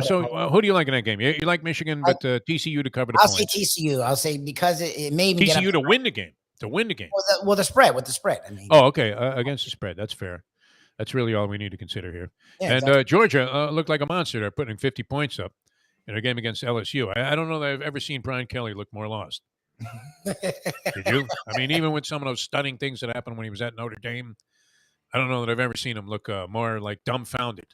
A: So who do you like in that game? You like Michigan, but TCU to cover the points.
B: I'll say TCU. I'll say because it made me
A: TCU to win the game. To win the game.
B: Well, the spread. With the spread. I mean.
A: Oh, okay. Against the spread. That's fair. That's really all we need to consider here. Yeah, and exactly. Georgia looked like a monster. They're putting 50 points up in a game against LSU. I don't know that I've ever seen Brian Kelly look more lost. Did you? I mean, even with some of those stunning things that happened when he was at Notre Dame, I don't know that I've ever seen him look more like dumbfounded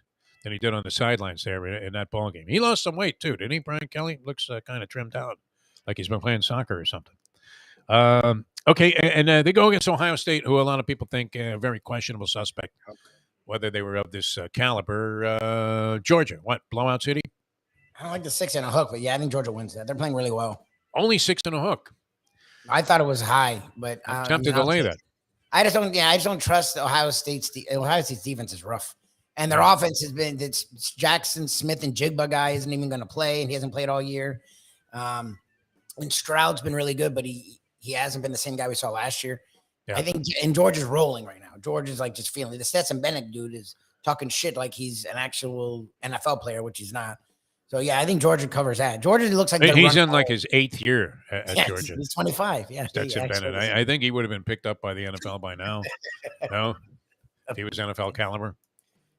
A: than he did on the sidelines there in that ball game. He lost some weight too, didn't he? Brian Kelly looks kind of trimmed out, like he's been playing soccer or something. Okay, and they go against Ohio State, who a lot of people think a very questionable suspect, whether they were of this caliber. Georgia, what, blowout city?
B: I don't like the 6 and a hook, but yeah, I think Georgia wins that. They're playing really well.
A: Only 6 and a hook.
B: I thought it was high, but
A: I'm tempted to lay that.
B: I just don't trust Ohio State's defense is rough, and their offense has been. It's Jackson Smith and Jigba guy isn't even going to play, and he hasn't played all year. And Stroud's been really good, but he hasn't been the same guy we saw last year. Yeah. I think, and Georgia's rolling right now. Georgia's like just feeling the Stetson Bennett dude is talking shit like he's an actual NFL player, which he's not. So yeah, I think Georgia covers that. Georgia looks like
A: he's in like his 8th year at Georgia.
B: He's 25. Yeah,
A: Stetson Bennett. I think he would have been picked up by the NFL by now. No, if he was NFL caliber.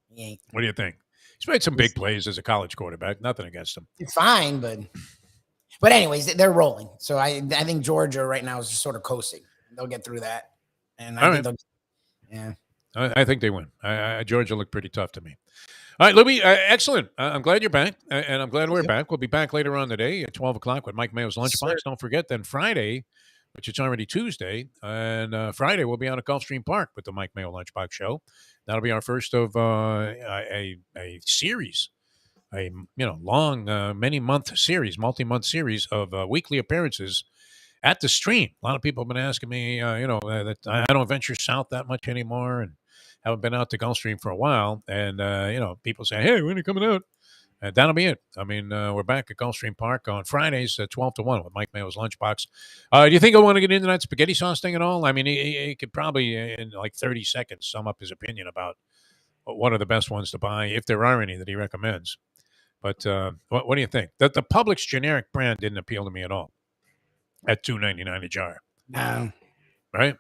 A: What do you think? He's made some big plays as a college quarterback. Nothing against him.
B: It's fine, but anyways, they're rolling. So I think Georgia right now is just sort of coasting. They'll get through that, and I
A: think they win. Georgia looked pretty tough to me. All right, Lubie, excellent. I'm glad you're back, and I'm glad we're back. We'll be back later on today at 12 o'clock with Mike Mayo's Lunchbox. Don't forget, then Friday, which it's already Tuesday, and Friday we'll be on at Gulfstream Park with the Mike Mayo Lunchbox Show. That'll be our first of a series, a long, multi-month series of weekly appearances at the Stream. A lot of people have been asking me, that I don't venture south that much anymore, and haven't been out to Gulfstream for a while, and people say, "Hey, when are you coming out?" And that'll be it. I mean, we're back at Gulfstream Park on Fridays at 12 to 1 with Mike Mayo's Lunchbox. Do you think he'll want to get into that spaghetti sauce thing at all? I mean, he could probably, in like 30 seconds, sum up his opinion about what are the best ones to buy, if there are any that he recommends. But what do you think? The Publix generic brand didn't appeal to me at all at $2.99 a jar.
B: No.
A: Right?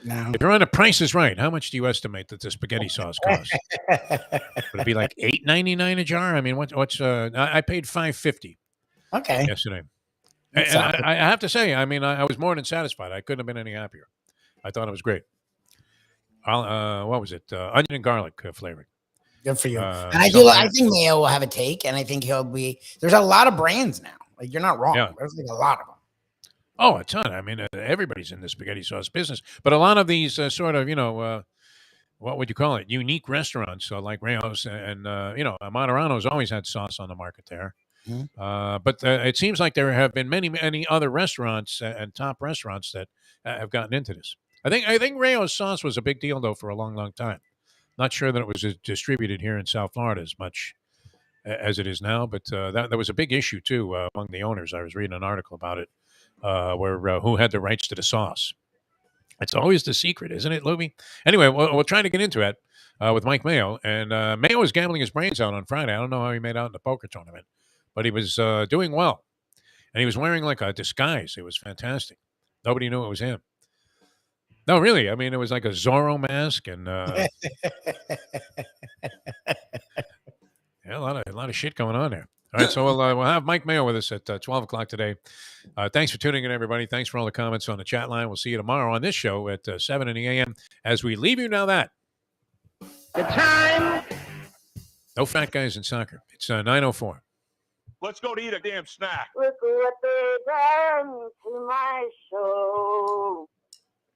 B: No.
A: If you're on the Price is Right, how much do you estimate that the spaghetti sauce costs? Would it be like $8.99 a jar? I mean, what's I paid $5.50.
B: Okay.
A: Yesterday. And I have to say, I mean, I was more than satisfied. I couldn't have been any happier. I thought it was great. What was it? Onion and garlic flavored.
B: Good for you. And I think Mayo will have a take, and I think he'll be. There's a lot of brands now. Like, you're not wrong. Yeah. There's like a lot of them.
A: Oh, a ton. I mean, everybody's in the spaghetti sauce business. But a lot of these sort of, what would you call it? Unique restaurants like Rayo's and, Monterano's always had sauce on the market there. Mm-hmm. But it seems like there have been many, many other restaurants and top restaurants that have gotten into this. I think Rayo's sauce was a big deal, though, for a long, long time. Not sure that it was distributed here in South Florida as much as it is now. But that was a big issue, too, among the owners. I was reading an article about it. Where who had the rights to the sauce. It's always the secret, isn't it, Lubie? Anyway, we'll try to get into it with Mike Mayo. And Mayo was gambling his brains out on Friday. I don't know how he made out in the poker tournament, but he was doing well. And he was wearing like a disguise. It was fantastic. Nobody knew it was him. No, really. I mean, it was like a Zorro mask and yeah, a lot of shit going on there. All right, so we'll have Mike Mayo with us at 12 o'clock today. Thanks for tuning in, everybody. Thanks for all the comments on the chat line. We'll see you tomorrow on this show at 7 in the a.m. as we leave you now that.
J: The time.
A: No fat guys in soccer. It's 9:04.
J: Let's go to eat a damn snack.
C: Look what they done to my soul.